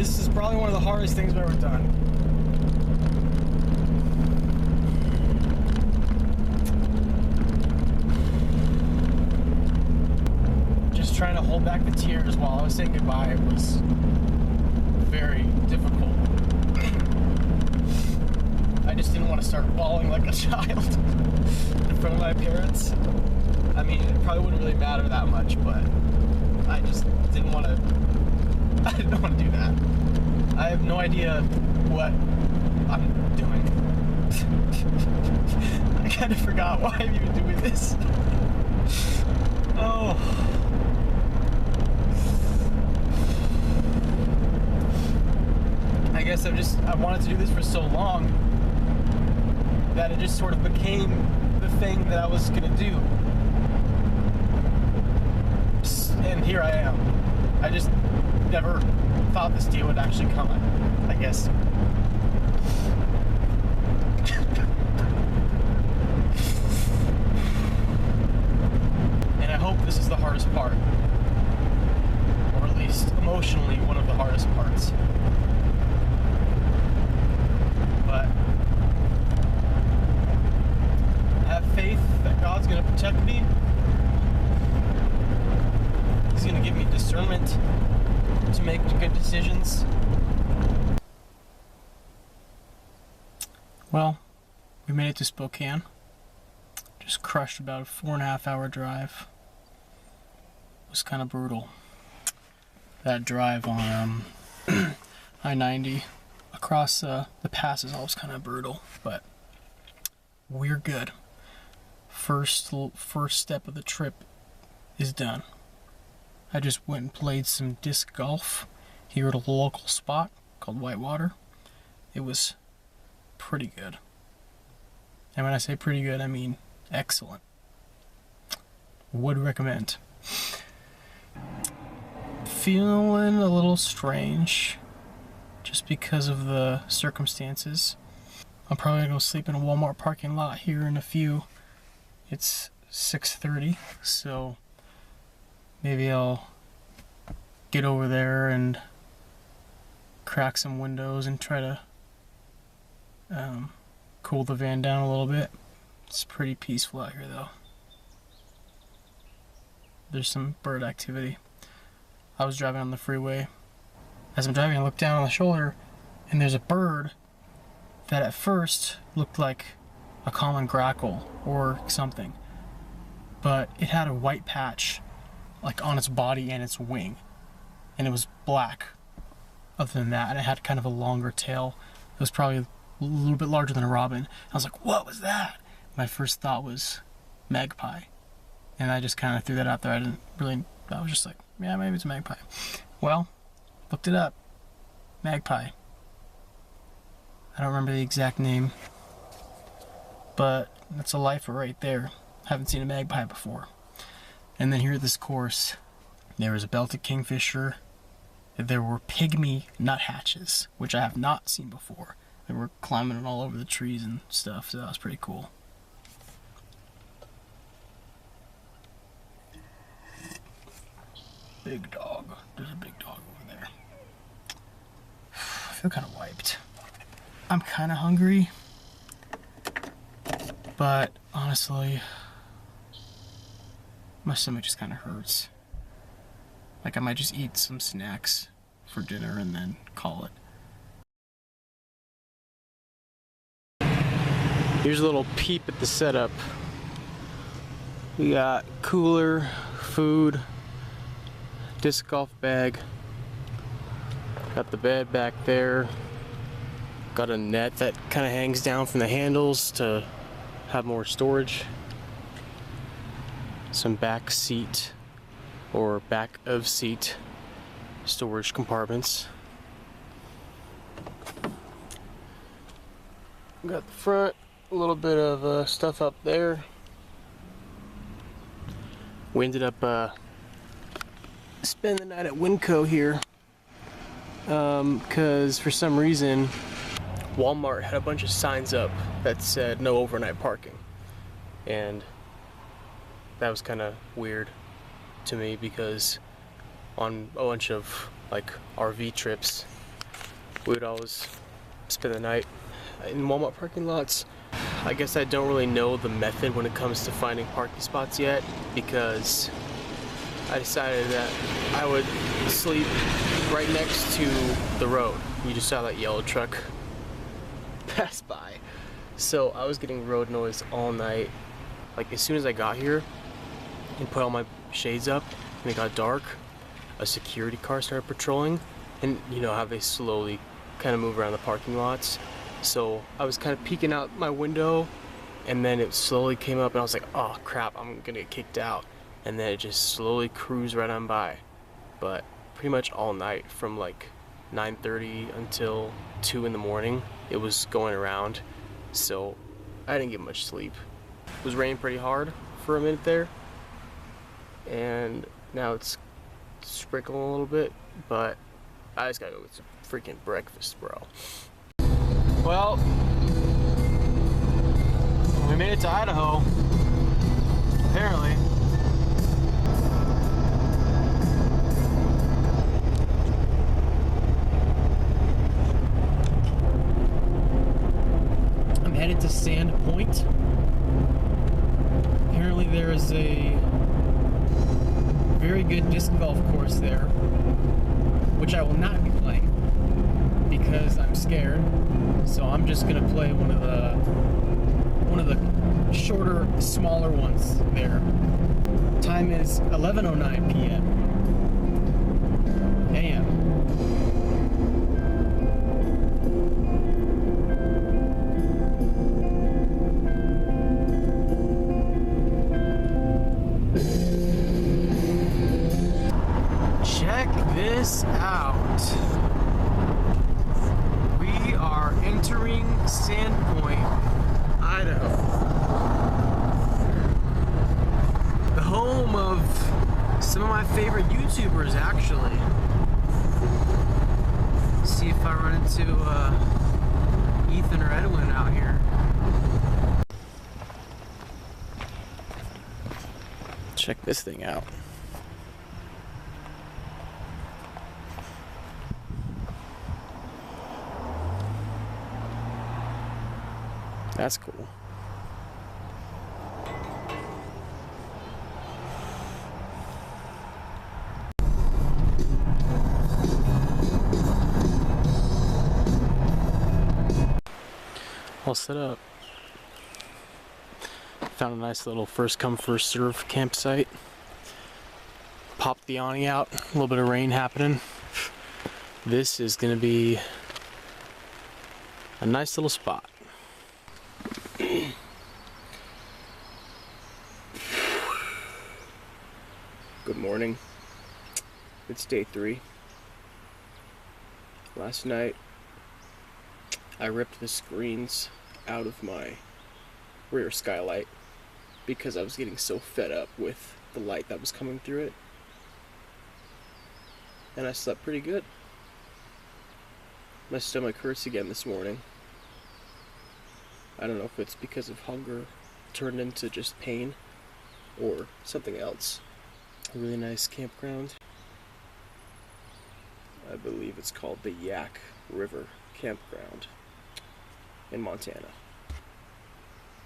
This is probably one of the hardest things I've ever done. Just trying to hold back the tears while I was saying goodbye was very difficult. I just didn't want to start bawling like a child in front of my parents. I mean, it probably wouldn't really matter that much, but I just didn't want to. I didn't want to do that. I have no idea what I'm doing. I kind of forgot why I'm even doing this. Oh. I guess I wanted to do this for so long that it just sort of became the thing that I was gonna do. And here I am. I just never thought this day would actually come, I guess. And I hope this is the hardest part. Or at least emotionally one of the hardest parts. But I have faith that God's going to protect me. He's going to give me discernment to make good decisions. Well, we made it to Spokane. Just crushed about a 4.5 hour drive. It was kind of brutal. That drive on I-90 across the pass is always kind of brutal, but we're good. First step of the trip is done. I just went and played some disc golf here at a local spot called Whitewater. It was pretty good. And when I say pretty good, I mean excellent. Would recommend. Feeling a little strange just because of the circumstances. I'm probably gonna go sleep in a Walmart parking lot here in a few. It's 6:30, so maybe I'll get over there and crack some windows and try to cool the van down a little bit. It's pretty peaceful out here though. There's some bird activity. I was driving on the freeway. As I'm driving, I look down on the shoulder and there's a bird that at first looked like a common grackle or something, but it had a white patch like on its body and its wing, and it was black other than that, and it had kind of a longer tail. It was probably a little bit larger than a robin. I was like, what was that? My first thought was magpie, and I just kind of threw that out there. I was just like, yeah, maybe it's a magpie. Well, looked it up. Magpie. I don't remember the exact name, but that's a lifer right there. Haven't seen a magpie before. And then here at this course, there was a belted kingfisher. There were pygmy nuthatches, which I have not seen before. They were climbing all over the trees and stuff, so that was pretty cool. Big dog. There's a big dog over there. I feel kind of wiped. I'm kind of hungry, but honestly, my stomach just kind of hurts. Like I might just eat some snacks for dinner and then call it. Here's a little peep at the setup. We got cooler, food, disc golf bag, got the bed back there, got a net that kind of hangs down from the handles to have more storage, some back seat or back of seat storage compartments. Got the front, a little bit of stuff up there. We ended up spending the night at Winco here because for some reason Walmart had a bunch of signs up that said no overnight parking, and that was kind of weird to me because on a bunch of like RV trips We would always spend the night in Walmart parking lots. I guess I don't really know the method when it comes to finding parking spots yet, because I decided that I would sleep right next to the road. You just saw that yellow truck pass by. So I was getting road noise all night. Like as soon as I got here and put all my shades up and it got dark, a security car started patrolling, and you know how they slowly kind of move around the parking lots. So I was kind of peeking out my window, and then it slowly came up and I was like, oh crap, I'm gonna get kicked out. And then it just slowly cruised right on by. But pretty much all night from like 9:30 until 2 in the morning, it was going around. So I didn't get much sleep. It was raining pretty hard for a minute there, and now it's sprinkling a little bit, but I just gotta go get some freaking breakfast, bro. Well, we made it to Idaho, apparently. I'm headed to Sand Point. Apparently there is a very good disc golf course there, which I will not be playing because I'm scared. So I'm just gonna play one of the shorter, smaller ones there. Time is 11:09 p.m. a.m. Check this out. We are entering Sandpoint, Idaho. The home of some of my favorite YouTubers, actually. Let's see if I run into Ethan or Edwin out here. Check this thing out. That's cool. All set up. Found a nice little first come first serve campsite. Popped the awning out, a little bit of rain happening. This is gonna be a nice little spot. Good morning. It's day 3. Last night I ripped the screens out of my rear skylight because I was getting so fed up with the light that was coming through it. And I slept pretty good. My stomach hurts again this morning. I don't know if it's because of hunger turned into just pain or something else. A really nice campground. I believe it's called the Yak River Campground in Montana.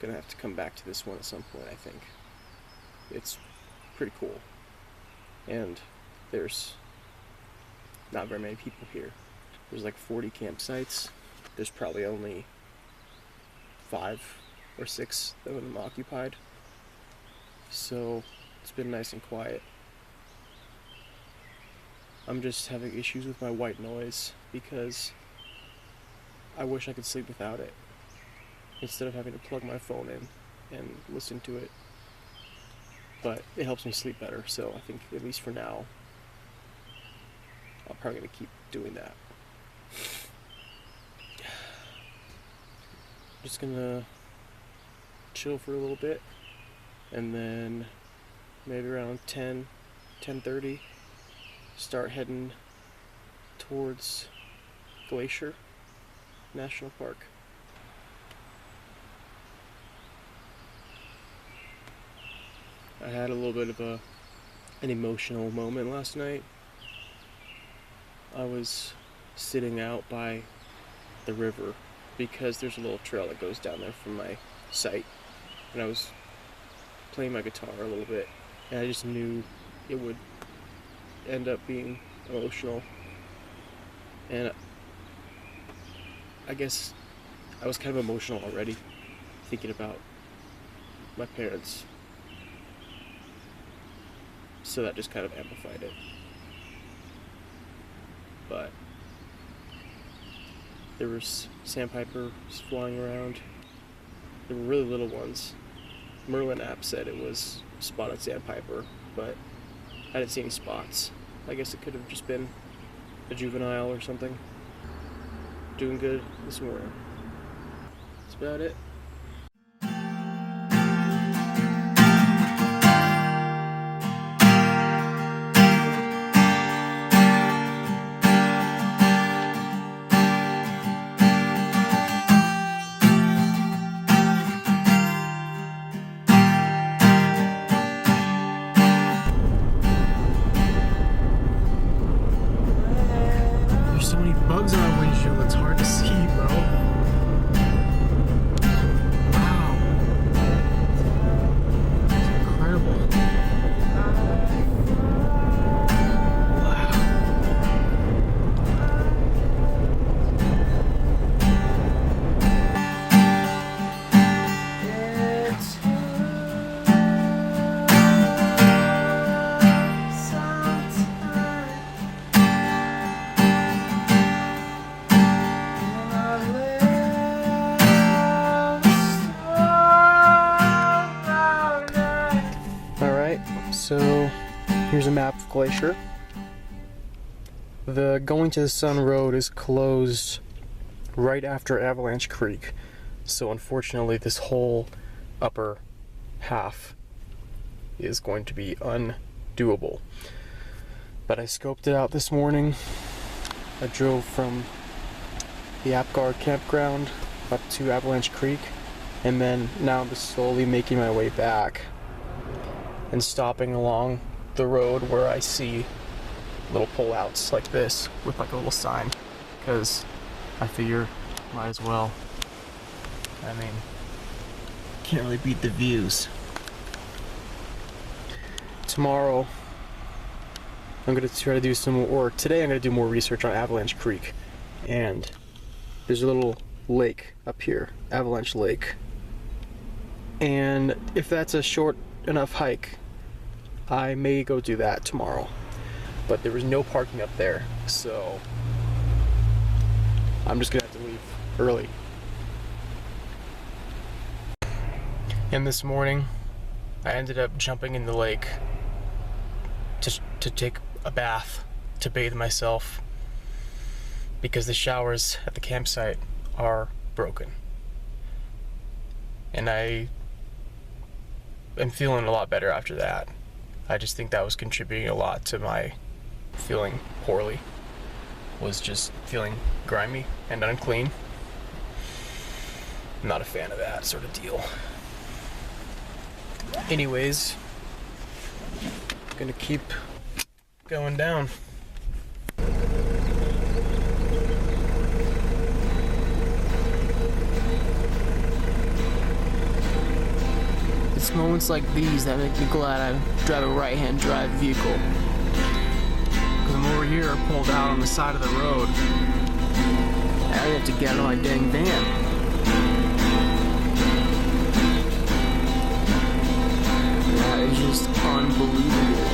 Gonna have to come back to this one at some point, I think. It's pretty cool. And there's not very many people here. There's like 40 campsites. There's probably only 5 or 6 of them occupied. So it's been nice and quiet. I'm just having issues with my white noise because I wish I could sleep without it, instead of having to plug my phone in and listen to it. But it helps me sleep better, so I think at least for now I'm probably going to keep doing that. Just gonna chill for a little bit, and then maybe around 10:30 start heading towards Glacier National Park. I had a little bit of an emotional moment last night. I was sitting out by the river because there's a little trail that goes down there from my site, and I was playing my guitar a little bit, and I just knew it would end up being emotional. And I guess I was kind of emotional already thinking about my parents, so that just kind of amplified it. But there was sandpipers flying around. There were really little ones. Merlin app said it was spotted sandpiper, but I didn't see any spots. I guess it could have just been a juvenile or something. Doing good this morning. That's about it. There's so many bugs on our windshield, it's hard to see, bro. Wow. It's incredible. Wow. So here's a map of Glacier. The Going to the Sun Road is closed right after Avalanche Creek, so unfortunately this whole upper half is going to be undoable. But I scoped it out this morning. I drove from the Apgar campground up to Avalanche Creek, and then now I'm just slowly making my way back and stopping along the road where I see little pullouts like this with like a little sign, because I figure might as well. I mean, can't really beat the views. Tomorrow I'm gonna try to do some more, or today I'm gonna do more research on Avalanche Creek, and there's a little lake up here, Avalanche Lake, and if that's a short enough hike, I may go do that tomorrow. But there was no parking up there, so I'm just gonna have to leave early. And this morning I ended up jumping in the lake to take a bath, to bathe myself, because the showers at the campsite are broken. And I am feeling a lot better after that. I just think that was contributing a lot to my feeling poorly, was just feeling grimy and unclean. I'm not a fan of that sort of deal. Anyways, gonna keep going down. It's moments like these that make me glad I drive a right-hand drive vehicle. Because I'm over here pulled out on the side of the road, and I have to get out of my dang van. That is just unbelievable.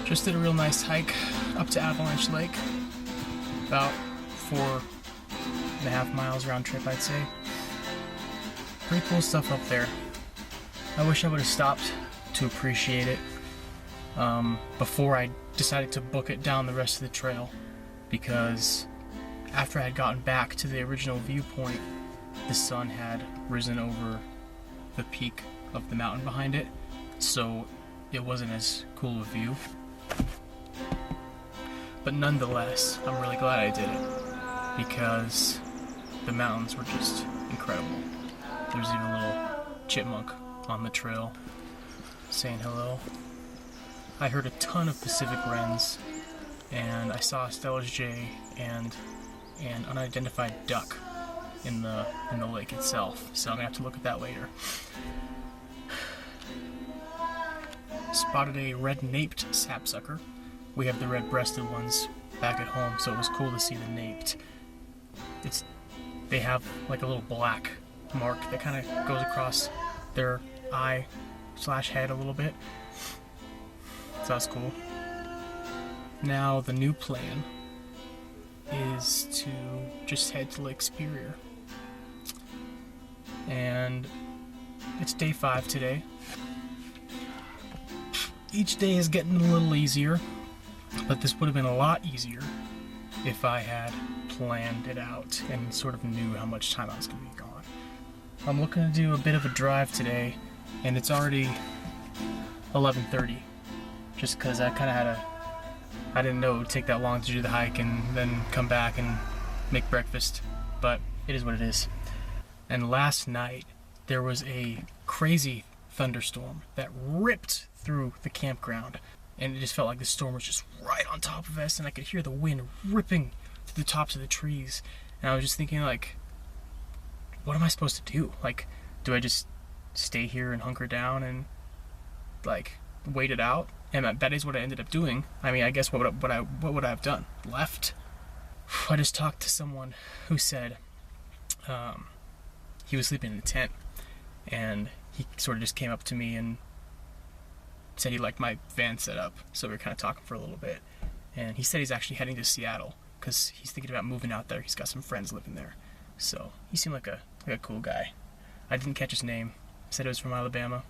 Just did a real nice hike up to Avalanche Lake. About 4.5 miles round trip, I'd say. Pretty cool stuff up there. I wish I would have stopped to appreciate it before I decided to book it down the rest of the trail, because after I had gotten back to the original viewpoint, the sun had risen over the peak of the mountain behind it, so it wasn't as cool of a view. But nonetheless, I'm really glad I did it, because the mountains were just incredible. There's even a little chipmunk on the trail saying hello. I heard a ton of Pacific wrens, and I saw a Steller's jay and an unidentified duck in the lake itself, so I'm gonna have to look at that later. Spotted a red-naped sapsucker. We have the red-breasted ones back at home, so it was cool to see the naped. They have like a little black mark that kind of goes across their eye/head a little bit, so that's cool. Now the new plan is to just head to Lake Superior, and it's day 5 today. Each day is getting a little easier, but this would have been a lot easier if I had planned it out and sort of knew how much time I was going to be gone. I'm looking to do a bit of a drive today, and it's already 11:30, just because I kind of I didn't know it would take that long to do the hike and then come back and make breakfast, but it is what it is. And last night there was a crazy thunderstorm that ripped through the campground, and it just felt like the storm was just right on top of us, and I could hear the wind ripping through the tops of the trees. And I was just thinking, like, what am I supposed to do? Like, do I just stay here and hunker down and like wait it out? And that is what I ended up doing. I mean, I guess what would I have done? Left? I just talked to someone who said he was sleeping in a tent, and he sort of just came up to me and said he liked my van setup. So we were kind of talking for a little bit, and he said he's actually heading to Seattle because he's thinking about moving out there. He's got some friends living there, so he seemed like a cool guy. I didn't catch his name. He said it was from Alabama.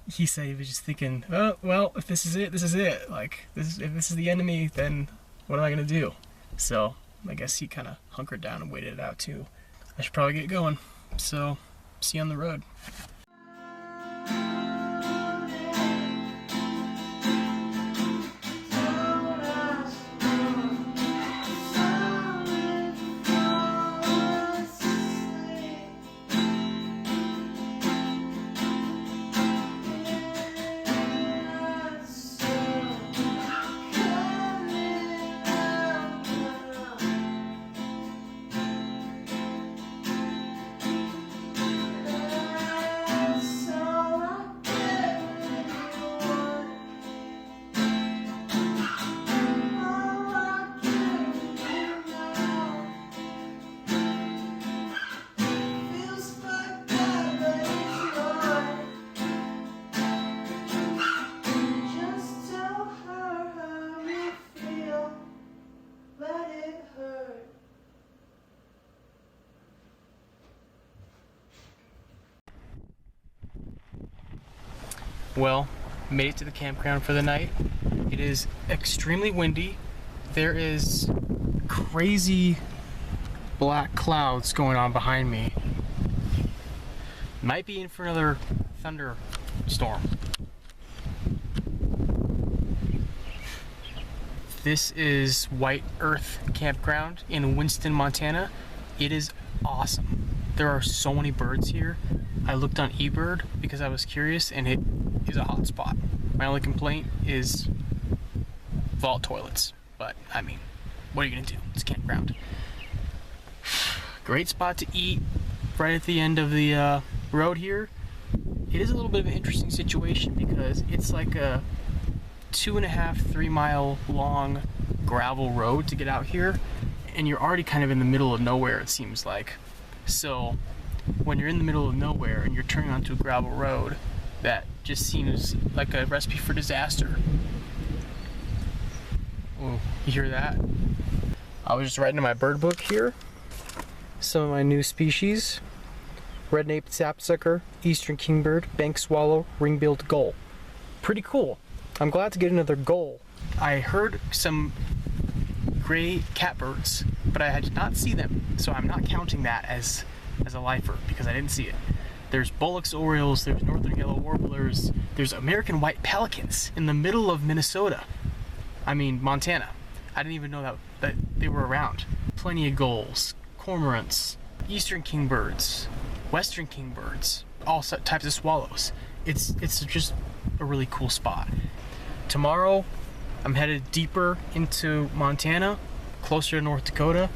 He said he was just thinking, oh, well, if this is it, this is it. Like, if this is the enemy, then what am I going to do? So I guess he kind of hunkered down and waited it out too. I should probably get going. So, see you on the road. Well, made it to the campground for the night. It is extremely windy. There is crazy black clouds going on behind me. Might be in for another thunderstorm. This is White Earth Campground in Winston, Montana. It is awesome. There are so many birds here. I looked on eBird because I was curious, and it is a hot spot. My only complaint is vault toilets, but I mean, what are you gonna do? It's a campground. Great spot to eat right at the end of the road here. It is a little bit of an interesting situation because it's like a 2.5-3 mile long gravel road to get out here, and you're already kind of in the middle of nowhere, it seems like. So when you're in the middle of nowhere and you're turning onto a gravel road, that just seems like a recipe for disaster. Ooh, you hear that? I was just writing in my bird book here. Some of my new species. Red-naped sapsucker, eastern kingbird, bank swallow, ring-billed gull. Pretty cool. I'm glad to get another gull. I heard some gray catbirds, but I did not see them, so I'm not counting that as a lifer because I didn't see it. There's Bullock's orioles, there's northern yellow warblers, there's American white pelicans in the middle of Montana. I didn't even know that they were around. Plenty of gulls, cormorants, eastern kingbirds, western kingbirds, all types of swallows. It's just a really cool spot. Tomorrow, I'm headed deeper into Montana, closer to North Dakota.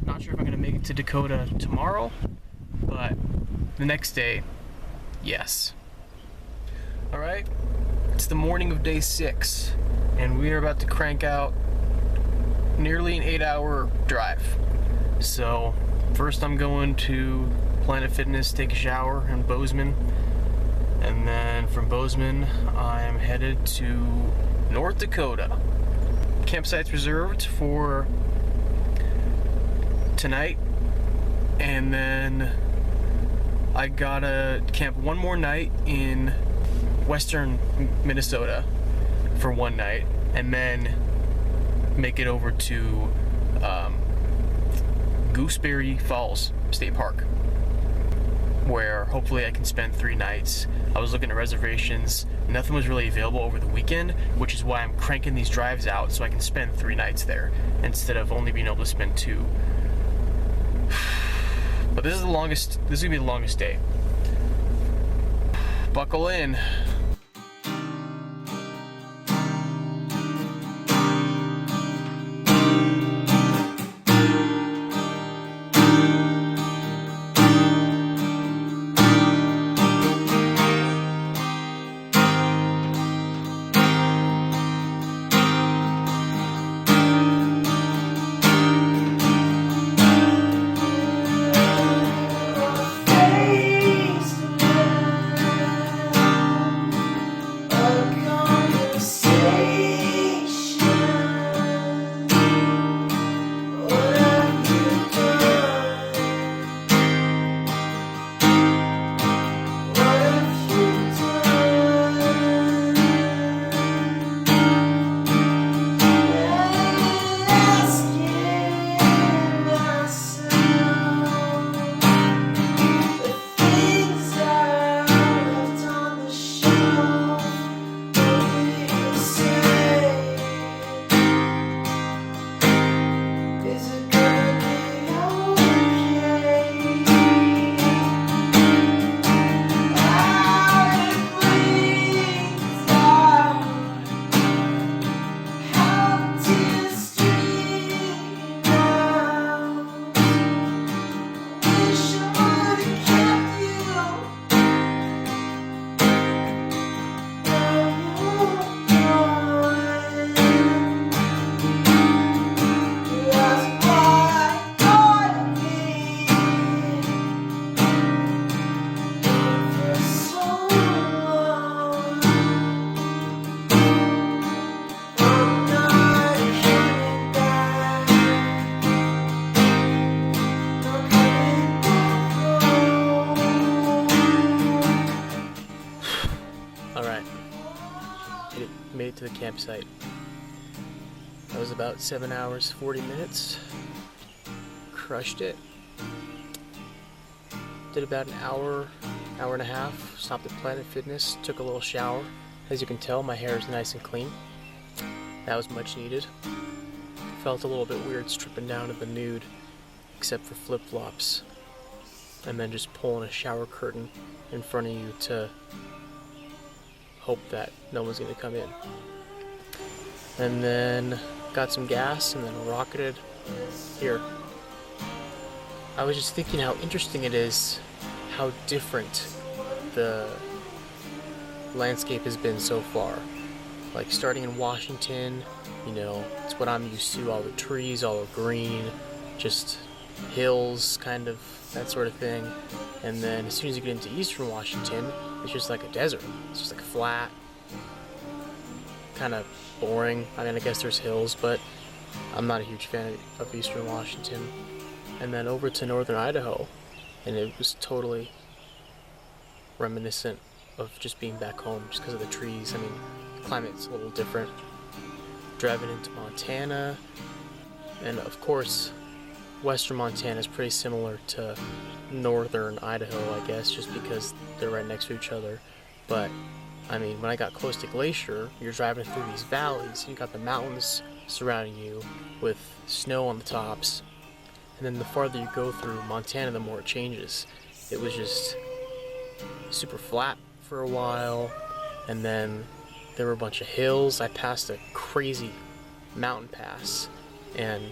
Not sure if I'm gonna make it to Dakota tomorrow, but the next day, yes. All right, it's the morning of day 6, and we are about to crank out nearly an 8-hour drive. So first I'm going to Planet Fitness, take a shower in Bozeman, and then from Bozeman I'm headed to North Dakota. Campsite's reserved for tonight, and then I gotta camp one more night in western Minnesota for one night, and then make it over to Gooseberry Falls State Park, where hopefully I can spend 3 nights. I was looking at reservations, nothing was really available over the weekend, which is why I'm cranking these drives out so I can spend 3 nights there instead of only being able to spend 2. But this is gonna be the longest day. Buckle in. Made it to the campsite. That was about 7 hours, 40 minutes. Crushed it. Did about an hour and a half. Stopped at Planet Fitness, took a little shower. As you can tell, my hair is nice and clean. That was much needed. Felt a little bit weird stripping down to the nude, except for flip-flops. And then just pulling a shower curtain in front of you to hope that no one's gonna come in. And then got some gas and then rocketed here. I was just thinking how interesting it is how different the landscape has been so far. Like starting in Washington, you know, it's what I'm used to, all the trees, all the green, just hills, kind of, that sort of thing. And then as soon as you get into eastern Washington, it's just like a desert. It's just like flat, kind of boring. I mean, I guess there's hills, but I'm not a huge fan of Eastern Washington. And then over to Northern Idaho, and it was totally reminiscent of just being back home just because of the trees. I mean, the climate's a little different. Driving into Montana, and of course, western Montana is pretty similar to northern Idaho, I guess, just because they're right next to each other. But I mean, when I got close to Glacier, you're driving through these valleys, and you got the mountains surrounding you with snow on the tops. And then the farther you go through Montana, the more it changes. It was just super flat for a while, and then there were a bunch of hills. I passed a crazy mountain pass, and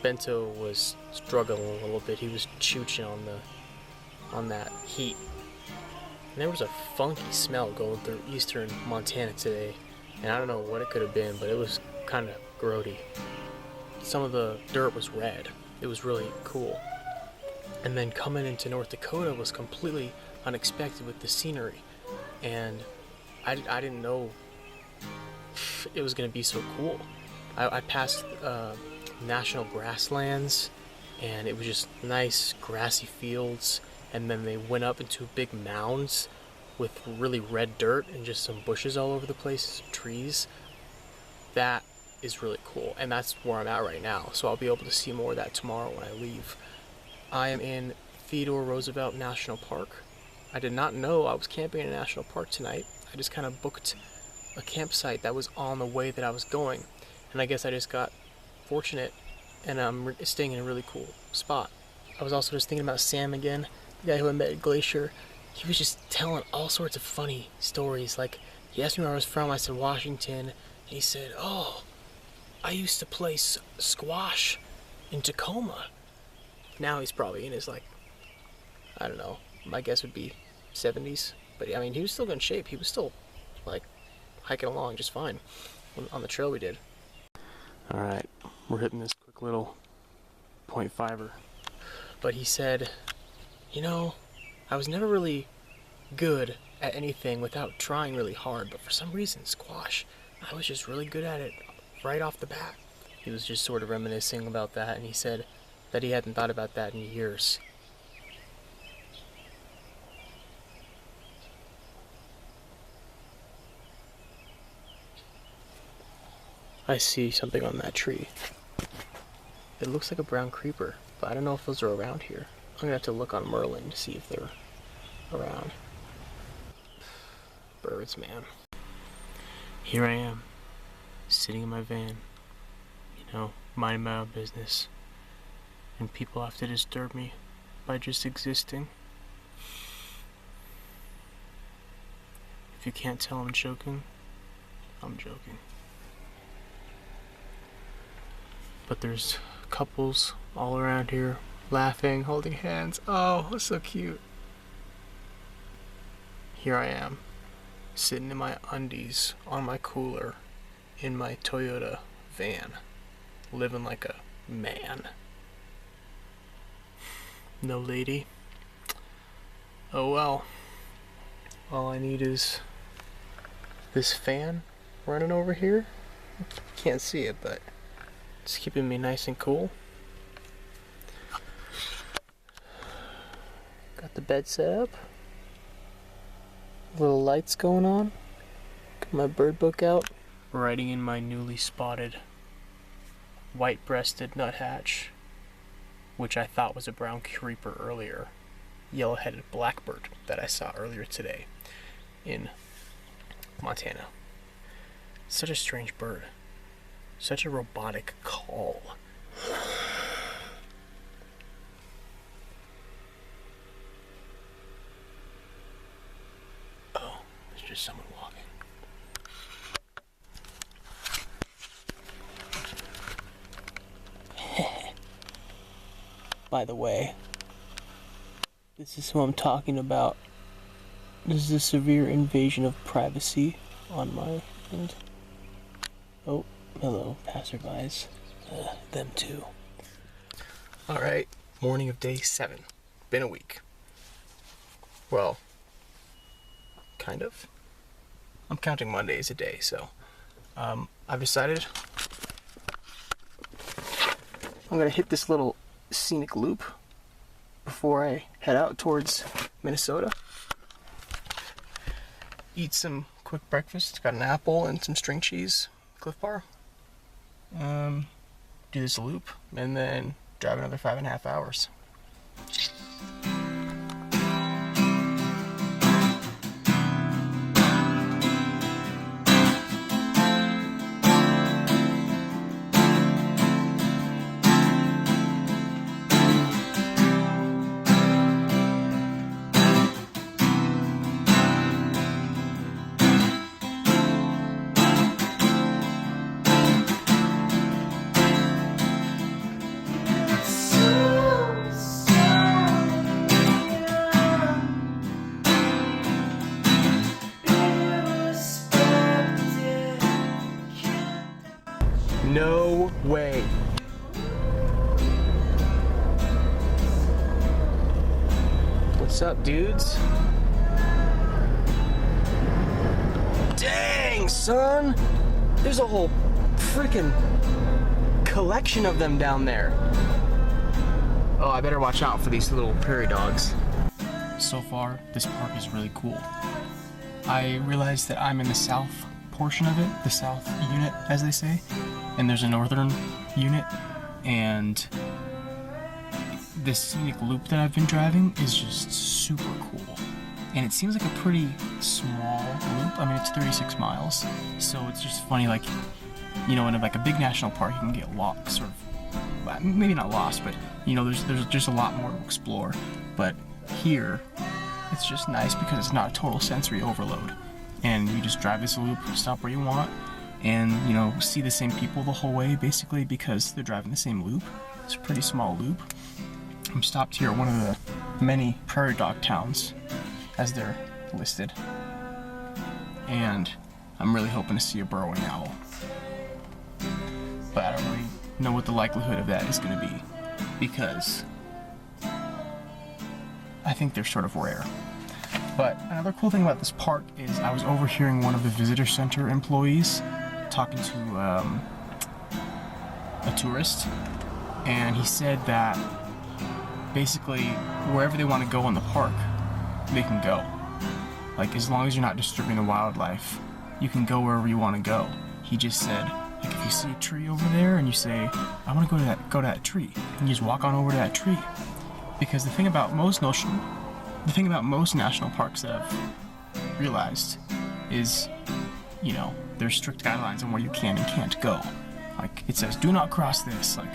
Bento was struggling a little bit. He was chooching on that heat. And there was a funky smell going through eastern Montana today, and I don't know what it could have been, but it was kind of grody. Some of the dirt was red. It was really cool. And then coming into North Dakota was completely unexpected with the scenery, and I didn't know it was going to be so cool. I passed national grasslands, and it was just nice grassy fields, and then they went up into big mounds with really red dirt and just some bushes all over the place, some trees. That is really cool, and that's where I'm at right now, so I'll be able to see more of that tomorrow when I leave. I am in Theodore Roosevelt National Park. I did not know I was camping in a national park tonight. I just kind of booked a campsite that was on the way that I was going, and I guess I just got fortunate, and I'm staying in a really cool spot. I was also just thinking about Sam again, the guy who I met at Glacier. He was just telling all sorts of funny stories. Like, he asked me where I was from. I said Washington, and he said, "Oh, I used to play squash in Tacoma." Now he's probably in his, like, I don't know, my guess would be 70s. But I mean, he was still in shape. He was still, like, hiking along just fine on the trail we did. Alright, we're hitting this quick little 0.5er. But he said, you know, I was never really good at anything without trying really hard, but for some reason, squash, I was just really good at it right off the bat. He was just sort of reminiscing about that, and he said that he hadn't thought about that in years. I see something on that tree. It looks like a brown creeper, but I don't know if those are around here. I'm gonna have to look on Merlin to see if they're around. Birds, man. Here I am, sitting in my van, you know, minding my own business, and people have to disturb me by just existing. If you can't tell I'm joking, I'm joking. But there's couples all around here, laughing, holding hands. Oh, it's so cute. Here I am, sitting in my undies on my cooler in my Toyota van, living like a man. No lady. Oh well. All I need is this fan running over here. Can't see it, but it's keeping me nice and cool. Got the bed set up. Little lights going on. Got my bird book out. Writing in my newly spotted white-breasted nuthatch, which I thought was a brown creeper earlier. Yellow-headed blackbird that I saw earlier today in Montana. Such a strange bird. Such a robotic call. Oh, there's just someone walking. By the way, this is who I'm talking about. This is a severe invasion of privacy on my end. Oh. Hello, passerbys. Them too. Alright, morning of day 7. Been a week. Well, kind of. I'm counting Monday as a day, so I've decided I'm gonna hit this little scenic loop before I head out towards Minnesota. Eat some quick breakfast. Got an apple and some string cheese, Cliff Bar. Do this loop and then drive another 5.5 hours. No way. What's up, dudes? Dang, son! There's a whole freaking collection of them down there. Oh, I better watch out for these little prairie dogs. So far, this park is really cool. I realized that I'm in the south portion of it, the south unit, as they say, and there's a northern unit, and this scenic loop that I've been driving is just super cool. And it seems like a pretty small loop. I mean, it's 36 miles, so it's just funny, like, you know, in like a big national park, you can get lost, sort of, maybe not lost, but, you know, there's just a lot more to explore. But here, it's just nice because it's not a total sensory overload. And you just drive this loop, stop where you want, and, you know, see the same people the whole way, basically, because they're driving the same loop. It's a pretty small loop. I'm stopped here at one of the many prairie dog towns, as they're listed. And I'm really hoping to see a burrowing owl. But I don't really know what the likelihood of that is going to be, because I think they're sort of rare. But another cool thing about this park is I was overhearing one of the visitor center employees talking to a tourist, and he said that basically wherever they want to go in the park, they can go. Like, as long as you're not disturbing the wildlife, you can go wherever you want to go. He just said, like, if you see a tree over there and you say, I want to go to that tree, and you just walk on over to that tree. Because the thing about most national parks that I've realized is, you know, there's strict guidelines on where you can and can't go. Like, it says, do not cross this. Like,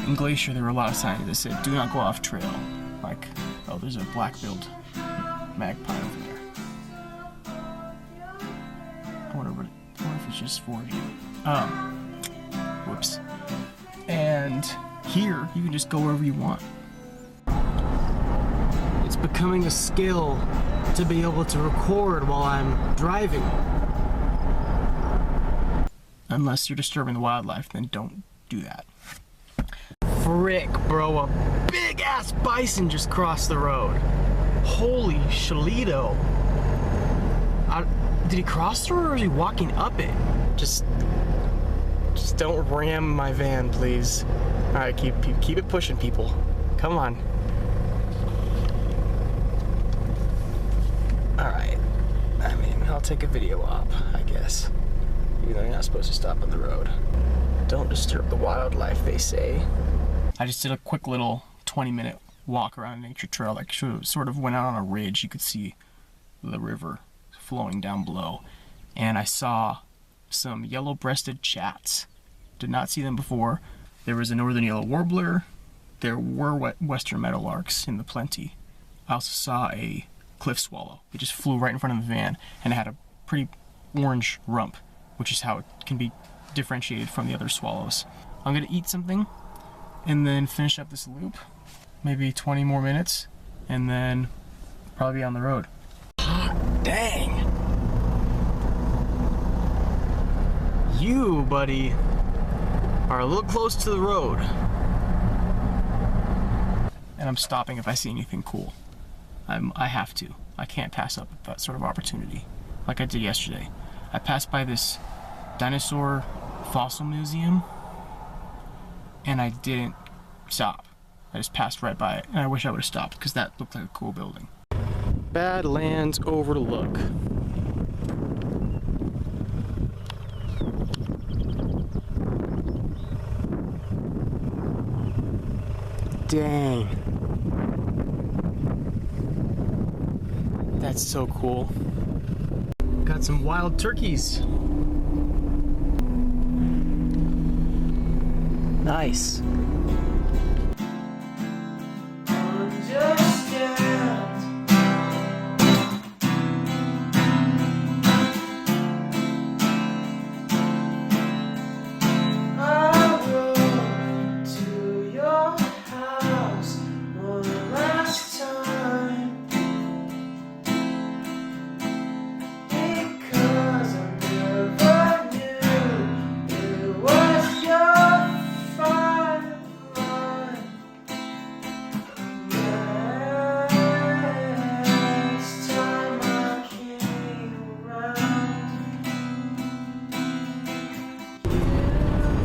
in Glacier, there were a lot of signs that said, do not go off trail. Like, oh, there's a black-billed magpie over there. I wonder if it's just for you. Whoops. And here, you can just go wherever you want. It's becoming a skill to be able to record while I'm driving. Unless you're disturbing the wildlife, then don't do that. Frick, bro, a big ass bison just crossed the road. Holy Shalito. Did he cross the road or is he walking up it? Just don't ram my van, please. Alright, keep it pushing, people. Come on. Alright. I mean, I'll take a video op, I guess. Even though you're not supposed to stop on the road. Don't disturb the wildlife, they say. I just did a quick little 20-minute walk around a nature trail, like sort of went out on a ridge. You could see the river flowing down below. And I saw some yellow-breasted chats. Did not see them before. There was a northern yellow warbler. There were western meadowlarks in the plenty. I also saw a cliff swallow. It just flew right in front of the van, and it had a pretty orange rump, which is how it can be differentiated from the other swallows. I'm gonna eat something and then finish up this loop, maybe 20 more minutes, and then probably be on the road. Dang! You, buddy, are a little close to the road. And I'm stopping if I see anything cool. I have to. I can't pass up that sort of opportunity, like I did yesterday. I passed by this dinosaur fossil museum, and I didn't stop. I just passed right by it, and I wish I would have stopped because that looked like a cool building. Badlands Overlook. Dang. That's so cool. Got some wild turkeys. Nice.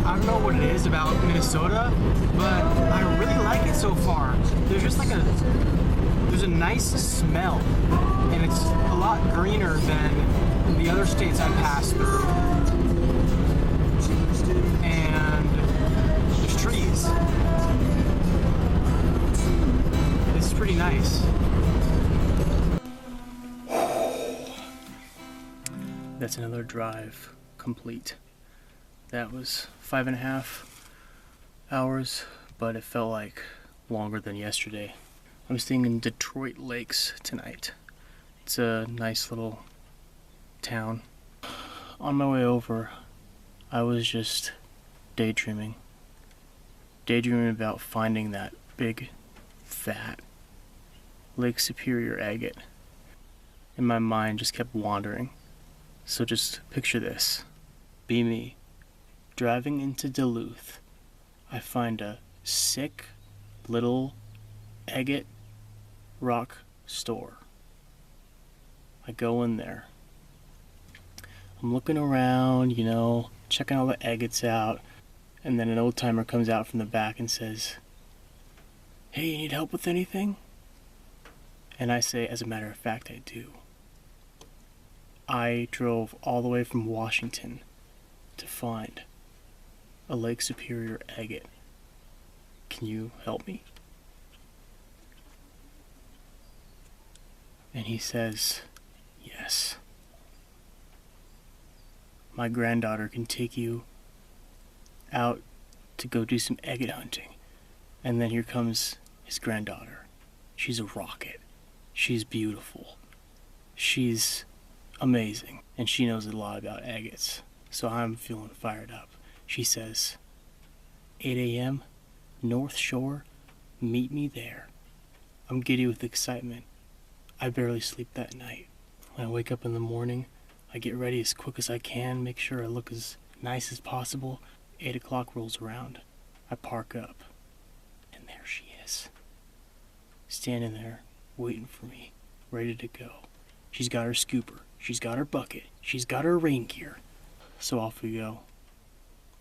I don't know what it is about Minnesota, but I really like it so far. There's just like there's a nice smell, and it's a lot greener than the other states I passed through. And there's trees. It's pretty nice. That's another drive complete. That was 5.5 hours, but it felt like longer than yesterday. I'm staying in Detroit Lakes tonight. It's a nice little town. On my way over, I was just daydreaming about finding that big, fat Lake Superior agate. And my mind just kept wandering. So just picture this. Be me. Driving into Duluth, I find a sick little agate rock store. I go in there. I'm looking around, you know, checking all the agates out, and then an old timer comes out from the back and says, "Hey, you need help with anything?" And I say, as a matter of fact, I do. I drove all the way from Washington to find a Lake Superior agate. Can you help me? And he says, yes. My granddaughter can take you out to go do some agate hunting. And then here comes his granddaughter. She's a rocket. She's beautiful. She's amazing. And she knows a lot about agates. So I'm feeling fired up. She says, 8 a.m., North Shore, meet me there. I'm giddy with excitement. I barely sleep that night. When I wake up in the morning, I get ready as quick as I can, make sure I look as nice as possible. 8 o'clock rolls around. I park up. And there she is. Standing there, waiting for me, ready to go. She's got her scooper. She's got her bucket. She's got her rain gear. So off we go.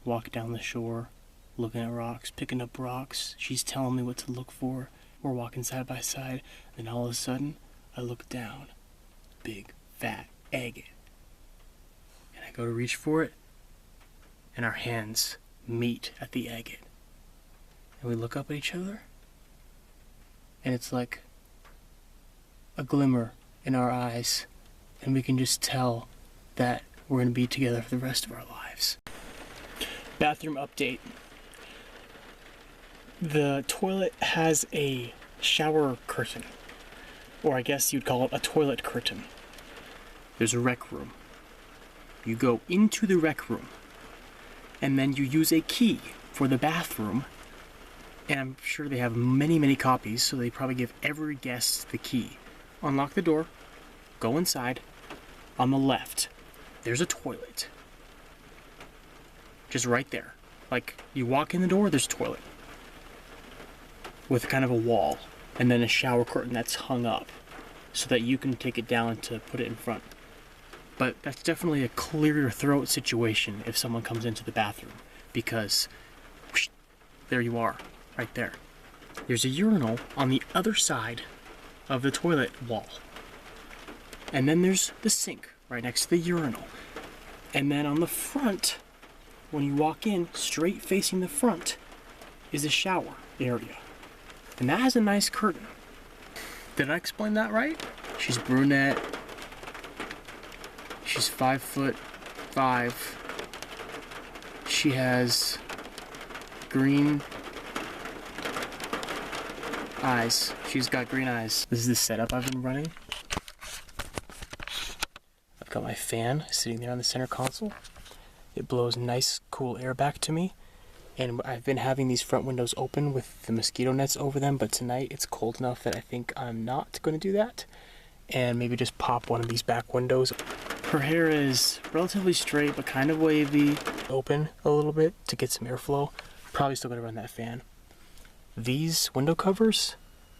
Walk down the shore, looking at rocks, picking up rocks. She's telling me what to look for. We're walking side by side. Then all of a sudden, I look down. Big, fat agate. And I go to reach for it, and our hands meet at the agate. And we look up at each other, and it's like a glimmer in our eyes, and we can just tell that we're going to be together for the rest of our lives. Bathroom update. The toilet has a shower curtain, or I guess you'd call it a toilet curtain. There's a rec room. You go into the rec room, and then you use a key for the bathroom, and I'm sure they have many, many copies, so they probably give every guest the key. Unlock the door, go inside. On the left, there's a toilet. Just right there. Like, you walk in the door, there's a toilet. With kind of a wall. And then a shower curtain that's hung up. So that you can take it down to put it in front. But that's definitely a clear your throat situation if someone comes into the bathroom. Because whoosh, there you are, right there. There's a urinal on the other side of the toilet wall. And then there's the sink right next to the urinal. And then on the front, when you walk in, straight facing the front, is the shower area. And that has a nice curtain. Did I explain that right? She's brunette. She's 5'5". She has green eyes. She's got green eyes. This is the setup I've been running. I've got my fan sitting there on the center console. It blows nice, cool air back to me. And I've been having these front windows open with the mosquito nets over them, but tonight it's cold enough that I think I'm not going to do that. And maybe just pop one of these back windows. Her hair is relatively straight, but kind of wavy. Open a little bit to get some airflow. Probably still going to run that fan. These window covers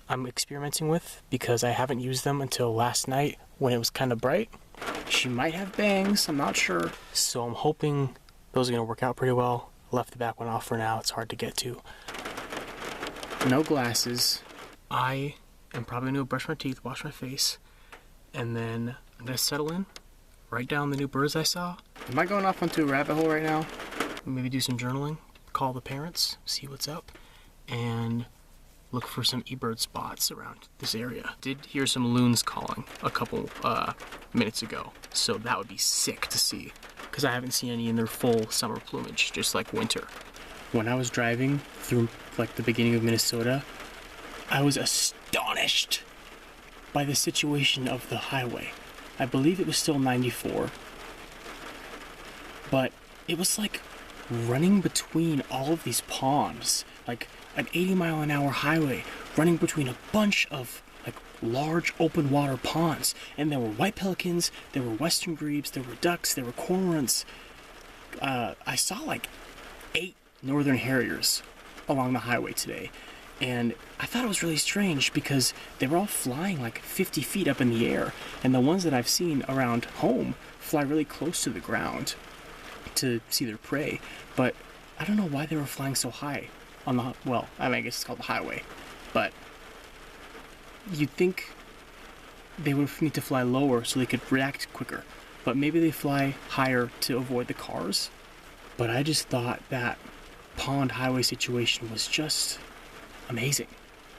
I'm experimenting with because I haven't used them until last night when it was kind of bright. She might have bangs, I'm not sure. So I'm hoping those are going to work out pretty well. Left the back one off for now, it's hard to get to. No glasses. I am probably going to go brush my teeth, wash my face, and then I'm going to settle in, write down the new birds I saw. Am I going off onto a rabbit hole right now? Maybe do some journaling, call the parents, see what's up, and look for some eBird spots around this area. Did hear some loons calling a couple minutes ago, so that would be sick to see, because I haven't seen any in their full summer plumage, just like winter. When I was driving through like the beginning of Minnesota, I was astonished by the situation of the highway. I believe it was still 94, but it was like running between all of these ponds, like an 80-mile-an-hour highway running between a bunch of like large open water ponds. And there were white pelicans, there were western grebes, there were ducks, there were cormorants. I saw like 8 northern harriers along the highway today. And I thought it was really strange because they were all flying like 50 feet up in the air. And the ones that I've seen around home fly really close to the ground to see their prey. But I don't know why they were flying so high on the, well, I mean, I guess it's called the highway. But you'd think they would need to fly lower so they could react quicker. But maybe they fly higher to avoid the cars. But I just thought that pond highway situation was just amazing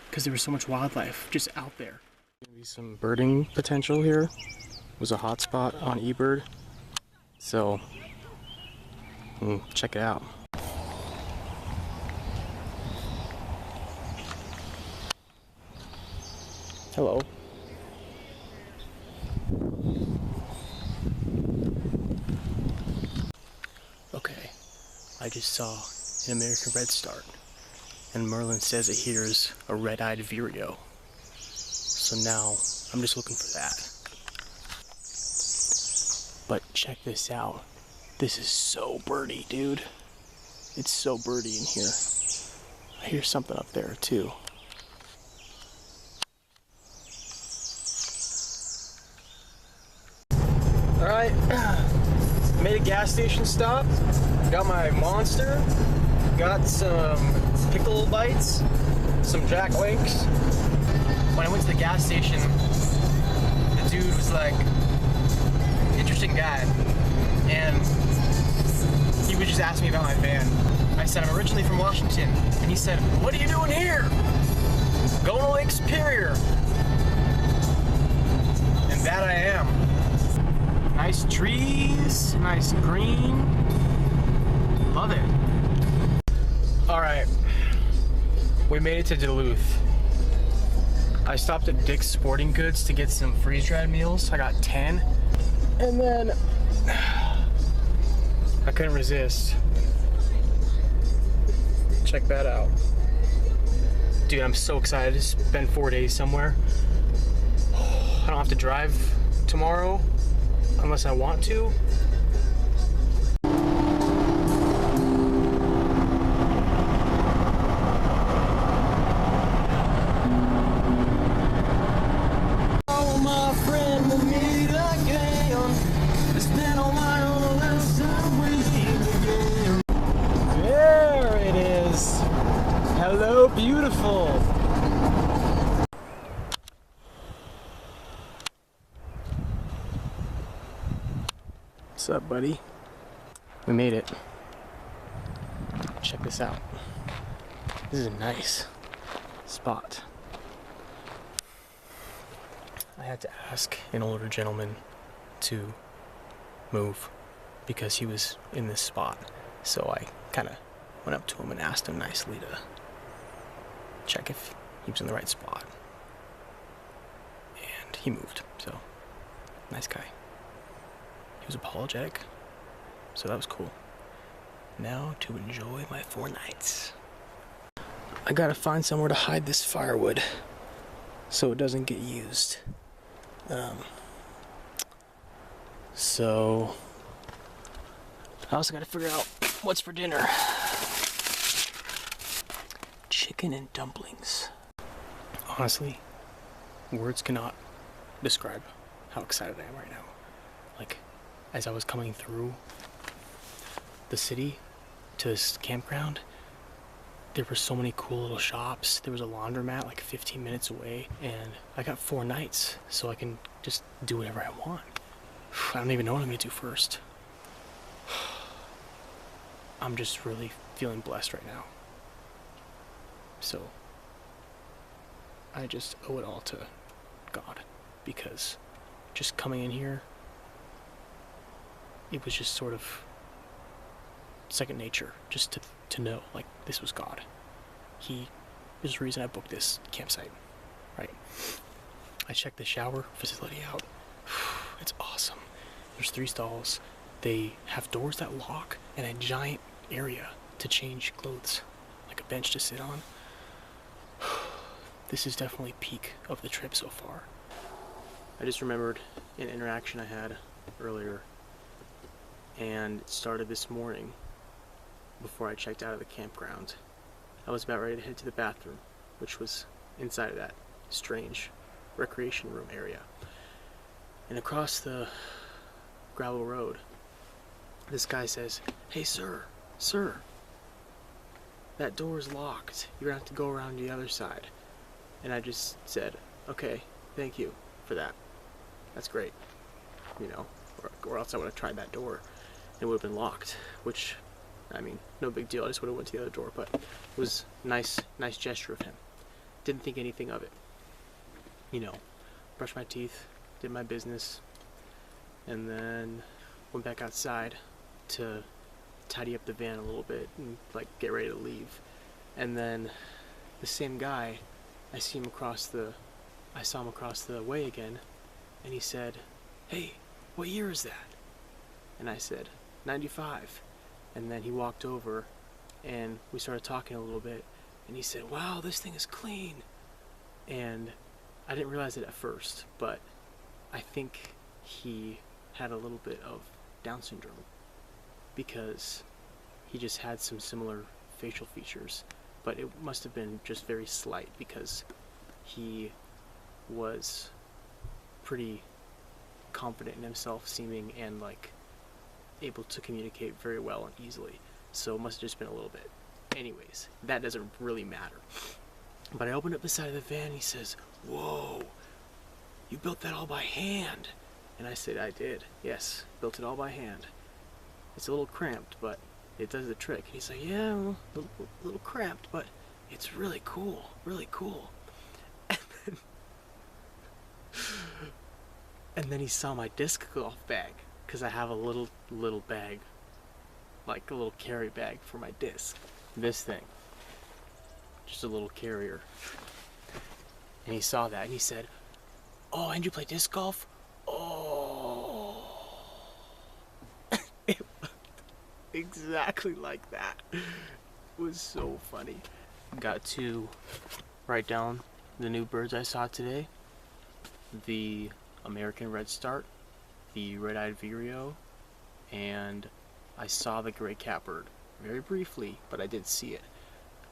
because there was so much wildlife just out there. Maybe some birding potential here. It was a hot spot on eBird. So, check it out. Hello. Okay, I just saw an American redstart, and Merlin says it hears a red-eyed vireo. So now I'm just looking for that. But check this out. This is so birdie, dude. It's so birdie in here. I hear something up there too. Alright, made a gas station stop, got my Monster, got some pickle bites, some Jack Links. When I went to the gas station, the dude was like, interesting guy, and he was just asking me about my van. I said, I'm originally from Washington, and he said, what are you doing here? Going to Lake Superior. And that I am. Nice trees, nice green. Love it. Alright, we made it to Duluth. I stopped at Dick's Sporting Goods to get some freeze-dried meals. I got 10. And then I couldn't resist. Check that out. Dude, I'm so excited to spend 4 days somewhere. I don't have to drive tomorrow unless I want to. Oh, my friend, we'll meet again. It's been a while the last time we meet again. There it is. What's up, buddy? We made it. Check this out. This is a nice spot. I had to ask an older gentleman to move because he was in this spot. So I kind of went up to him and asked him nicely to check if he was in the right spot. And he moved, so nice guy. He was apologetic, so that was cool. Now to enjoy my 4 nights. I gotta find somewhere to hide this firewood so it doesn't get used. So I also gotta figure out what's for dinner. Chicken and dumplings. Honestly, words cannot describe how excited I am right now. Like, as I was coming through the city to this campground, there were so many cool little shops. There was a laundromat like 15 minutes away, and I got 4 nights, so I can just do whatever I want. I don't even know what I'm gonna do first. I'm just really feeling blessed right now. So I just owe it all to God, because just coming in here, it was just sort of second nature, just to know, like, this was God. He is the reason I booked this campsite, right? I checked the shower facility out. It's awesome. There's 3 stalls. They have doors that lock and a giant area to change clothes, like a bench to sit on. This is definitely peak of the trip so far. I just remembered an interaction I had earlier, and it started this morning before I checked out of the campground. I was about ready to head to the bathroom, which was inside of that strange recreation room area. And across the gravel road, this guy says, "Hey sir, that door is locked. You're gonna have to go around the other side." And I just said, "Okay, thank you for that. That's great." You know, or else I would have tried that door. It would have been locked, which, I mean, no big deal. I just would have went to the other door, but it was nice gesture of him. Didn't think anything of it. You know, brushed my teeth, did my business, and then went back outside to tidy up the van a little bit and like get ready to leave. And then the same guy, I saw him across the way again, and he said, "Hey, what year is that?" And I said, "95. And then he walked over and we started talking a little bit, and he said, "Wow, this thing is clean." And I didn't realize it at first, but I think he had a little bit of Down syndrome, because he just had some similar facial features, but it must have been just very slight because he was pretty confident in himself seeming, and like able to communicate very well and easily, so it must have just been a little bit. Anyways, that doesn't really matter. But I opened up the side of the van, and he says, "Whoa, you built that all by hand?" And I said, "I did, yes, built it all by hand. It's a little cramped, but it does the trick." And he's like, "Yeah, well, a little cramped, but it's really cool, really cool." And then he saw my disc golf bag, because I have a little bag, like a little carry bag for my disc. This thing, just a little carrier. And he saw that, and he said, "Oh, and you play disc golf? Oh." It looked exactly like that. It was so funny. Got to write down the new birds I saw today. The American redstart, the red-eyed vireo, and I saw the gray catbird very briefly, but I did see it.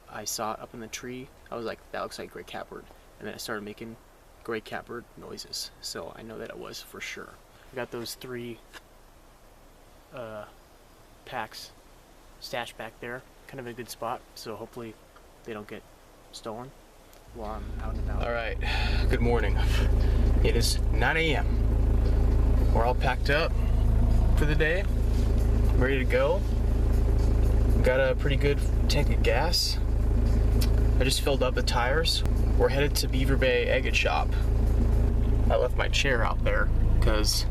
I saw it up in the tree. I was like, that looks like gray catbird, and then it started making gray catbird noises, so I know that it was for sure. I got those 3 packs stashed back there, kind of a good spot, so hopefully they don't get stolen while I'm out and about. Alright, good morning. It is 9 a.m. We're all packed up for the day. I'm ready to go. Got a pretty good tank of gas. I just filled up the tires. We're headed to Beaver Bay Agate Shop. I left my chair out there because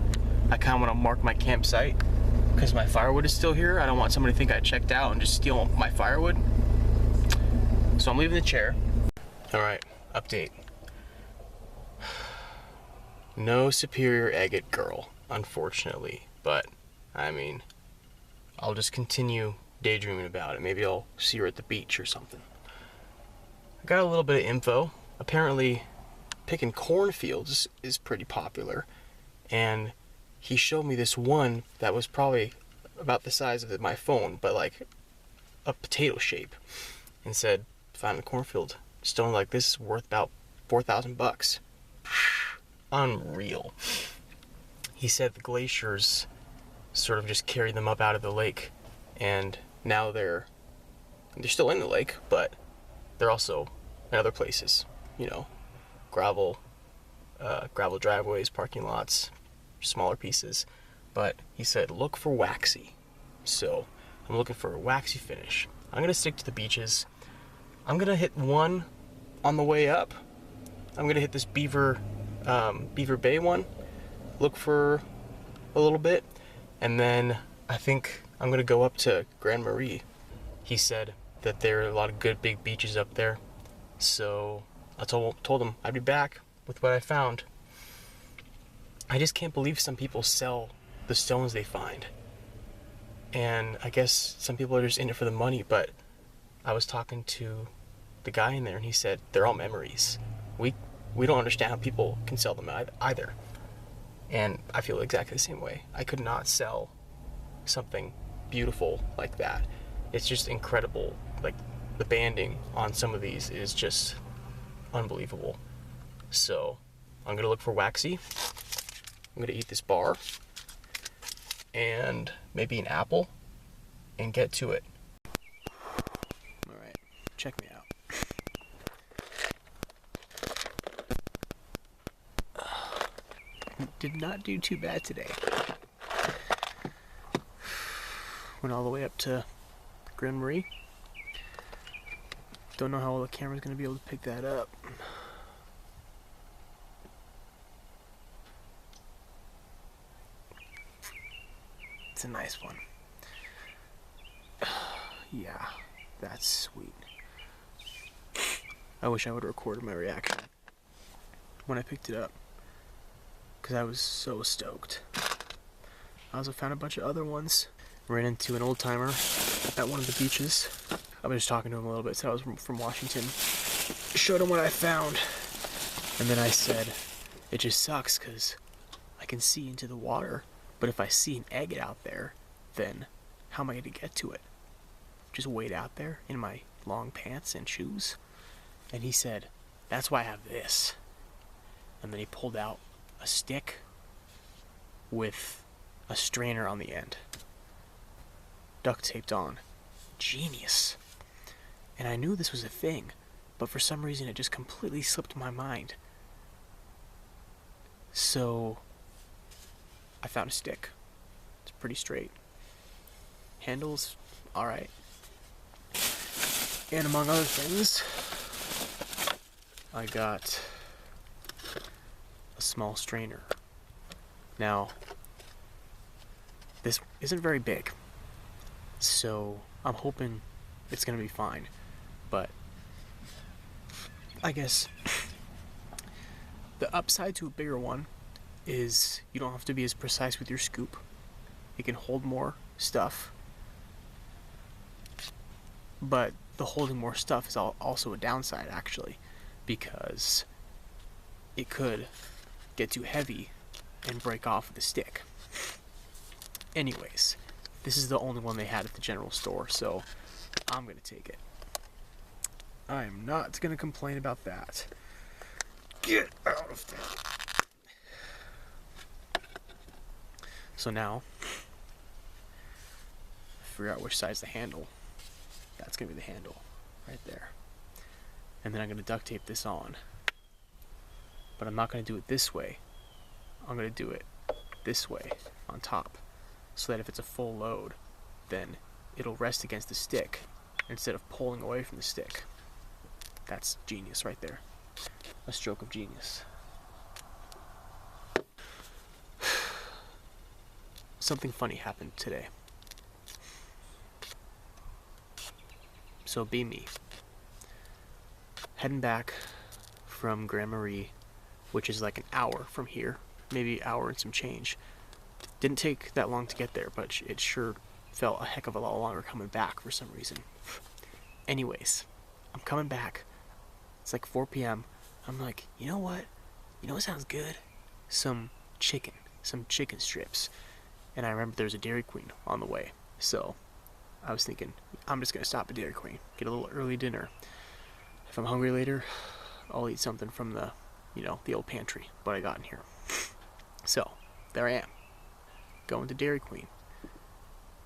I kind of want to mark my campsite because my firewood is still here. I don't want somebody to think I checked out and just steal my firewood. So I'm leaving the chair. All right, update. No superior agate girl, unfortunately, but I mean, I'll just continue daydreaming about it. Maybe I'll see her at the beach or something. I got a little bit of info. Apparently, picking cornfields is pretty popular, and he showed me this one that was probably about the size of my phone, but like a potato shape, and said, found a cornfield. Stone like this is worth about $4,000. Unreal. He said the glaciers sort of just carried them up out of the lake, and now they're still in the lake, but they're also in other places, you know, gravel driveways, parking lots, smaller pieces. But he said look for waxy, so I'm looking for a waxy finish. I'm gonna stick to the beaches. I'm gonna hit one on the way up. I'm gonna hit this Beaver Bay one, look for a little bit, and then I think I'm gonna go up to Grand Marais. He said that there are a lot of good big beaches up there, so I told him I'd be back with what I found. I just can't believe some people sell the stones they find, and I guess some people are just in it for the money, but I was talking to the guy in there and he said they're all memories. We don't understand how people can sell them either. And I feel exactly the same way. I could not sell something beautiful like that. It's just incredible. Like, the banding on some of these is just unbelievable. So I'm gonna look for waxy. I'm gonna eat this bar and maybe an apple and get to it. All right, check me out. Did not do too bad today. Went all the way up to Grand Marais. Don't know how well the camera's gonna be able to pick that up. It's a nice one. Yeah, that's sweet. I wish I would have recorded my reaction when I picked it up, because I was so stoked. I also found a bunch of other ones. Ran into an old timer at one of the beaches. I was just talking to him a little bit, said I was from Washington. Showed him what I found. And then I said, it just sucks because I can see into the water, but if I see an agate out there, then how am I going to get to it? Just wade out there in my long pants and shoes? And he said, that's why I have this. And then he pulled out a stick with a strainer on the end, duct taped on. Genius. And I knew this was a thing, but for some reason it just completely slipped my mind. So I found a stick. It's pretty straight. Handles alright. And among other things, I got a small strainer. Now, this isn't very big, so I'm hoping it's gonna be fine, but I guess the upside to a bigger one is you don't have to be as precise with your scoop. It can hold more stuff, but the holding more stuff is also a downside, actually, because it could get too heavy and break off the stick. Anyways, this is the only one they had at the general store, so I'm gonna take it. I am not gonna complain about that. Get out of there. So now, figure out which side's the handle. That's gonna be the handle, right there. And then I'm gonna duct tape this on. But I'm not gonna do it this way. I'm gonna do it this way, on top. so that if it's a full load, then it'll rest against the stick instead of pulling away from the stick. That's genius right there. A stroke of genius. Something funny happened today. So be me. Heading back from Grand Marie, which is like an hour from here, maybe an hour and some change. Didn't take that long to get there, but it sure felt a heck of a lot longer coming back for some reason. Anyways, I'm coming back. It's like 4 p.m. I'm like, you know what? You know what sounds good? Some chicken strips. And I remember there's a Dairy Queen on the way. So I was thinking, I'm just going to stop at Dairy Queen, get a little early dinner. If I'm hungry later, I'll eat something from the, the old pantry, what I got in here. So there I am, going to Dairy Queen,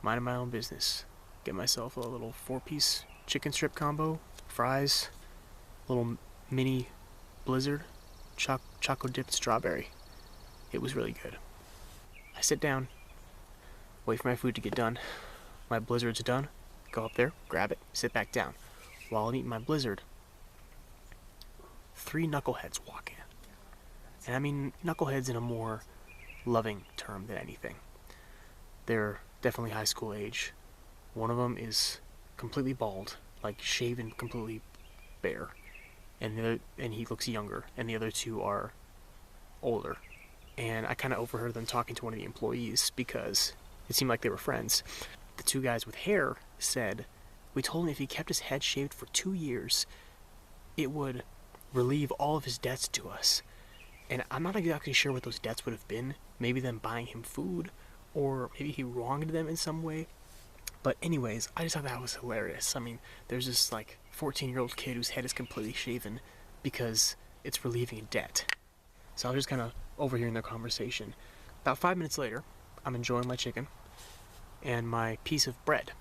minding my own business. Get myself a little 4-piece chicken strip combo, fries, little mini blizzard, choco dipped strawberry. It was really good. I sit down, wait for my food to get done. My blizzard's done, go up there, grab it, sit back down. While I'm eating my blizzard, 3 knuckleheads walk in. And I mean knuckleheads in a more loving term than anything. They're definitely high school age. One of them is completely bald, like shaven completely bare. And he looks younger, and the other 2 are older. And I kind of overheard them talking to one of the employees because it seemed like they were friends. The 2 guys with hair said, we told him if he kept his head shaved for 2 years, it would relieve all of his debts to us. And I'm not exactly sure what those debts would have been. Maybe them buying him food, or maybe he wronged them in some way. But anyways, I just thought that was hilarious. I mean, there's this like 14-year-old kid whose head is completely shaven because it's relieving a debt. So I was just kind of overhearing their conversation. About 5 minutes later, I'm enjoying my chicken and my piece of bread.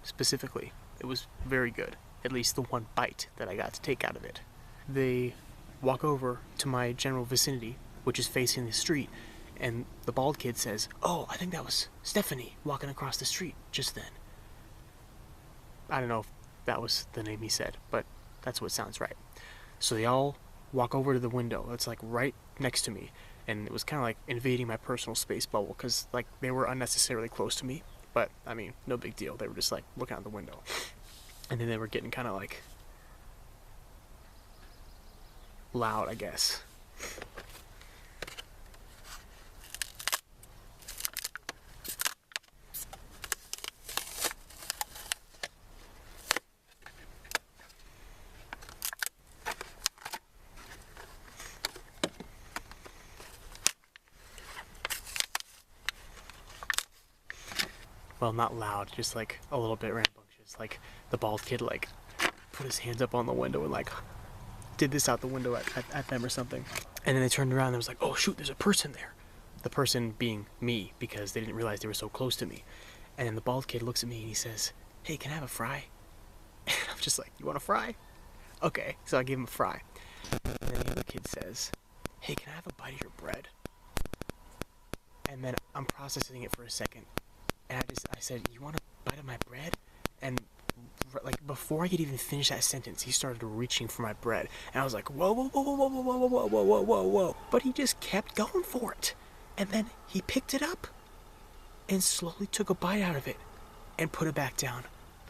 Specifically, it was very good. At least the one bite that I got to take out of it. They walk over to my general vicinity, which is facing the street, and the bald kid says, oh, I think that was Stephanie walking across the street just then. I don't know if that was the name he said, but that's what sounds right. So they all walk over to the window that's like right next to me, and it was kind of like invading my personal space bubble because like they were unnecessarily close to me, but I mean, no big deal. They were just like looking out the window, and then they were getting kind of like loud, I guess. Well, not loud, just like a little bit rambunctious. Like the bald kid like put his hands up on the window and like did this out the window at them or something. And then they turned around and was like, oh shoot, there's a person there. The person being me, because they didn't realize they were so close to me. And then the bald kid looks at me and he says, hey, can I have a fry? And I'm just like, you want a fry? Okay, so I give him a fry. And then the other kid says, hey, can I have a bite of your bread? And then I'm processing it for a second. And I said, you want a bite of my bread? And like before I could even finish that sentence, he started reaching for my bread. And I was like, whoa, whoa, whoa, whoa, whoa, whoa, whoa, whoa, whoa, whoa, whoa. But he just kept going for it. And then he picked it up and slowly took a bite out of it and put it back down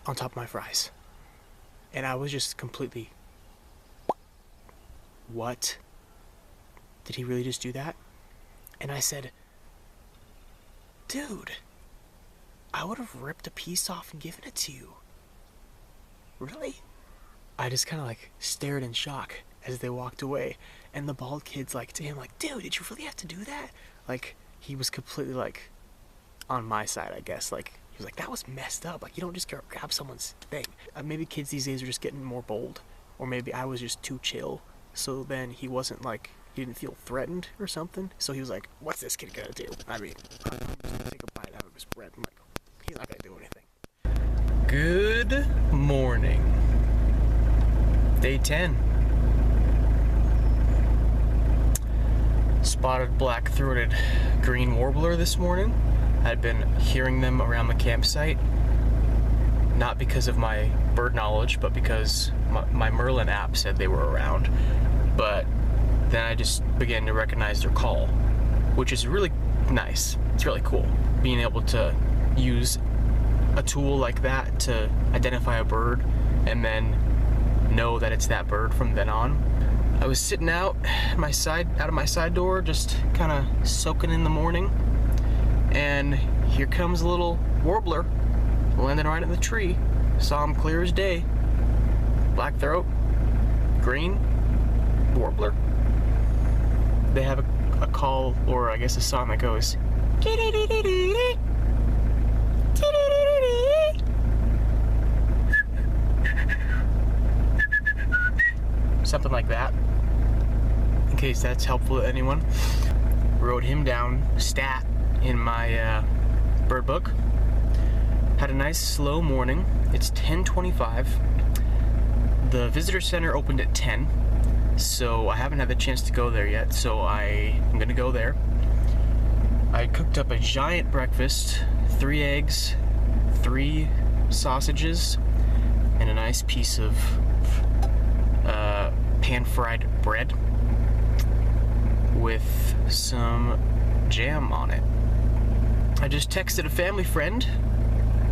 on top of my fries. And I was just completely, what? Did he really just do that? And I said, dude, I would have ripped a piece off and given it to you. Really? I just kind of like stared in shock as they walked away. And the bald kid's like to him, like, dude, did you really have to do that? Like, he was completely like on my side, I guess. Like, he was like, that was messed up. Like, you don't just grab someone's thing. Maybe kids these days are just getting more bold. Or maybe I was just too chill. So then he wasn't like, he didn't feel threatened or something. So he was like, what's this kid gonna do? I mean, I'm just gonna take a bite out of his bread. I'm like, he's not gonna do anything. Good morning. Day 10. Spotted black-throated green warbler this morning. I'd been hearing them around the campsite, not because of my bird knowledge, but because my Merlin app said they were around. But then I just began to recognize their call, which is really nice. It's really cool being able to use a tool like that to identify a bird and then know that it's that bird from then on. I was sitting out of my side door, just kind of soaking in the morning, and here comes a little warbler landing right in the tree. Saw him clear as day. Black throat, green, warbler. They have a call, or I guess a song that goes something like that, in case that's helpful to anyone. Wrote him down stat in my bird book. Had a nice slow morning. It's 10:25. The visitor center opened at 10, so I haven't had the chance to go there yet, so I'm gonna go there. I cooked up a giant breakfast, 3 eggs, 3 sausages, and a nice piece of pan-fried bread with some jam on it. I just texted a family friend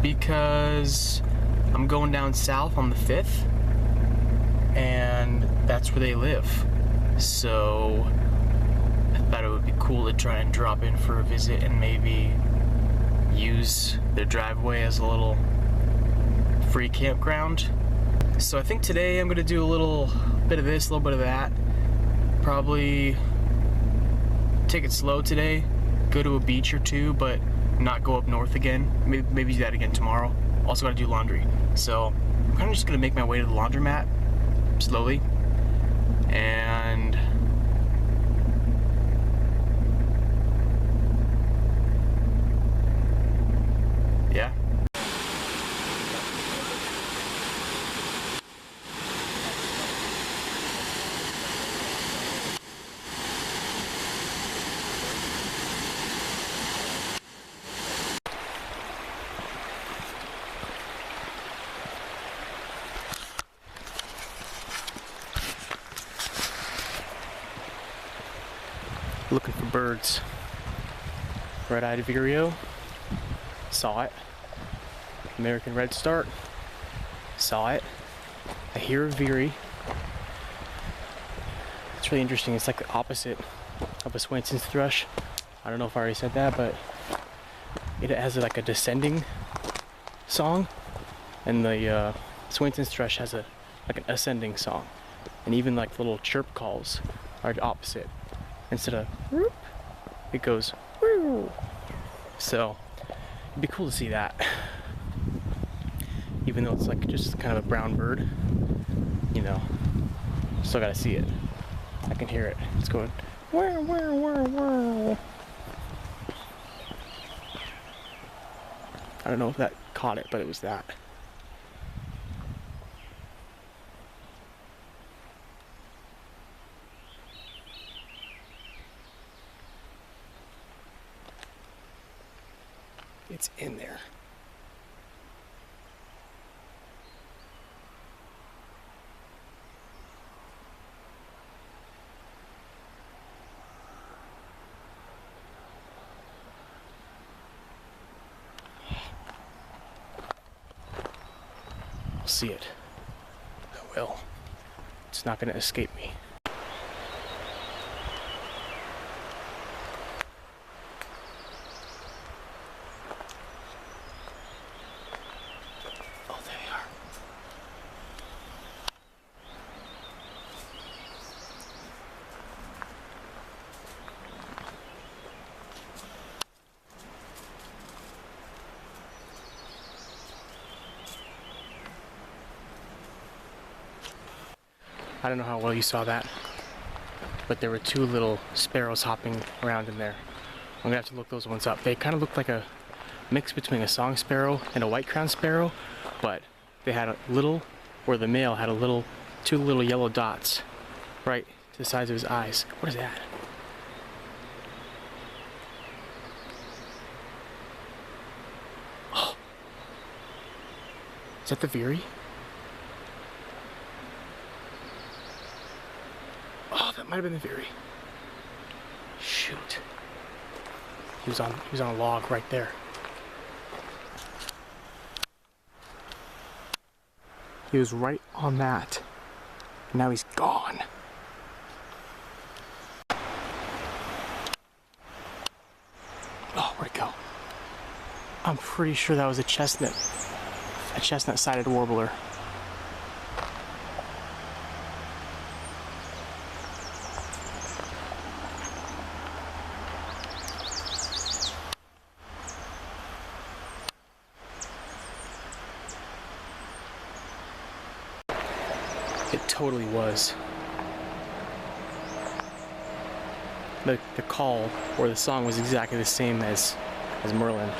because I'm going down south on the 5th, and that's where they live. So I thought it would be cool to try and drop in for a visit and maybe use their driveway as a little free campground. So I think today I'm gonna do a little bit of this, a little bit of that. Probably take it slow today, go to a beach or 2, but not go up north again. Maybe do that again tomorrow. Also gotta do laundry. So I'm kind of just gonna make my way to the laundromat slowly, and yeah. Looking for birds. Red-eyed vireo, saw it. American redstart, saw it. I hear a veery. It's really interesting. It's like the opposite of a Swainson's thrush. I don't know if I already said that, but it has like a descending song, and the Swainson's thrush has like an ascending song, and even like little chirp calls are the opposite. Instead of whoop, it goes woo. So it'd be cool to see that, even though it's like just kind of a brown bird, you know. Still gotta see it. I can hear it. It's going whir, whir, whir, whir. I don't know if that caught it, but it was that. It's in there. I'll see it. I will. It's not going to escape me. I don't know how well you saw that, but there were 2 little sparrows hopping around in there. I'm gonna have to look those ones up. They kind of looked like a mix between a song sparrow and a white-crowned sparrow, but they had a little, or the male had 2 little yellow dots right to the sides of his eyes. What is that? Is that the Veery? Oh, that might have been the Veery. Shoot. He was on a log right there. He was right on that. Now he's gone. Oh, where'd it go? I'm pretty sure that was a chestnut-sided warbler. It totally was. The call or the song was exactly the same as Merlin.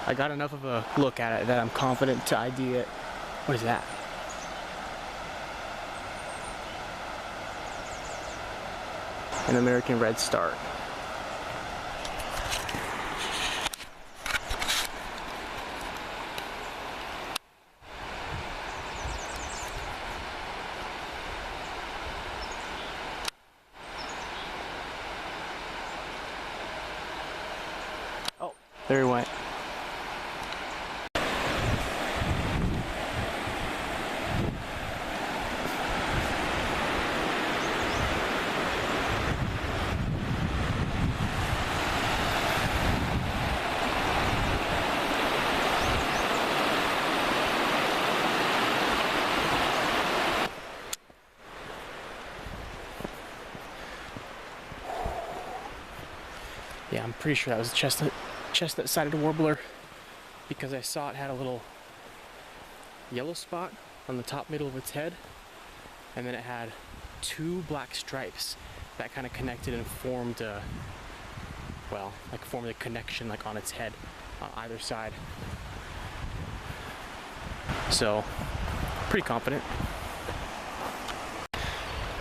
I got enough of a look at it that I'm confident to ID it. What is that? An American red start. Oh, there he went. Yeah, I'm pretty sure that was a chestnut-sided warbler because I saw it had a little yellow spot on the top middle of its head, and then it had two black stripes that kind of connected and formed a, formed a connection like on its head on either side. So, pretty confident.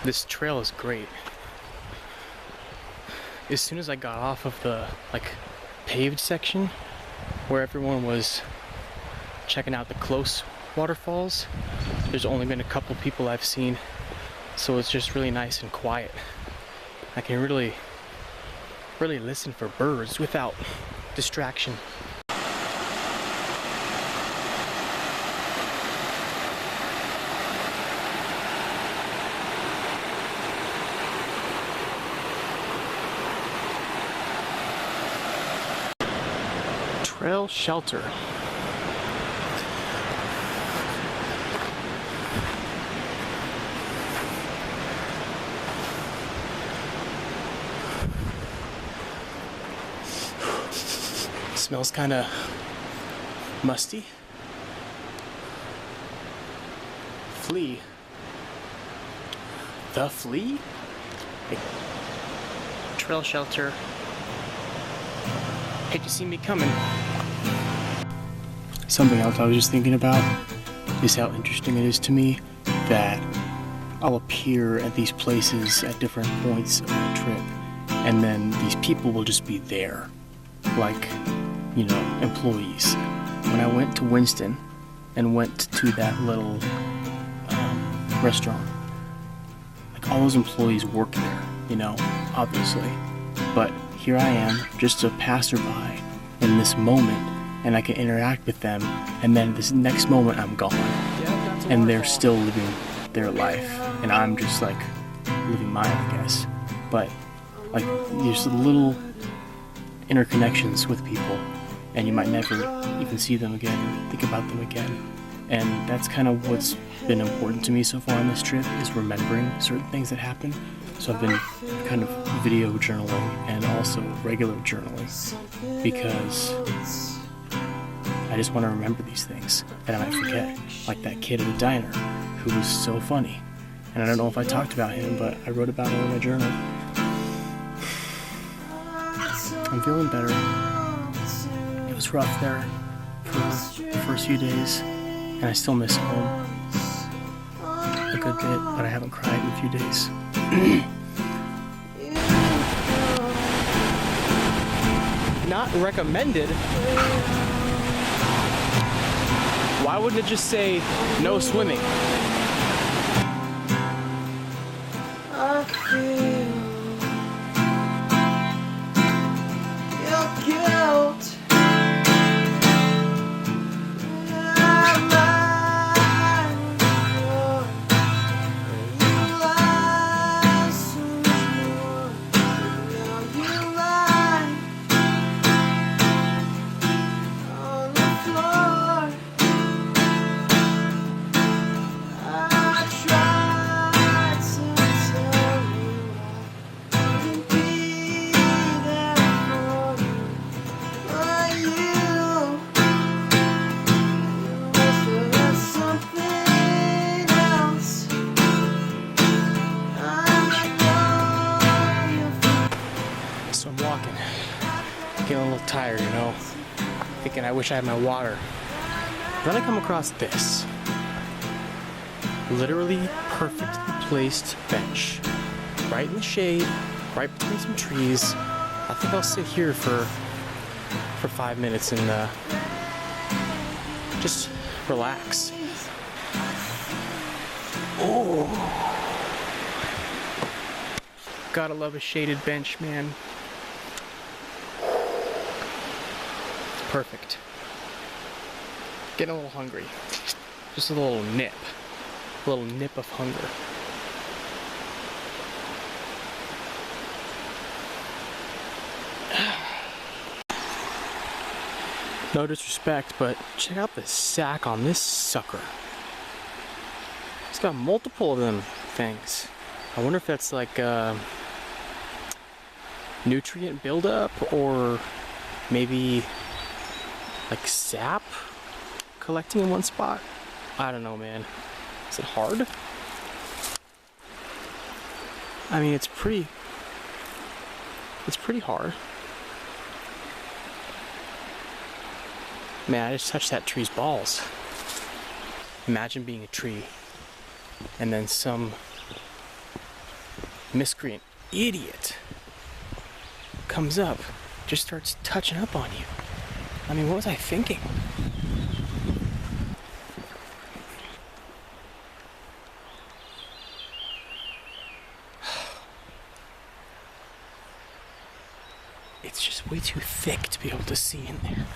This trail is great. As soon as I got off of the paved section where everyone was checking out the close waterfalls, there's only been a couple people I've seen, so it's just really nice and quiet. I can really listen for birds without distraction. Trail shelter. Smells kind of musty. Flea. The flea? Trail shelter. Hate to see me coming. Something else I was just thinking about is how interesting it is to me that I'll appear at these places at different points of my trip, and then these people will just be there, like, you know, employees. When I went to Winston and went to that little restaurant, like, all those employees work there, you know, obviously. But here I am, just a passerby in this moment, and I can interact with them, and then this next moment I'm gone, and they're still living their life, and I'm just like living mine, I guess. But like, there's little interconnections with people, and you might never even see them again or think about them again. And that's kind of what's been important to me so far on this trip, is remembering certain things that happen. So I've been kind of video journaling and also regular journaling, because I just want to remember these things that I might forget. Like that kid at the diner who was so funny. And I don't know if I talked about him, but I wrote about him in my journal. I'm feeling better. It was rough there for the first few days, and I still miss home a good bit, but I haven't cried in a few days. Not recommended. Why wouldn't it just say no swimming? I feel your guilt. I'm lying more. You lie so much more. Now you lie on the floor. I tried to tell you I couldn't be there for you, but you must have got something else. I know you feel. So I'm walking, getting a little tired, you know, thinking I wish I had my water. Then I come across this. Literally perfectly placed bench. Right in the shade, right between some trees. I think I'll sit here for 5 minutes and just relax. Oh. Gotta love a shaded bench, man. It's perfect. Getting a little hungry. Just a little nip. A little nip of hunger. No disrespect, but check out the sack on this sucker. It's got multiple of them things. I wonder if that's like nutrient buildup or maybe like sap collecting in one spot. I don't know, man. Is it hard? I mean, it's pretty hard. Man, I just touched that tree's balls. Imagine being a tree and then some miscreant idiot comes up, just starts touching up on you. I mean, what was I thinking? It's just way too thick to be able to see in there.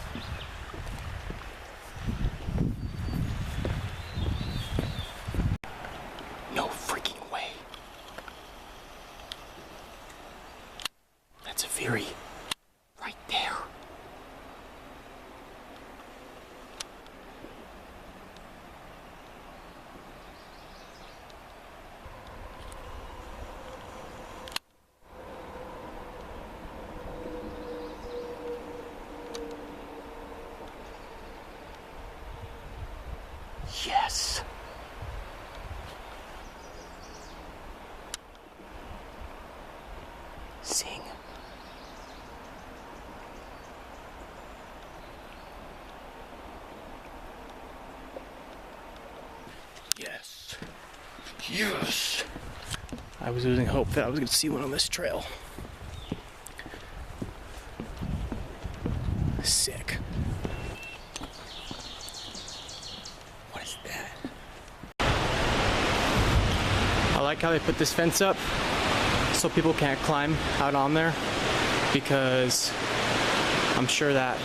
No freaking way. That's a Veery. Right there. Yes. Sing. Yes. Yes. I was losing hope that I was going to see one on this trail. Sick. What is that? I like how they put this fence up so people can't climb out on there, because I'm sure that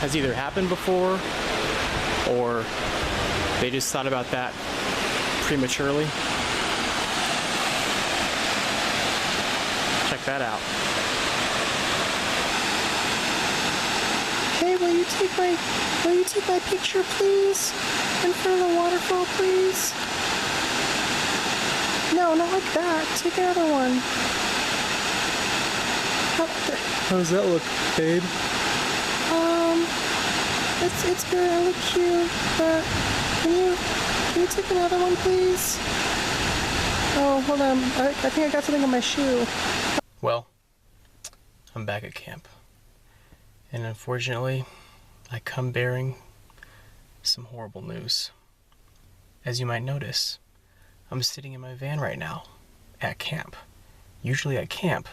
has either happened before or they just thought about that prematurely. Check that out. Hey, will you take my picture, please? In front of the waterfall, please? No, not like that. Take another one. How does that look, babe? It's good. I look cute, but can you take another one, please? Oh, hold on. I think I got something on my shoe. Well, I'm back at camp. And unfortunately, I come bearing some horrible news. As you might notice, I'm sitting in my van right now at camp. Usually at camp,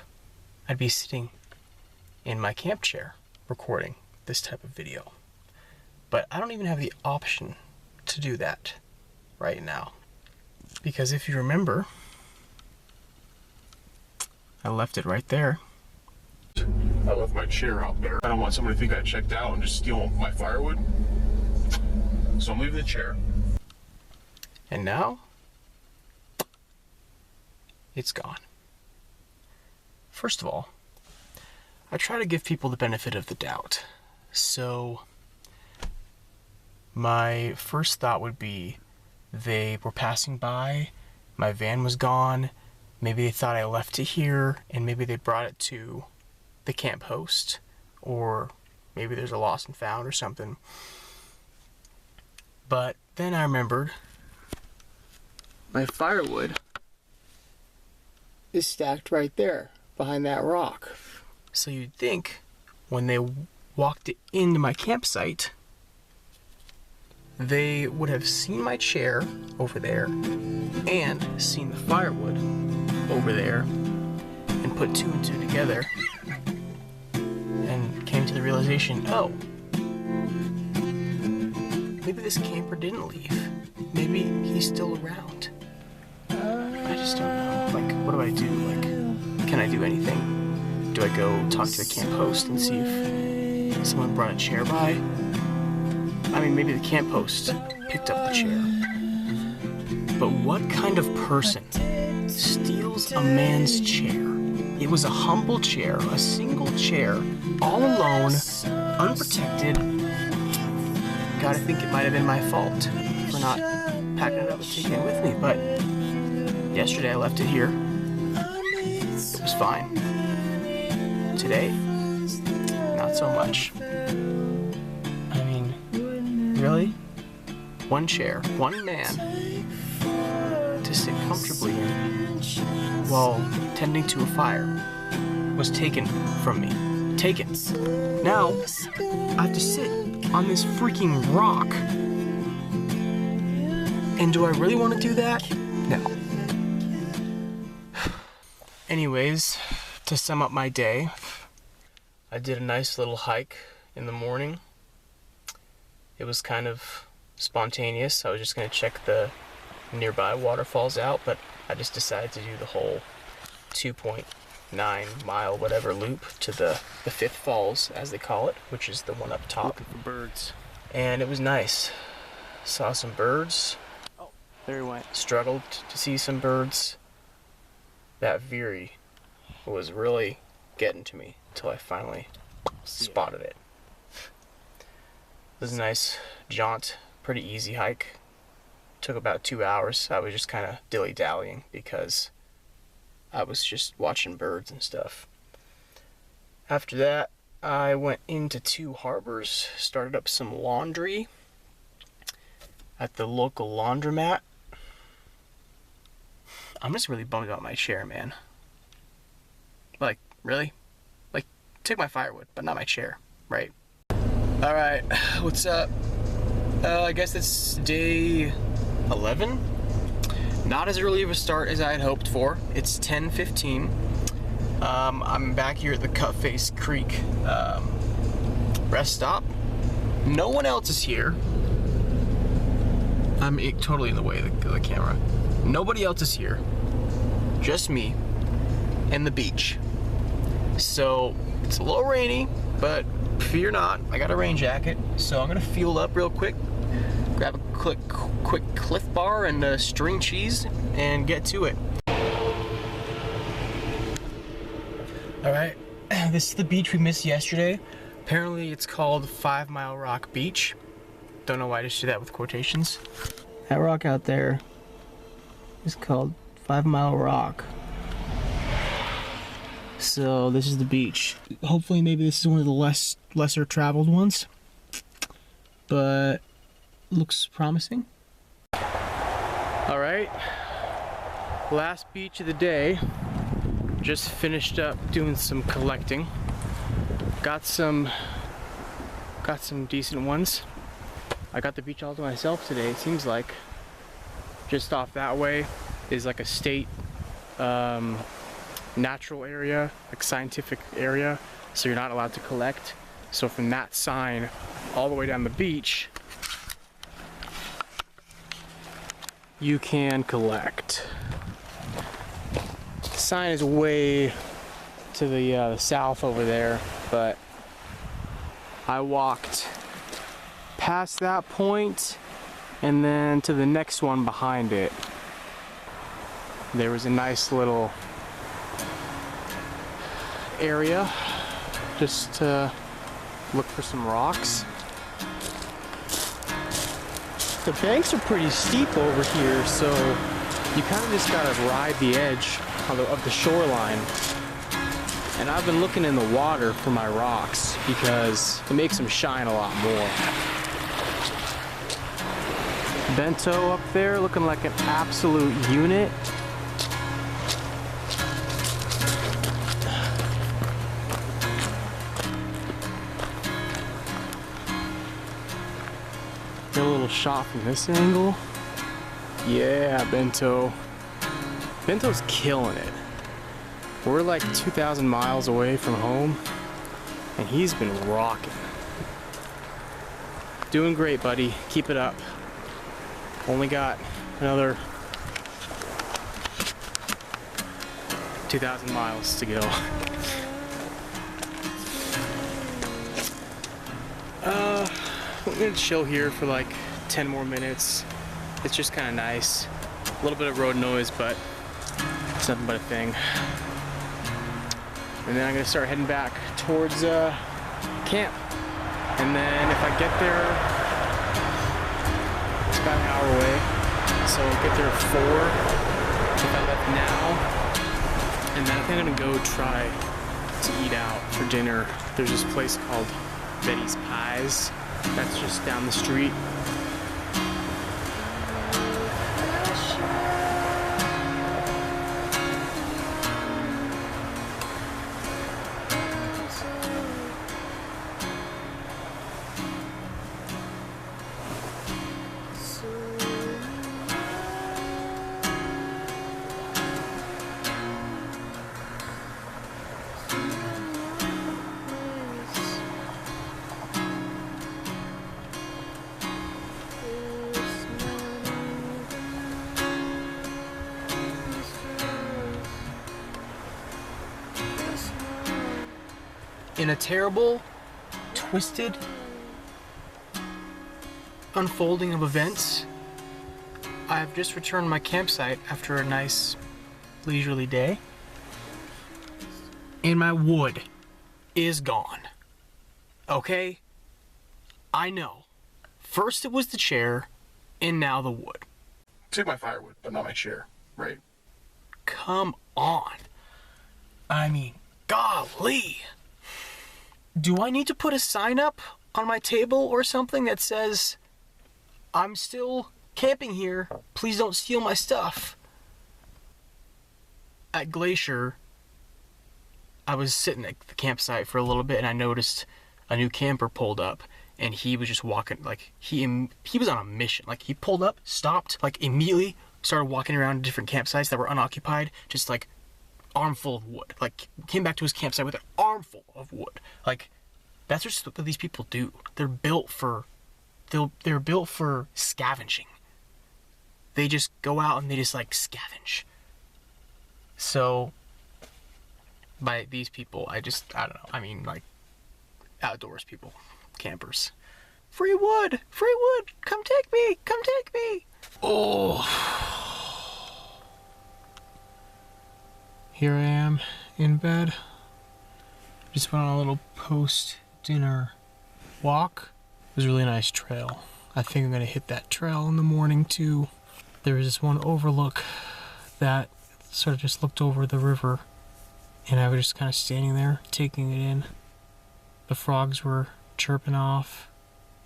I'd be sitting in my camp chair recording this type of video. But I don't even have the option to do that right now. Because if you remember, I left it right there. I left my chair out there. I don't want somebody to think I checked out and just steal my firewood. So I'm leaving the chair. And now, it's gone. First of all, I try to give people the benefit of the doubt. So, my first thought would be they were passing by, my van was gone, maybe they thought I left it here, and maybe they brought it to the camp host, or maybe there's a lost and found or something. But then I remembered my firewood is stacked right there behind that rock. So you'd think when they walked into my campsite, they would have seen my chair over there and seen the firewood over there and put two and two together and came to the realization, oh, maybe this camper didn't leave. Maybe he's still around. I just don't know. Like, what do I do? Like, can I do anything? Do I go talk to the camp host and see if someone brought a chair by? I mean, maybe the camp host picked up the chair. But what kind of person steals a man's chair? It was a humble chair, a single chair, all alone, unprotected. Gotta think it might have been my fault for not packing it up and taking it with me, but yesterday I left it here. It was fine. Today, not so much. I mean, really? One chair, one man to sit comfortably in while tending to a fire was taken from me. Taken. Now, I have to sit on this freaking rock. And do I really want to do that? No. Anyways, to sum up my day, I did a nice little hike in the morning. It was kind of spontaneous. I was just going to check the nearby waterfalls out, but I just decided to do the whole 2.9 mile whatever loop to the fifth falls, as they call it, which is the one up top. Looking for birds. And it was nice. Saw some birds. Oh, there he went. Struggled to see some birds. That veery was really getting to me until I finally spotted it. It was a nice jaunt, pretty easy hike. Took about 2 hours. I was just kind of dilly-dallying because I was just watching birds and stuff. After that, I went into 2 harbors, started up some laundry at the local laundromat. I'm just really bummed about my chair, man. Like, really? Like, take my firewood, but not my chair, right? Alright, what's up? I guess it's day 11. Not as early of a start as I had hoped for. It's 10:15. I'm back here at the Cutface Creek rest stop. No one else is here. I'm totally in the way of the camera. Nobody else is here. Just me and the beach. So it's a little rainy, but fear not, I got a rain jacket. So I'm gonna fuel up real quick, grab a quick Cliff Bar and string cheese, and get to it. All right, this is the beach we missed yesterday. Apparently it's called 5 Mile Rock Beach. Don't know why I just did that with quotations. That rock out there is called 5 Mile Rock. So this is the beach. Hopefully maybe this is one of the lesser traveled ones, but looks promising. All right, last beach of the day. Just finished up doing some collecting. Got some decent ones. I got the beach all to myself today, it seems like. Just off that way is like a state natural area, like scientific area, so you're not allowed to collect. So from that sign all the way down the beach, you can collect. The sign is way to the south over there, but I walked past that point and then to the next one behind it. There was a nice little area just to look for some rocks. The banks are pretty steep over here, so you kind of just gotta ride the edge of the shoreline. And I've been looking in the water for my rocks because it makes them shine a lot more. Bento up there looking like an absolute unit. Get a little shot from this angle. Yeah, Bento. Bento's killing it. We're like 2,000 miles away from home, and he's been rocking. Doing great, buddy. Keep it up. Only got another 2,000 miles to go. I'm gonna chill here for like 10 more minutes. It's just kind of nice. A little bit of road noise, but it's nothing but a thing. And then I'm gonna start heading back towards camp. And then if I get there, it's about an hour away. So I'll get there at 4 if I left now. And then I think I'm gonna go try to eat out for dinner. There's this place called Betty's Pies that's just down the street. In a terrible, twisted unfolding of events, I've just returned to my campsite after a nice, leisurely day. And my wood is gone. Okay? I know. First it was the chair, and now the wood. Take my firewood, but not my chair, right? Come on. I mean, golly. Do I need to put a sign up on my table or something that says, I'm still camping here, please don't steal my stuff? At Glacier, I was sitting at the campsite for a little bit and I noticed a new camper pulled up and he was just walking, like, he was on a mission. Like, he pulled up, stopped, like, immediately started walking around different campsites that were unoccupied, just like, armful of wood. Like, came back to his campsite with an armful of wood. Like, that's just what these people do. They're built for scavenging. They just go out and they just like scavenge. So by these people, I don't know. I mean, like, outdoors people, campers. Free wood, come take me. Oh. Here I am in bed. Just went on a little post-dinner walk. It was a really nice trail. I think I'm gonna hit that trail in the morning too. There was this one overlook that sort of just looked over the river, and I was just kind of standing there taking it in. The frogs were chirping off.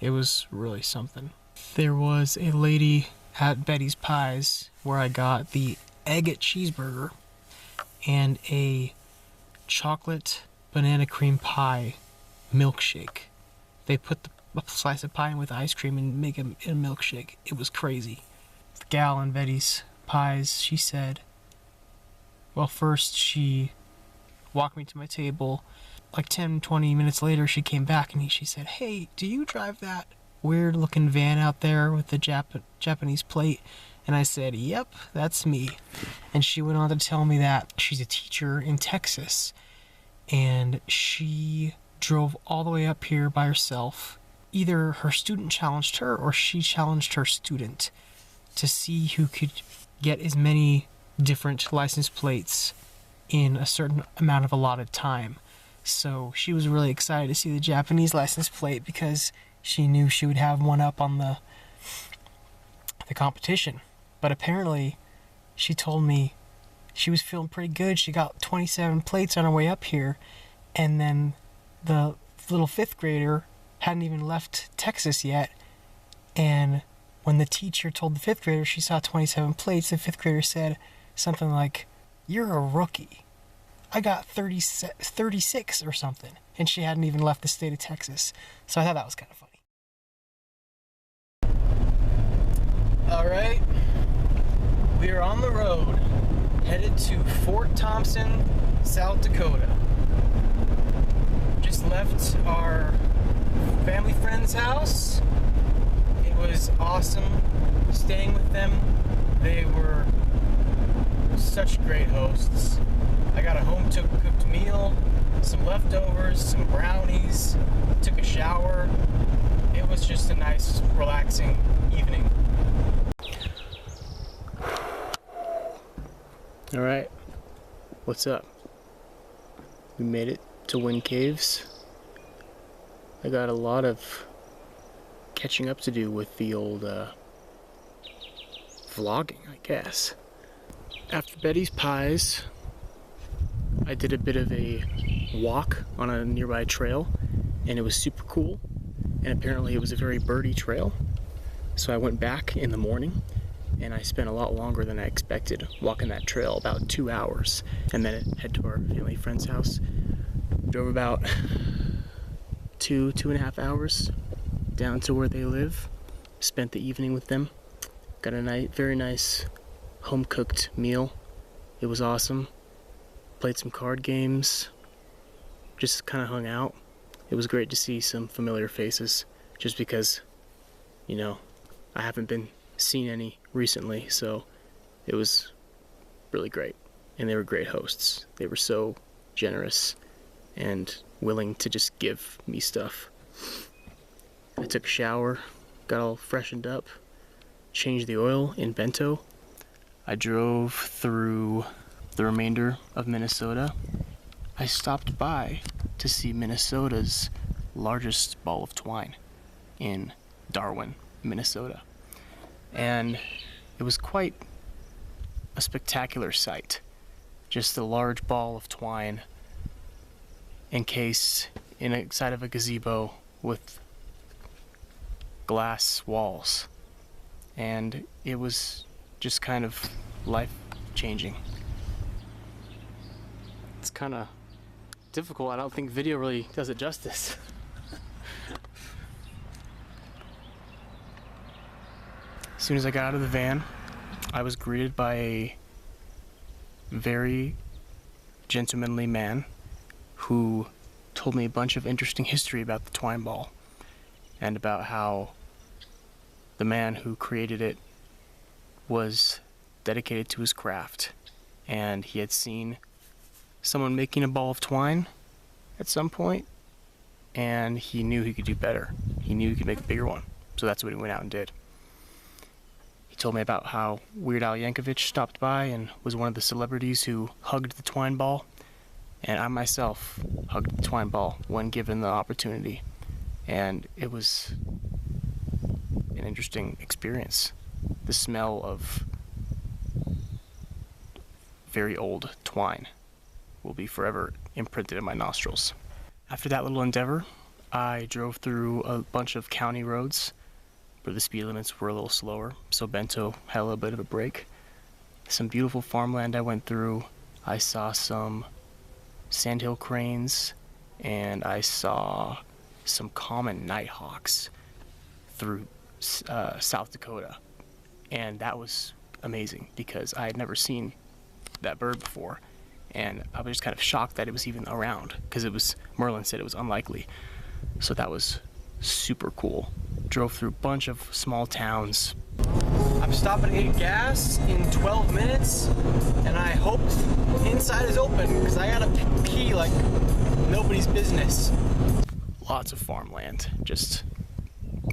It was really something. There was a lady at Betty's Pies where I got the agate cheeseburger and a chocolate banana cream pie milkshake. They put a slice of pie in with ice cream and make a milkshake. It was crazy. The gal in Betty's Pies, she said, well, first she walked me to my table like 10-20 minutes later, she came back and she said, "Hey, do you drive that weird looking van out there with the Japanese plate?" And I said, "Yep, that's me." And she went on to tell me that she's a teacher in Texas, and she drove all the way up here by herself. Either her student challenged her or she challenged her student to see who could get as many different license plates in a certain amount of allotted time. So she was really excited to see the Japanese license plate because she knew she would have one up on the competition. But apparently, she told me she was feeling pretty good. She got 27 plates on her way up here, and then the little 5th grader hadn't even left Texas yet, and when the teacher told the 5th grader she saw 27 plates, the 5th grader said something like, "You're a rookie. I got 36 or something," and she hadn't even left the state of Texas. So I thought that was kind of funny. All right, we are on the road, headed to Fort Thompson, South Dakota. Just left our family friend's house. It was awesome staying with them. They were such great hosts. I got a home-cooked meal, some leftovers, some brownies, took a shower. It was just a nice, relaxing evening. All right, what's up? We made it to Wind Caves. I got a lot of catching up to do with the old vlogging, I guess. After Betty's Pies, I did a bit of a walk on a nearby trail, and it was super cool. And apparently it was a very birdy trail. So I went back in the morning, and I spent a lot longer than I expected walking that trail, about 2 hours, and then head to our family friend's house. Drove about 2.5 hours down to where they live. Spent the evening with them. Got a very nice home-cooked meal. It was awesome. Played some card games. Just kind of hung out. It was great to see some familiar faces, just because, you know, I haven't been seeing any recently, so it was really great. And they were great hosts. They were so generous and willing to just give me stuff. I took a shower, got all freshened up, changed the oil in Bento. I drove through the remainder of Minnesota. I stopped by to see Minnesota's largest ball of twine in Darwin, Minnesota. And it was quite a spectacular sight. Just a large ball of twine encased inside of a gazebo with glass walls. And it was just kind of life-changing. It's kind of difficult. I don't think video really does it justice. As soon as I got out of the van, I was greeted by a very gentlemanly man who told me a bunch of interesting history about the twine ball and about how the man who created it was dedicated to his craft, and he had seen someone making a ball of twine at some point, and he knew he could do better. He knew he could make a bigger one, so that's what he went out and did. He told me about how Weird Al Yankovic stopped by and was one of the celebrities who hugged the twine ball, and I myself hugged the twine ball when given the opportunity, and it was an interesting experience. The smell of very old twine will be forever imprinted in my nostrils. After that little endeavor, I drove through a bunch of county roads where the speed limits were a little slower, so Bento had a little bit of a break. Some beautiful farmland I went through. I saw some sandhill cranes, and I saw some common nighthawks through South Dakota, and that was amazing because I had never seen that bird before, and I was just kind of shocked that it was even around, because Merlin said it was unlikely. So that was super cool. Drove through a bunch of small towns. I'm stopping to get gas in 12 minutes, and I hope inside is open, because I gotta pee like nobody's business. Lots of farmland, just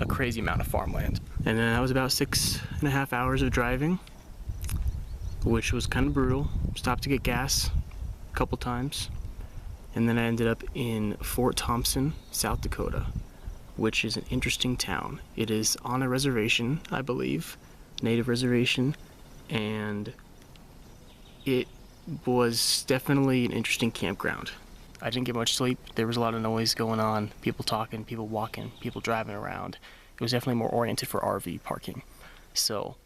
a crazy amount of farmland. And then that was about 6.5 hours of driving, which was kind of brutal. Stopped to get gas a couple times, and then I ended up in Fort Thompson, South Dakota, which is an interesting town. It is on a reservation, I believe, native reservation, and it was definitely an interesting campground. I didn't get much sleep. There was a lot of noise going on, people talking, people walking, people driving around. It was definitely more oriented for RV parking. So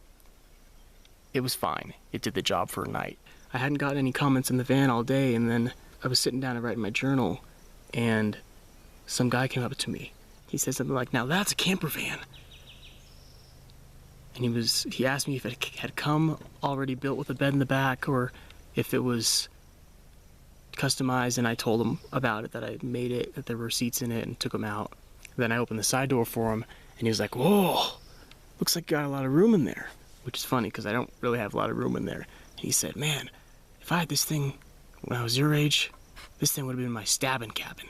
it was fine. It did the job for a night. I hadn't gotten any comments in the van all day, and then I was sitting down and writing my journal, and some guy came up to me. He said something like, "Now that's a camper van." And he asked me if it had come already built with a bed in the back, or if it was customized, and I told him about it, that I made it, that there were seats in it, and took them out. Then I opened the side door for him, and he was like, "Whoa, looks like you got a lot of room in there," which is funny because I don't really have a lot of room in there. And he said, "Man, if I had this thing when I was your age, this thing would have been my stabbing cabin."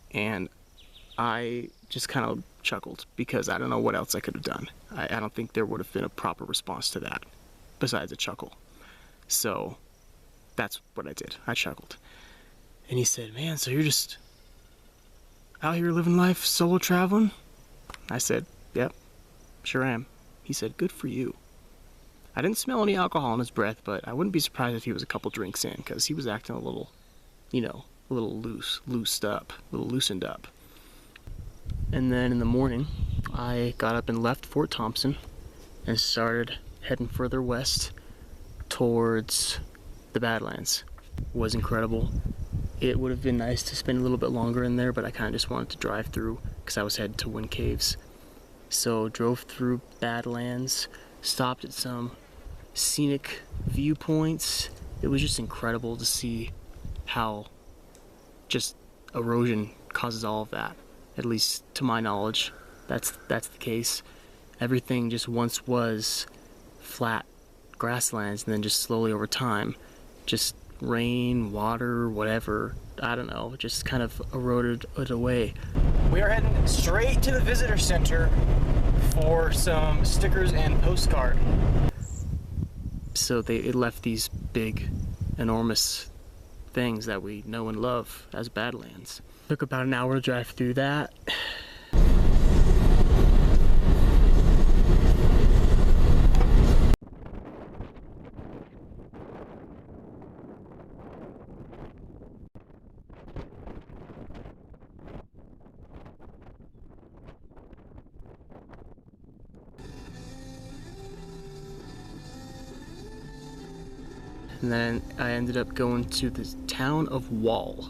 And I just kind of chuckled, because I don't know what else I could have done. I don't think there would have been a proper response to that besides a chuckle. So that's what I did. I chuckled. And he said, "Man, so you're just out here living life, solo traveling?" I said, "Yep, sure am." He said, "Good for you." I didn't smell any alcohol in his breath, but I wouldn't be surprised if he was a couple drinks in, because he was acting a little, a little loosened up. And then in the morning, I got up and left Fort Thompson and started heading further west towards the Badlands. It was incredible. It would have been nice to spend a little bit longer in there, but I kind of just wanted to drive through because I was headed to Wind Caves. So drove through Badlands, stopped at some scenic viewpoints. It was just incredible to see how just erosion causes all of that. At least to my knowledge, that's the case. Everything just once was flat grasslands, and then just slowly over time, just rain, water, whatever, I don't know, just kind of eroded it away. We are heading straight to the visitor center for some stickers and postcard. So it left these big, enormous things that we know and love as Badlands. Took about an hour to drive through that. And then I ended up going to the town of Wall.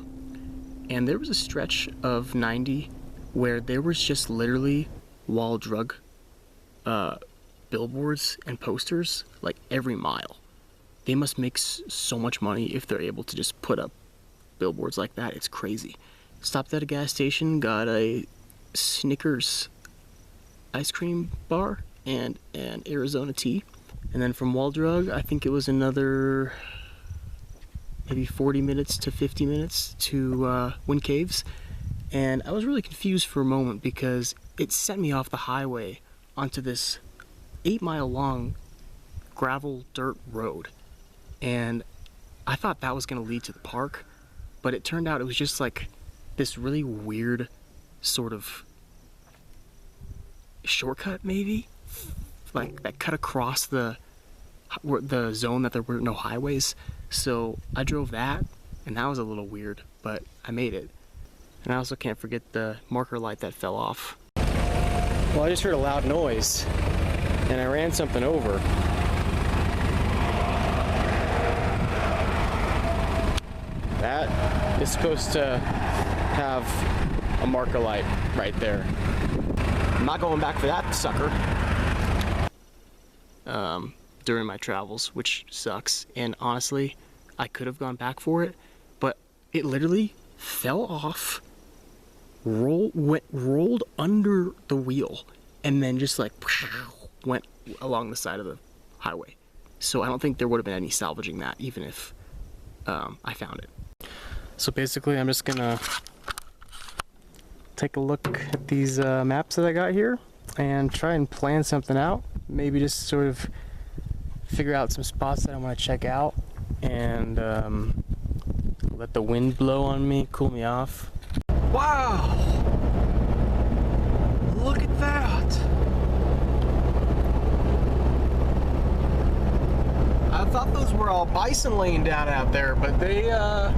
And there was a stretch of 90 where there was just literally Wall drug billboards and posters like every mile. They must make so much money if they're able to just put up billboards like that. It's crazy. Stopped at a gas station, got a Snickers ice cream bar and an Arizona tea. And then from Wall Drug, I think it was another maybe 40 minutes to 50 minutes to Wind Caves. And I was really confused for a moment because it sent me off the highway onto this 8-mile long gravel dirt road. And I thought that was going to lead to the park, but it turned out it was just like this really weird sort of shortcut, maybe, like that cut across the zone that there were no highways. So I drove that, and that was a little weird, but I made it. And I also can't forget the marker light that fell off. Well, I just heard a loud noise, and I ran something over. That is supposed to have a marker light right there. I'm not going back for that sucker. During my travels, which sucks. And honestly, I could have gone back for it, but it literally fell off, rolled under the wheel, and then just like went along the side of the highway. So I don't think there would have been any salvaging that, even if I found it. So basically, I'm just gonna take a look at these maps that I got here and try and plan something out. Maybe just sort of figure out some spots that I want to check out and let the wind blow on me, cool me off. Wow! Look at that! I thought those were all bison laying down out there, but they're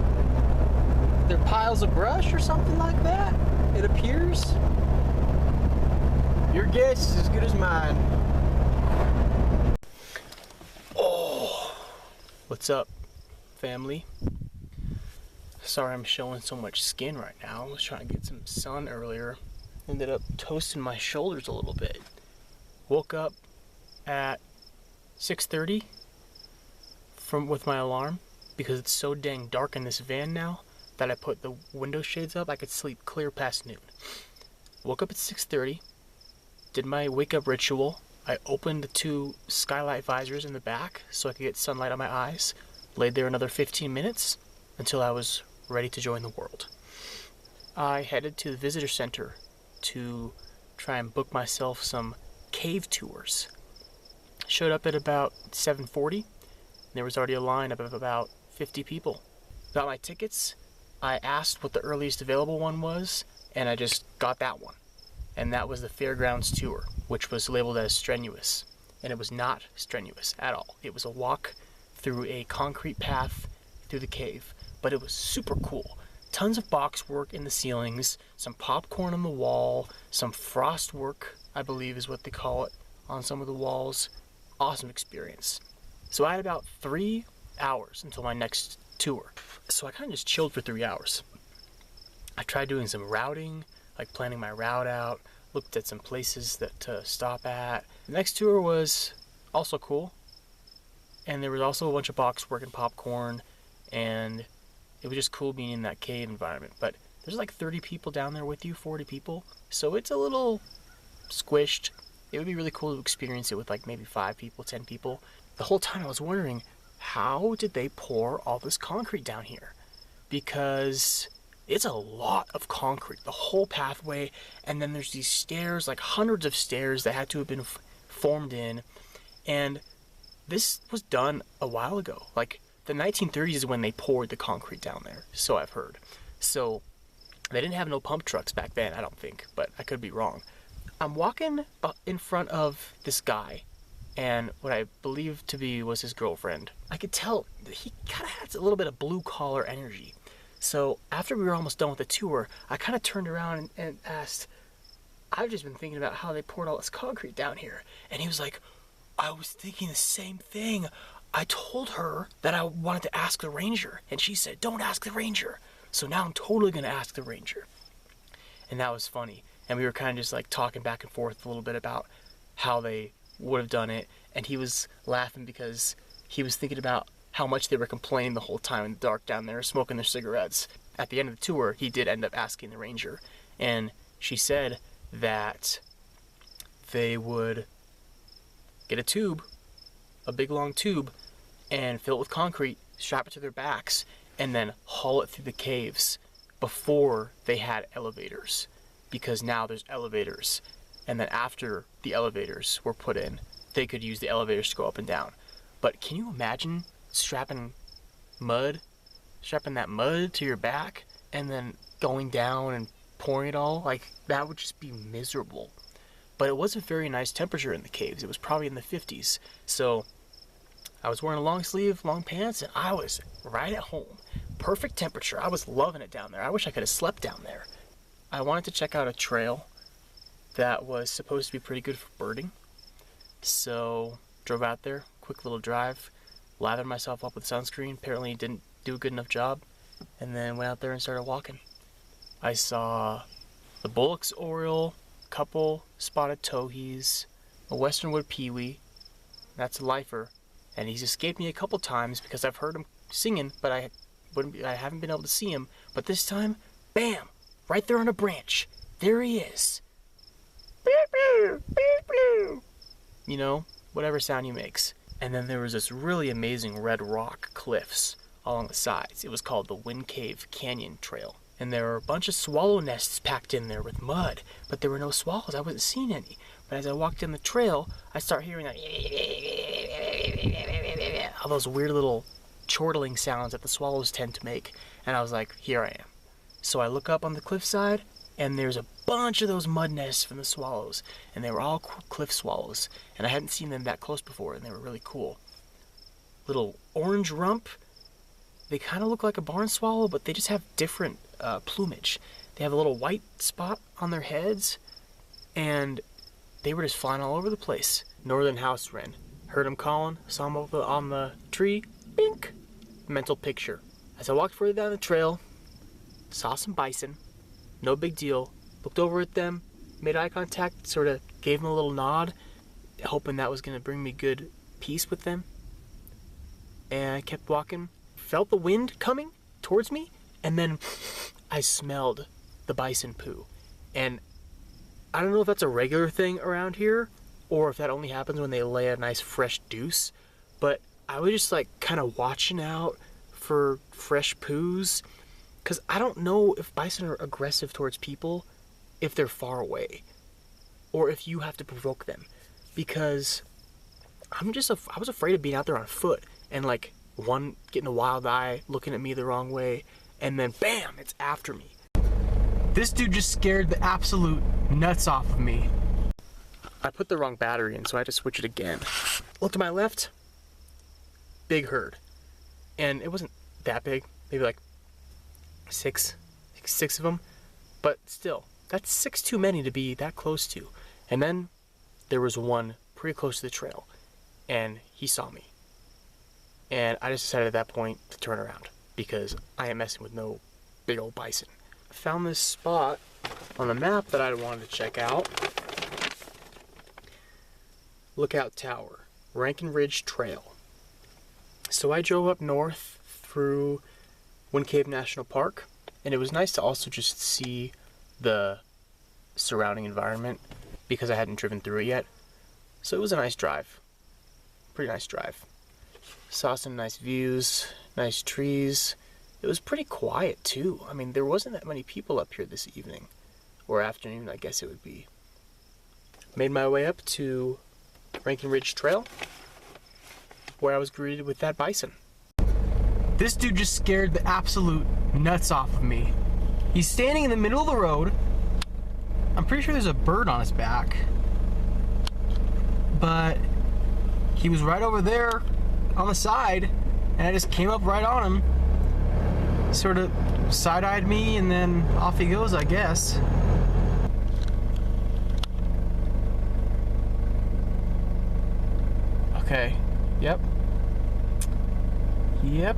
piles of brush or something like that, it appears. Your guess is as good as mine. Oh, what's up, family? Sorry I'm showing so much skin right now. I was trying to get some sun earlier. Ended up toasting my shoulders a little bit. Woke up at 6:30 with my alarm because it's so dang dark in this van now that I put the window shades up. I could sleep clear past noon. Woke up at 6:30, did my wake up ritual. I opened the 2 skylight visors in the back so I could get sunlight on my eyes. Laid there another 15 minutes until I was ready to join the world. I headed to the visitor center to try and book myself some cave tours. Showed up at about 7:40. There was already a line of about 50 people. Got my tickets. I asked what the earliest available one was, and I just got that one. And that was the Fairgrounds tour, which was labeled as strenuous. And it was not strenuous at all. It was a walk through a concrete path through the cave, but it was super cool. Tons of box work in the ceilings, some popcorn on the wall, some frost work, I believe is what they call it, on some of the walls. Awesome experience. So I had about 3 hours until my next tour. So I kind of just chilled for 3 hours. I tried doing some routing, like planning my route out, looked at some places that to stop at. The next tour was also cool. And there was also a bunch of box work and popcorn, and it was just cool being in that cave environment. But there's like 30 people down there with you, 40 people. So it's a little squished. It would be really cool to experience it with like maybe 5 people, 10 people. The whole time I was wondering, how did they pour all this concrete down here? Because it's a lot of concrete, the whole pathway, and then there's these stairs, like hundreds of stairs that had to have been formed in, and this was done a while ago. Like the 1930s is when they poured the concrete down there, so I've heard. So they didn't have no pump trucks back then, I don't think, but I could be wrong. I'm walking in front of this guy, and what I believe to be was his girlfriend. I could tell he kind of had a little bit of blue collar energy. So after we were almost done with the tour, I kind of turned around and asked, I've just been thinking about how they poured all this concrete down here. And he was like, I was thinking the same thing. I told her that I wanted to ask the ranger, and she said, don't ask the ranger. So now I'm totally going to ask the ranger. And that was funny. And we were kind of just like talking back and forth a little bit about how they would have done it. And he was laughing because he was thinking about how much they were complaining the whole time in the dark down there, smoking their cigarettes. At the end of the tour, he did end up asking the ranger. And she said that they would get a tube, a big long tube, and fill it with concrete, strap it to their backs, and then haul it through the caves before they had elevators. Because now there's elevators. And then after the elevators were put in, they could use the elevators to go up and down. But can you imagine strapping that mud to your back and then going down and pouring it all? Like, that would just be miserable. But it was a very nice temperature in the caves. It was probably in the 50s. So I was wearing a long sleeve, long pants, and I was right at home. Perfect temperature. I was loving it down there. I wish I could have slept down there. I wanted to check out a trail that was supposed to be pretty good for birding. So drove out there, quick little drive, lathered myself up with sunscreen. Apparently didn't do a good enough job. And then went out there and started walking. I saw the Bullock's oriole, a couple spotted towhees, a western wood pewee, that's a lifer, And he's escaped me a couple times because I've heard him singing, but I haven't been able to see him. But this time, bam, right there on a branch, there he is. You know, whatever sound he makes. And then there was this really amazing red rock cliffs along the sides. It was called the Wind Cave Canyon Trail. And there were a bunch of swallow nests packed in there with mud, but there were no swallows. I wasn't seeing any. But as I walked down the trail, I start hearing like all those weird little chortling sounds that the swallows tend to make. And I was like, here I am. So I look up on the cliffside, and there's a bunch of those mud nests from the swallows, and they were all cliff swallows, and I hadn't seen them that close before, and they were really cool. Little orange rump. They kind of look like a barn swallow, but they just have different plumage. They have a little white spot on their heads, and they were just flying all over the place. Northern house wren. Heard them calling, saw them over on the tree, bink! Mental picture. As I walked further down the trail, saw some bison. No big deal. Looked over at them, made eye contact, sort of gave them a little nod, hoping that was going to bring me good peace with them. And I kept walking, felt the wind coming towards me, and then I smelled the bison poo. And I don't know if that's a regular thing around here, or if that only happens when they lay a nice fresh deuce, but I was just like kind of watching out for fresh poos. Because I don't know if bison are aggressive towards people if they're far away, or if you have to provoke them. Because I was afraid of being out there on foot and like one getting a wild eye, looking at me the wrong way, and then bam, it's after me. This dude just scared the absolute nuts off of me. I put the wrong battery in, so I had to switch it again. Look to my left, big herd, and it wasn't that big, maybe like six of them, but still, that's 6 too many to be that close to. And then there was one pretty close to the trail, and he saw me, and I just decided at that point to turn around because I ain't messing with no big old bison. I found this spot on the map that I wanted to check out. Lookout Tower, Rankin Ridge Trail. So I drove up north through Wind Cave National Park, and it was nice to also just see the surrounding environment because I hadn't driven through it yet. So it was a nice drive, pretty nice drive. Saw some nice views, nice trees. It was pretty quiet too. I mean, there wasn't that many people up here this evening, or afternoon I guess it would be. Made my way up to Rankin Ridge Trail, where I was greeted with that bison. This dude just scared the absolute nuts off of me. He's standing in the middle of the road. I'm pretty sure there's a bird on his back. But he was right over there on the side, and I just came up right on him. Sort of side-eyed me, and then off he goes, I guess. Okay, yep. Yep.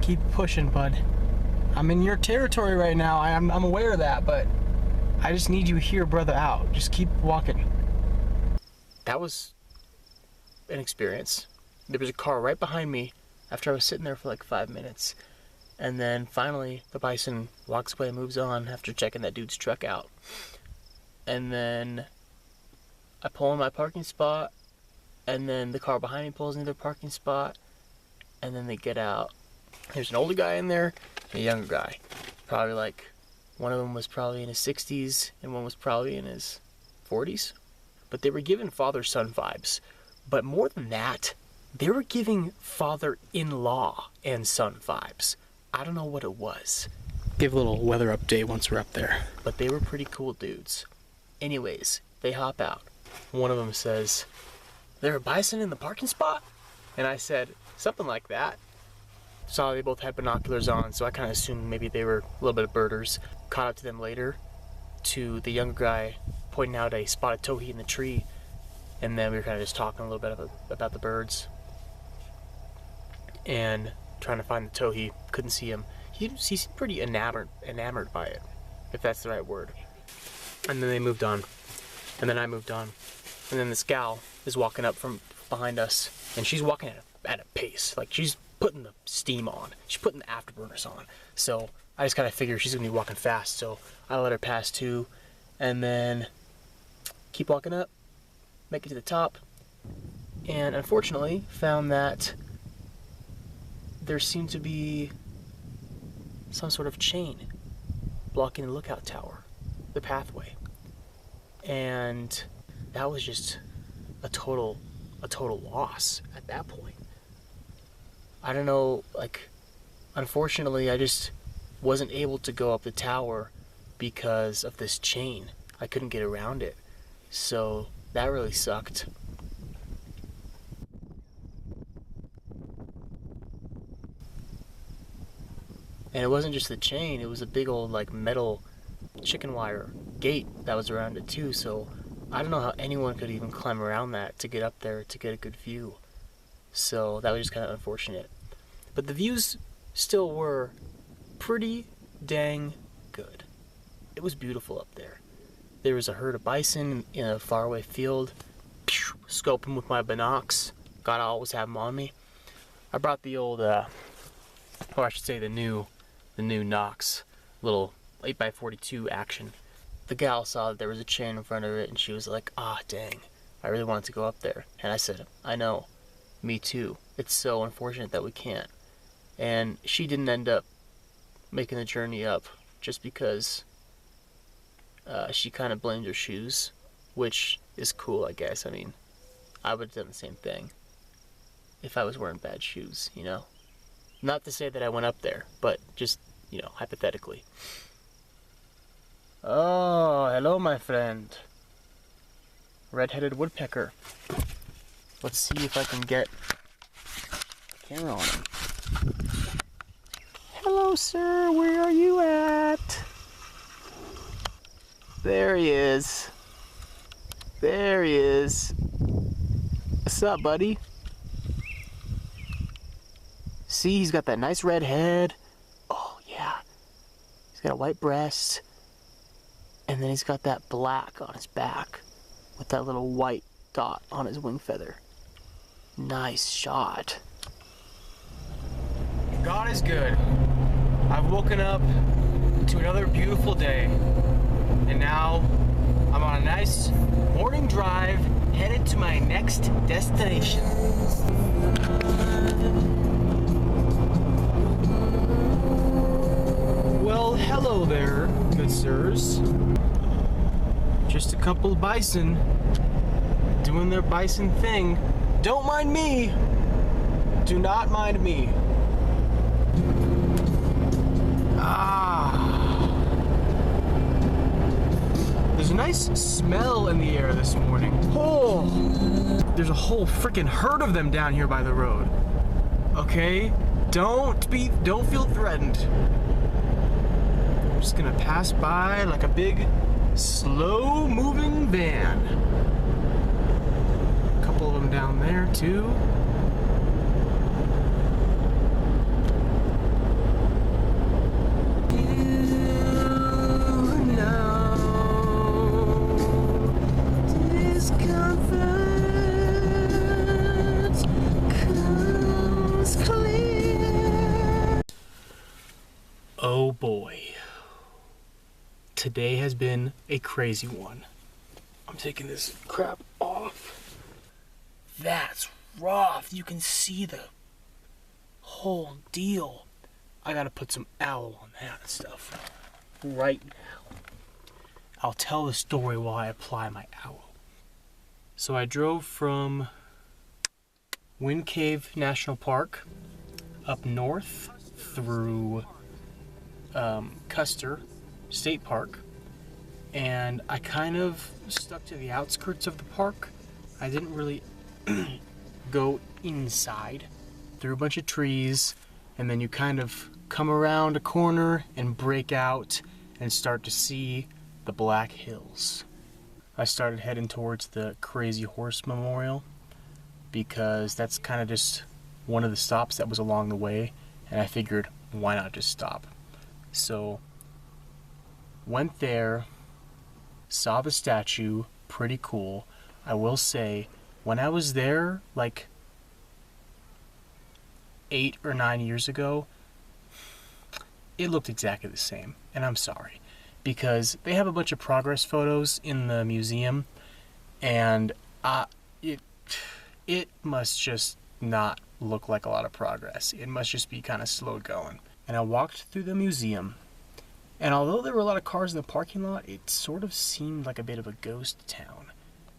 Keep pushing, bud. I'm in your territory right now. I'm aware of that, but I just need you here, brother, out. Just keep walking. That was an experience. There was a car right behind me after I was sitting there for like 5 minutes. And then finally, the bison walks away and moves on after checking that dude's truck out. And then I pull in my parking spot, and then the car behind me pulls into their parking spot, and then they get out. There's an older guy in there and a younger guy. Probably like, one of them was probably in his 60s and one was probably in his 40s. But they were giving father-son vibes. But more than that, they were giving father-in-law and son vibes. I don't know what it was. Give a little weather update once we're up there. But they were pretty cool dudes. Anyways, they hop out. One of them says, "There a bison in the parking spot?" And I said, something like that. Saw they both had binoculars on, so I kind of assumed maybe they were a little bit of birders. Caught up to them later, to the younger guy pointing out a spotted towhee in the tree, and then we were kind of just talking a little bit about the birds and trying to find the towhee. Couldn't see him. He seemed pretty enamored by it, if that's the right word. And then they moved on, and then I moved on, and then this gal is walking up from behind us, and she's walking at a pace. Like, she's putting the steam on. She's putting the afterburners on. So I just kind of figured she's gonna be walking fast, so I let her pass too, and then keep walking up, make it to the top, and unfortunately found that there seemed to be some sort of chain blocking the lookout tower, the pathway, and that was just a total loss at that point. I don't know, like, unfortunately I just wasn't able to go up the tower because of this chain. I couldn't get around it, so that really sucked. And it wasn't just the chain, it was a big old like metal chicken wire gate that was around it too, so I don't know how anyone could even climb around that to get up there to get a good view. So that was just kind of unfortunate. But the views still were pretty dang good. It was beautiful up there. There was a herd of bison in a faraway field. Scoping with my binocs. Gotta always have them on me. I brought the old, or I should say the new Nox, little 8x42 action. The gal saw that there was a chain in front of it and she was like, ah, dang, I really wanted to go up there. And I said, I know, me too. It's so unfortunate that we can't. And she didn't end up making the journey up just because she kind of blamed her shoes, which is cool, I guess. I mean, I would have done the same thing if I was wearing bad shoes, you know? Not to say that I went up there, but just, you know, hypothetically. Oh, hello, my friend. Red-headed woodpecker. Let's see if I can get the camera on him. Hello, sir. Where are you at? There he is. There he is. What's up, buddy? See, he's got that nice red head. Oh, yeah. He's got a white breast. And then he's got that black on his back with that little white dot on his wing feather. Nice shot. God is good. I've woken up to another beautiful day. And now I'm on a nice morning drive headed to my next destination. Well, hello there, good sirs. Just a couple of bison doing their bison thing. Don't mind me. Do not mind me. There's a nice smell in the air this morning. Oh, there's a whole freaking herd of them down here by the road. Okay, don't feel threatened. I'm just gonna pass by like a big, slow-moving van. A couple of them down there too. Oh boy. Today has been a crazy one. I'm taking this crap off. That's rough. You can see the whole deal. I gotta put some owl on that stuff right now. I'll tell the story while I apply my owl. So I drove from Wind Cave National Park up north through Custer State Park, and I kind of stuck to the outskirts of the park. I didn't really go inside, through a bunch of trees, and then you kind of come around a corner and break out and start to see the Black Hills. I started heading towards the Crazy Horse Memorial because that's kind of just one of the stops that was along the way, and I figured, why not just stop? So went there, saw the statue, pretty cool. I will say when I was there, like 8 or 9 years ago, it looked exactly the same. And I'm sorry, because they have a bunch of progress photos in the museum, and it must just not look like a lot of progress. It must just be kind of slow going. And I walked through the museum, and although there were a lot of cars in the parking lot, it sort of seemed like a bit of a ghost town.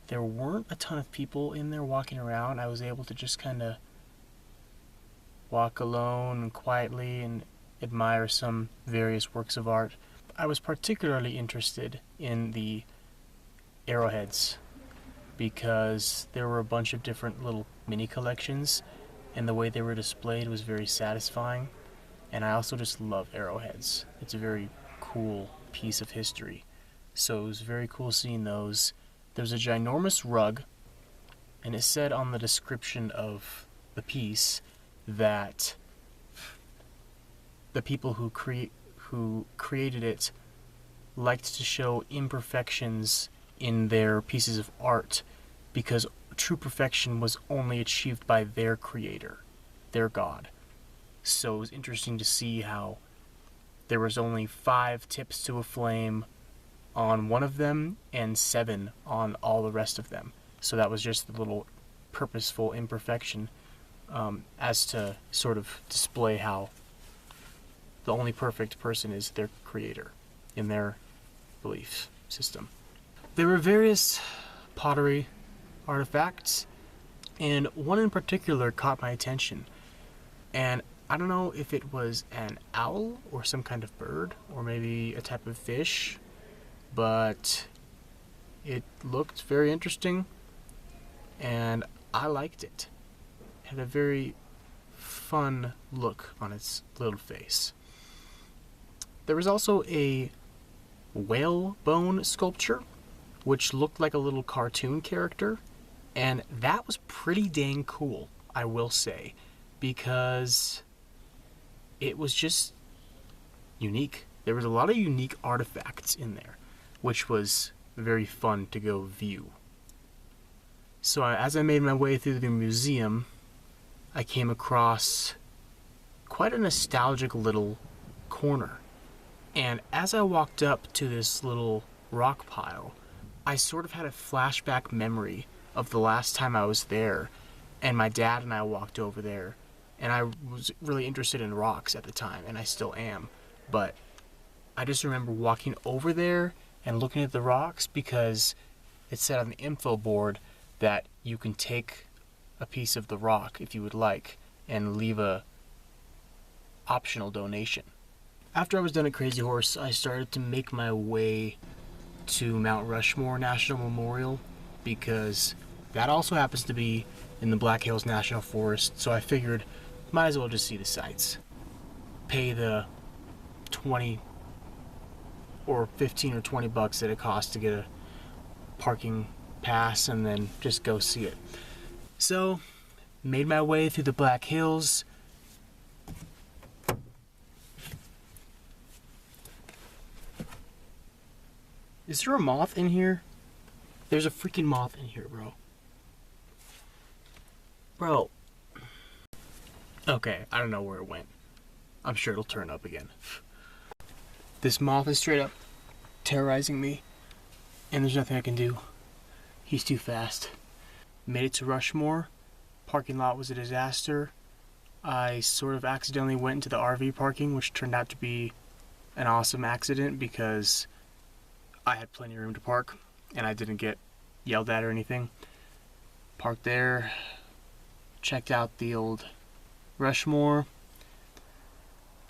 There weren't a ton of people in there walking around. I was able to just kind of walk alone and quietly and admire some various works of art. I was particularly interested in the arrowheads because there were a bunch of different little mini collections, and the way they were displayed was very satisfying. And I also just love arrowheads. It's a very cool piece of history. So it was very cool seeing those. There's a ginormous rug, and it said on the description of the piece that the people who created it liked to show imperfections in their pieces of art because true perfection was only achieved by their creator, their god. So it was interesting to see how there was only 5 tips to a flame on one of them and 7 on all the rest of them. So that was just a little purposeful imperfection as to sort of display how the only perfect person is their creator in their belief system. There were various pottery artifacts, and one in particular caught my attention. And I don't know if it was an owl or some kind of bird or maybe a type of fish, but it looked very interesting and I liked it. It had a very fun look on its little face. There was also a whalebone sculpture which looked like a little cartoon character, and that was pretty dang cool, I will say, because it was just unique. There was a lot of unique artifacts in there, which was very fun to go view. So as I made my way through the museum, I came across quite a nostalgic little corner. And as I walked up to this little rock pile, I sort of had a flashback memory of the last time I was there, and my dad and I walked over there, and I was really interested in rocks at the time, and I still am, but I just remember walking over there and looking at the rocks because it said on the info board that you can take a piece of the rock if you would like and leave a optional donation. After I was done at Crazy Horse, I started to make my way to Mount Rushmore National Memorial because that also happens to be in the Black Hills National Forest, so I figured might as well just see the sights. Pay the 20 or 15 or 20 bucks that it costs to get a parking pass and then just go see it. So, made my way through the Black Hills. Is there a moth in here? There's a freaking moth in here, bro. Bro. Okay, I don't know where it went. I'm sure it'll turn up again. This moth is straight up terrorizing me, and there's nothing I can do. He's too fast. Made it to Rushmore. Parking lot was a disaster. I sort of accidentally went into the RV parking, which turned out to be an awesome accident because I had plenty of room to park and I didn't get yelled at or anything. Parked there, checked out the old Rushmore,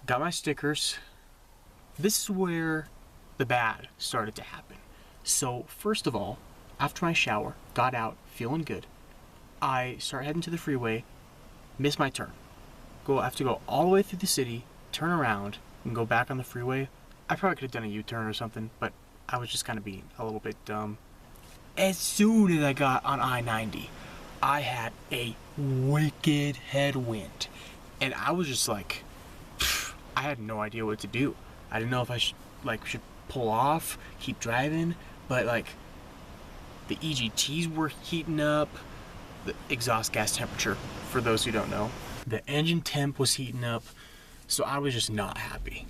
got my stickers. This is where the bad started to happen. So first of all, after my shower, got out, feeling good, I start heading to the freeway, miss my turn. I have to go all the way through the city, turn around, and go back on the freeway. I probably could have done a U-turn or something, but I was just kind of being a little bit dumb. As soon as I got on I-90, I had a wicked headwind. And I was just like, I had no idea what to do. I didn't know if I should pull off, keep driving, but like the EGTs were heating up. the exhaust gas temperature, for those who don't know. The engine temp was heating up, so I was just not happy.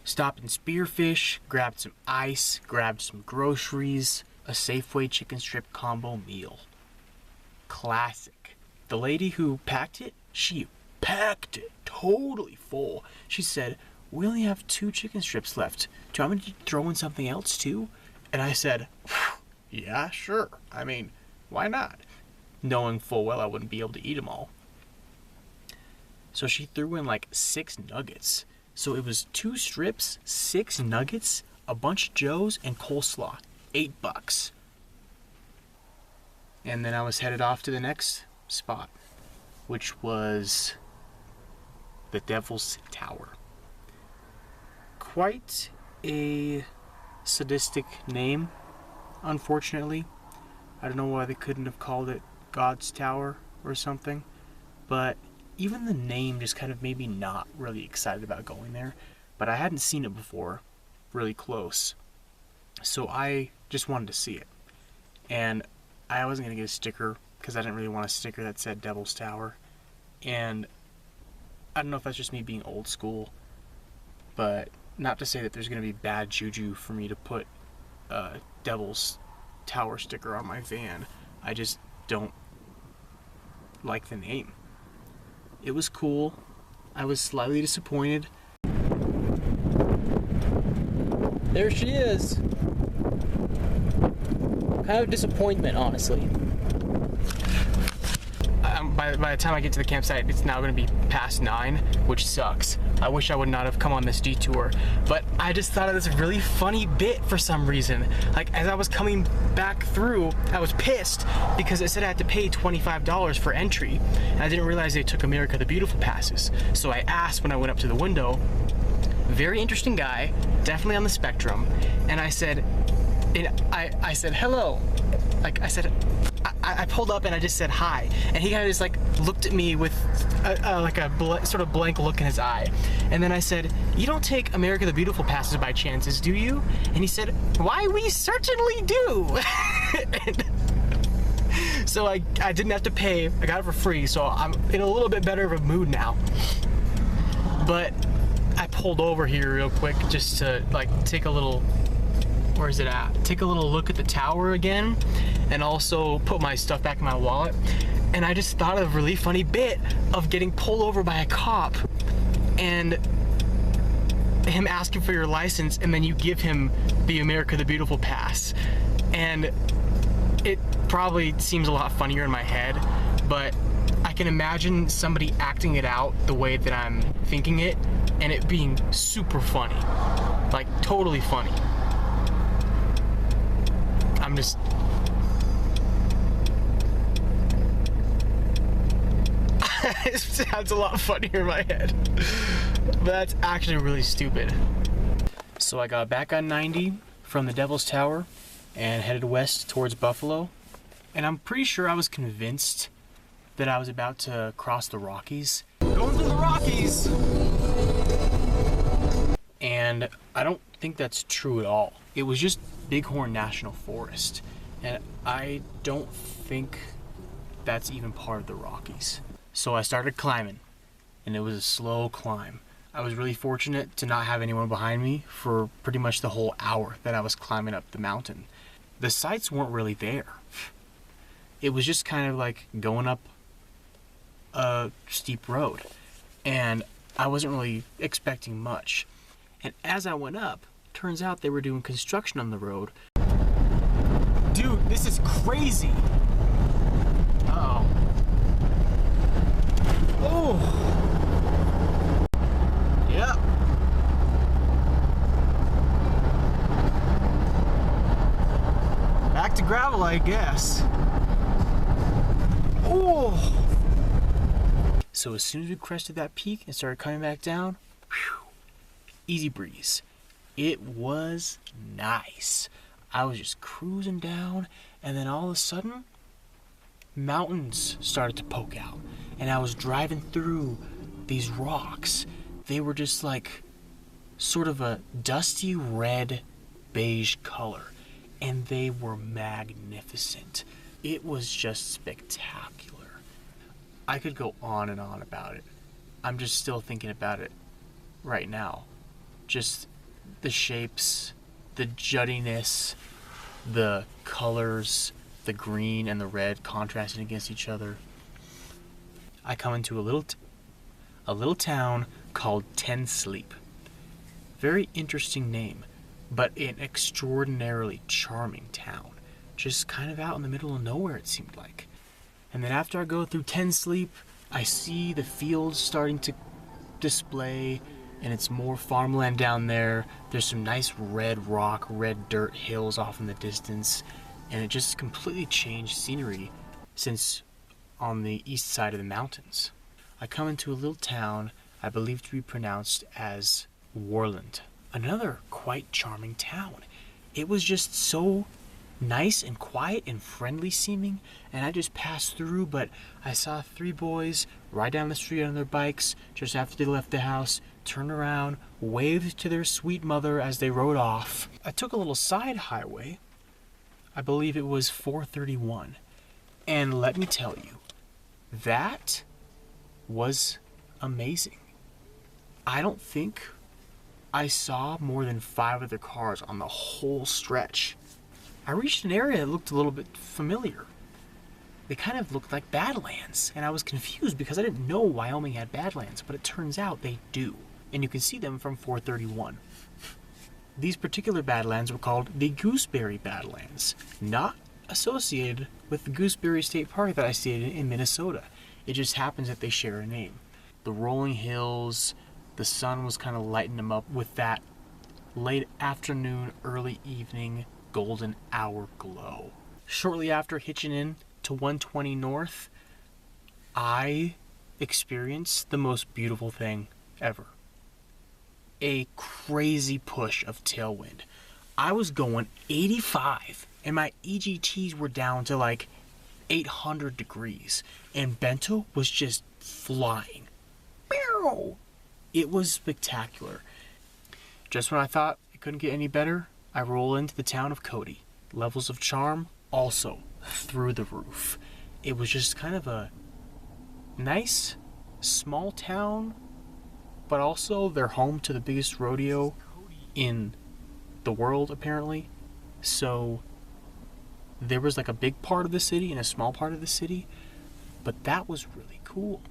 Stopped in Spearfish, grabbed some ice, grabbed some groceries, a Safeway chicken strip combo meal. Classic. The lady who packed it, she packed it totally full. She said, "We only have 2 chicken strips left. Do you want me to throw in something else too?" And I said, "Yeah, sure. I mean, why not?" Knowing full well I wouldn't be able to eat them all. So she threw in like 6 nuggets. So it was 2 strips, 6 nuggets, a bunch of Joes, and coleslaw. $8. And then I was headed off to the next spot, which was the Devil's Tower. Quite a sadistic name, unfortunately. I don't know why they couldn't have called it God's Tower or something, but even the name just kind of made me not really excited about going there. But I hadn't seen it before, really close, so I just wanted to see it. And I wasn't going to get a sticker because I didn't really want a sticker that said Devil's Tower. And I don't know if that's just me being old school, but not to say that there's going to be bad juju for me to put a Devil's Tower sticker on my van. I just don't like the name. It was cool. I was slightly disappointed. There she is. Kind of disappointment, honestly. By the time I get to the campsite, it's now going to be past 9, which sucks. I wish I would not have come on this detour, but I just thought of this really funny bit for some reason. Like, as I was coming back through, I was pissed because it said I had to pay $25 for entry, and I didn't realize they took America the Beautiful passes. So I asked when I went up to the window, very interesting guy, definitely on the spectrum, and I said, hello. Like, I pulled up and I just said hi, and he kind of just like looked at me with sort of blank look in his eye, and then I said, "You don't take America the Beautiful passes by chances, do you?" And he said, "Why, we certainly do." And so I didn't have to pay. I got it for free, so I'm in a little bit better of a mood now. But I pulled over here real quick just to like take a little. Where is it at? Take a little look at the tower again, and also put my stuff back in my wallet. And I just thought of a really funny bit of getting pulled over by a cop and him asking for your license, and then you give him the America the Beautiful pass. And it probably seems a lot funnier in my head, but I can imagine somebody acting it out the way that I'm thinking it, and it being super funny. Like, totally funny. I'm just... It sounds a lot funnier in my head. But that's actually really stupid. So I got back on 90 from the Devil's Tower and headed west towards Buffalo. And I'm pretty sure I was convinced that I was about to cross the Rockies. Going through the Rockies! And I don't think that's true at all. It was just Bighorn National Forest, and I don't think that's even part of the Rockies. So I started climbing, and it was a slow climb. I was really fortunate to not have anyone behind me for pretty much the whole hour that I was climbing up the mountain. The sights weren't really there. It was just kind of like going up a steep road, and I wasn't really expecting much. And as I went up, turns out they were doing construction on the road. Dude, this is crazy. Uh-oh. Oh. Yep. Back to gravel, I guess. Oh. So as soon as we crested that peak and started coming back down, whew, easy breeze. It was nice. I was just cruising down, and then all of a sudden, mountains started to poke out, and I was driving through these rocks. They were just like sort of a dusty red beige color, and they were magnificent. It was just spectacular. I could go on and on about it. I'm just still thinking about it right now. Just the shapes, the juttiness, the colors, the green and the red contrasting against each other. I come into a little town called Ten Sleep. Very interesting name, but an extraordinarily charming town. Just kind of out in the middle of nowhere, it seemed like. And then after I go through Ten Sleep, I see the fields starting to display, and it's more farmland down there. There's some nice red rock, red dirt hills off in the distance, and it just completely changed scenery since on the east side of the mountains. I come into a little town I believe to be pronounced as Warland. Another quite charming town. It was just so nice and quiet and friendly seeming, and I just passed through, but I saw 3 boys ride down the street on their bikes just after they left the house, turn around, waved to their sweet mother as they rode off. I took a little side highway. I believe it was 431. And let me tell you, that was amazing. I don't think I saw more than 5 other cars on the whole stretch. I reached an area that looked a little bit familiar. They kind of looked like Badlands, and I was confused because I didn't know Wyoming had Badlands, but it turns out they do, and you can see them from 431. These particular Badlands were called the Gooseberry Badlands, not associated with the Gooseberry State Park that I stayed in Minnesota. It just happens that they share a name. The rolling hills, the sun was kind of lighting them up with that late afternoon, early evening, golden hour glow. Shortly after hitching in to 120 North, I experienced the most beautiful thing ever. A crazy push of tailwind. I was going 85 and my EGTs were down to like 800 degrees and Bento was just flying. It was spectacular. Just when I thought it couldn't get any better, I roll into the town of Cody. Levels of charm also through the roof. It was just kind of a nice, small town, but also they're home to the biggest rodeo in the world, apparently. So there was like a big part of the city and a small part of the city, but that was really cool.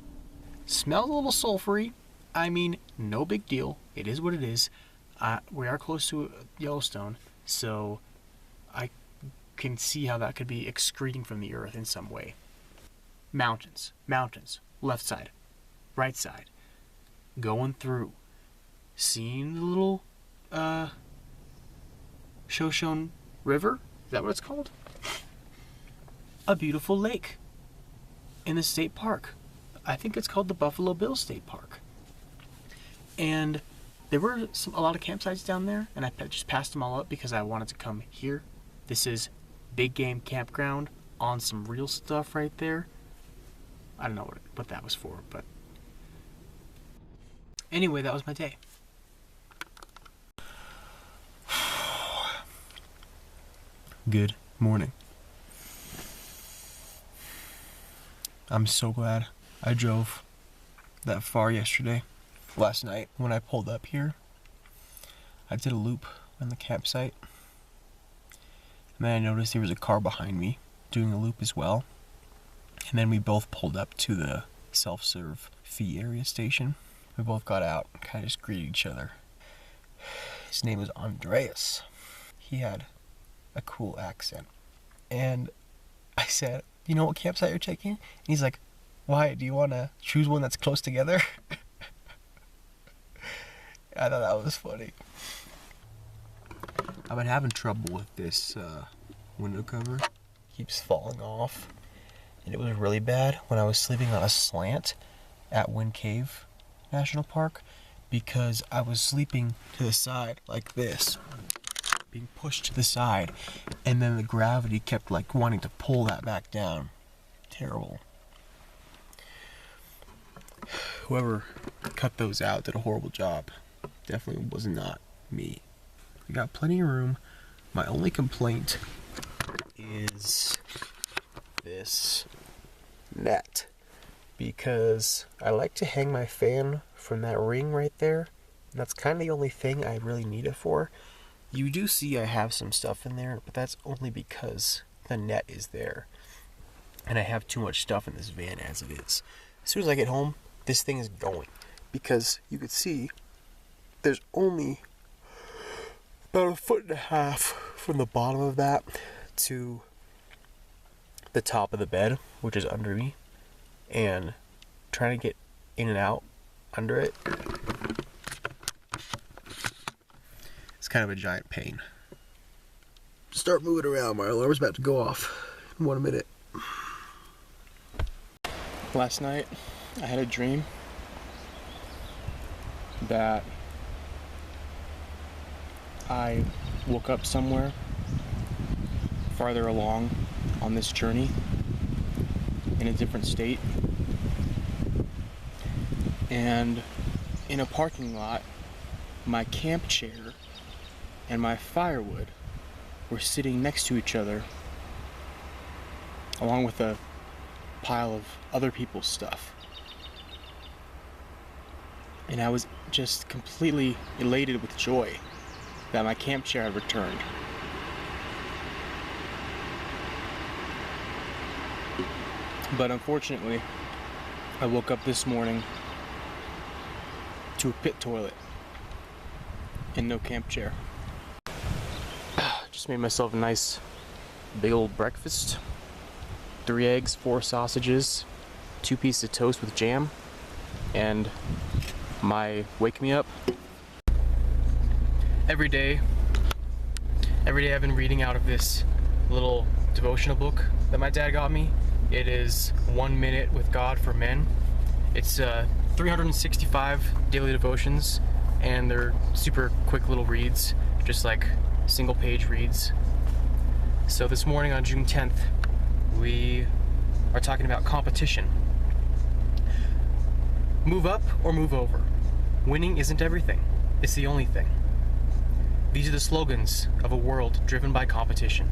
Smells a little sulfury. I mean, no big deal. It is what it is. We are close to Yellowstone, so I can see how that could be excreting from the earth in some way. Mountains, left side, right side, going through, seeing the little Shoshone River. Is that what it's called? A beautiful lake in the state park. I think it's called the Buffalo Bill State Park. And there were a lot of campsites down there, and I just passed them all up because I wanted to come here. This is Big Game Campground on some real stuff right there. I don't know what that was for, but anyway, that was my day. Good morning. I'm so glad I drove that far yesterday. Last night when I pulled up here, I did a loop on the campsite, and then I noticed there was a car behind me doing a loop as well, and then we both pulled up to the self-serve fee area station. We both got out and kind of just greeted each other. His name was Andreas. He had a cool accent, and I said, "You know what campsite you're taking?" And he's like, "Why? Do you want to choose one that's close together?" I thought that was funny. I've been having trouble with this window cover. It keeps falling off. And it was really bad when I was sleeping on a slant at Wind Cave National Park because I was sleeping to the side like this, being pushed to the side, and then the gravity kept like wanting to pull that back down. Terrible. Whoever cut those out did a horrible job. Definitely was not me. We got plenty of room. My only complaint is this net because I like to hang my fan from that ring right there. And that's kind of the only thing I really need it for. You do see I have some stuff in there, but that's only because the net is there. And I have too much stuff in this van as it is. As soon as I get home, this thing is going. Because you could see there's only about 1.5 feet from the bottom of that to the top of the bed, which is under me. And trying to get in and out under it, it's kind of a giant pain. Start moving around. My alarm's about to go off in 1 minute. Last night, I had a dream that I woke up somewhere farther along on this journey in a different state, and in a parking lot, my camp chair and my firewood were sitting next to each other, along with a pile of other people's stuff. And I was just completely elated with joy that my camp chair had returned. But unfortunately, I woke up this morning to a pit toilet and no camp chair. Just made myself a nice big old breakfast. 3 eggs, 4 sausages, 2 pieces of toast with jam, and my wake me up. Every day I've been reading out of this little devotional book that my dad got me. It is 1 Minute with God for Men. It's 365 daily devotions, and they're super quick little reads, just like single page reads. So this morning on June 10th, we are talking about competition. Move up or move over. Winning isn't everything. It's the only thing. These are the slogans of a world driven by competition.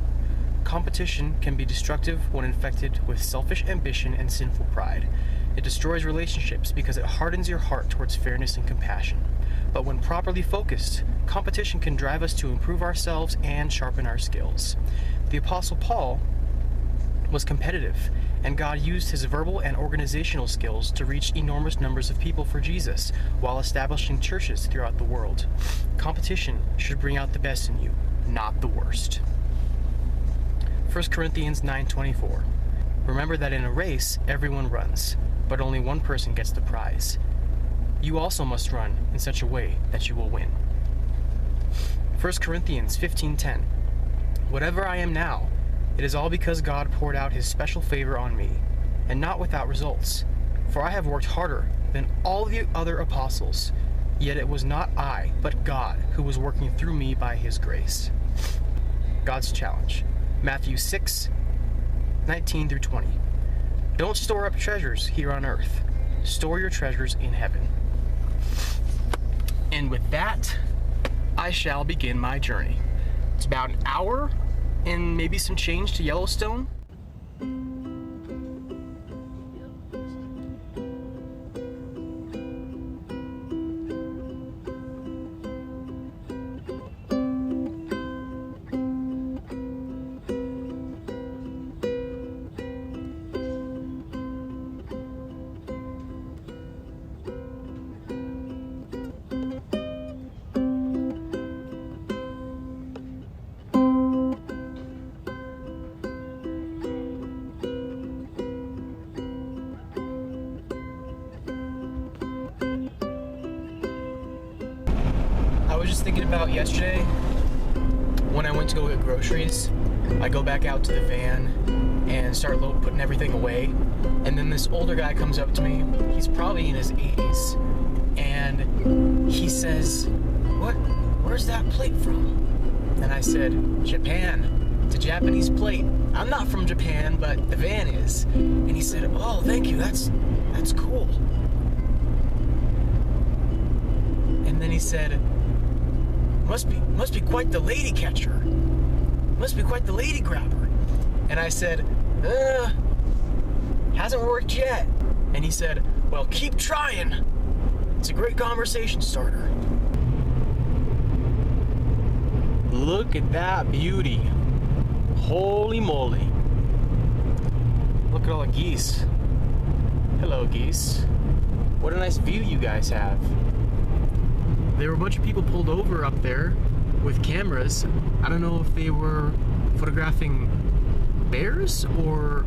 Competition can be destructive when infected with selfish ambition and sinful pride. It destroys relationships because it hardens your heart towards fairness and compassion. But when properly focused, competition can drive us to improve ourselves and sharpen our skills. The Apostle Paul was competitive, and God used his verbal and organizational skills to reach enormous numbers of people for Jesus while establishing churches throughout the world. Competition should bring out the best in you, not the worst. 1 Corinthians 9:24. Remember that in a race, everyone runs, but only one person gets the prize. You also must run in such a way that you will win. 1 Corinthians 15:10. Whatever I am now, it is all because God poured out his special favor on me, and not without results. For I have worked harder than all the other apostles, yet it was not I, but God, who was working through me by his grace. God's challenge. Matthew 6:19-20. Don't store up treasures here on earth. Store your treasures in heaven. And with that, I shall begin my journey. It's about an hour and maybe some change to Yellowstone. I was just thinking about yesterday when I went to go get groceries. I go back out to the van and start putting everything away, and then this older guy comes up to me. He's probably in his 80s, and he says, where's that plate from? And I said, Japan. It's a Japanese plate. I'm not from Japan, but the van is. And he said, oh, thank you, that's cool. And then he said, must be quite the lady catcher. Must be quite the lady grabber. And I said, Hasn't worked yet. And he said, well, keep trying. It's a great conversation starter. Look at that beauty. Holy moly. Look at all the geese. Hello, geese. What a nice view you guys have. There were a bunch of people pulled over up there with cameras. I don't know if they were photographing bears or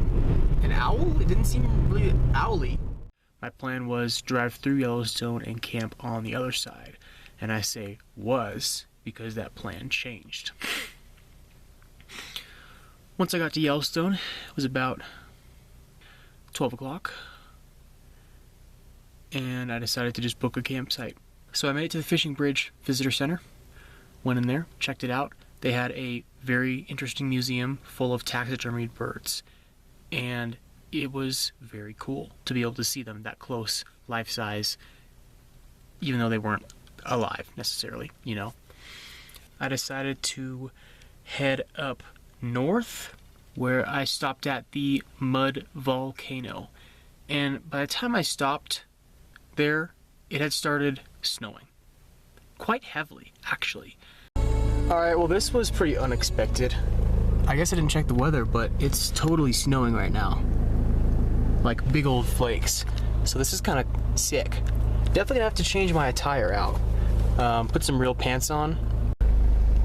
an owl. It didn't seem really owly. My plan was drive through Yellowstone and camp on the other side. And I say was because that plan changed. Once I got to Yellowstone, it was about 12 o'clock. And I decided to just book a campsite. So I made it to the Fishing Bridge Visitor Center. Went in there, checked it out. They had a very interesting museum full of taxidermied birds. And it was very cool to be able to see them that close, life-size, even though they weren't alive necessarily, you know. I decided to head up north, where I stopped at the Mud Volcano. And by the time I stopped there, it had started snowing. Quite heavily, actually. Alright, well this was pretty unexpected. I guess I didn't check the weather, but it's totally snowing right now. Like big old flakes. So this is kind of sick. Definitely gonna have to change my attire out. Put some real pants on.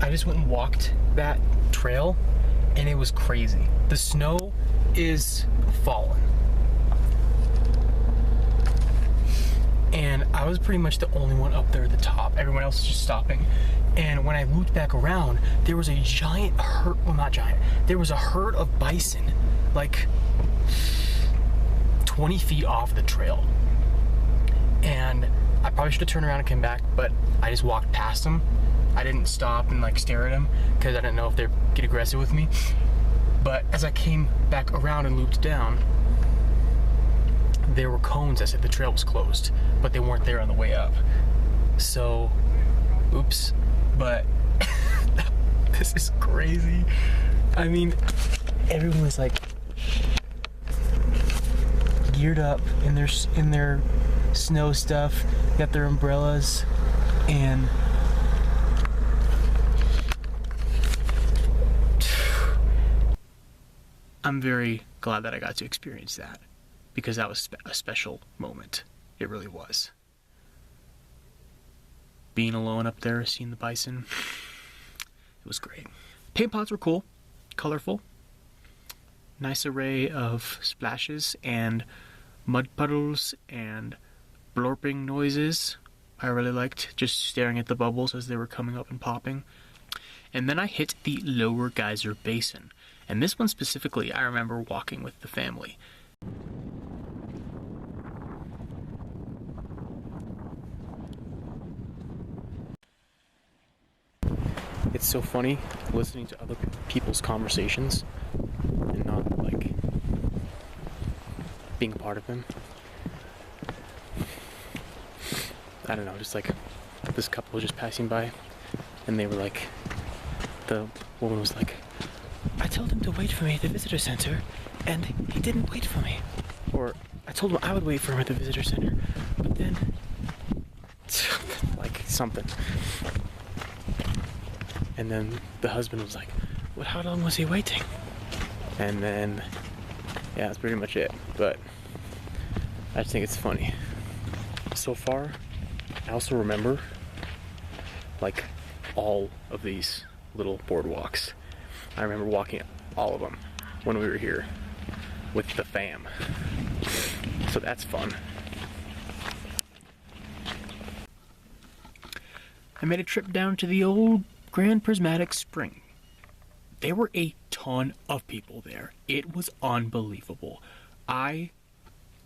I just went and walked that trail and it was crazy. The snow is falling. And I was pretty much the only one up there at the top. Everyone else was just stopping. And when I looped back around, there was a giant herd, well not giant, there was a herd of bison, like 20 feet off the trail. And I probably should have turned around and came back, but I just walked past them. I didn't stop and like stare at them because I didn't know if they'd get aggressive with me. But as I came back around and looped down, there were cones that said the trail was closed, but they weren't there on the way up. So, oops, but this is crazy. I mean, everyone was like geared up in their snow stuff, got their umbrellas, and I'm very glad that I got to experience that, because that was a special moment. It really was. Being alone up there, seeing the bison, it was great. Paint pots were cool, colorful, nice array of splashes and mud puddles and blorping noises. I really liked just staring at the bubbles as they were coming up and popping. And then I hit the Lower Geyser Basin. And this one specifically, I remember walking with the family. It's so funny listening to other people's conversations and not like being a part of them. I don't know, just like this couple was just passing by and they were like, the woman was like, I told him to wait for me at the visitor center and he didn't wait for me. Or I told him I would wait for him at the visitor center, but then like something. And then the husband was like, well, how long was he waiting? And then, yeah, that's pretty much it. But I just think it's funny. So far, I also remember like all of these little boardwalks. I remember walking all of them when we were here with the fam. So that's fun. I made a trip down to the old Grand Prismatic Spring. There were a ton of people there. It was unbelievable. I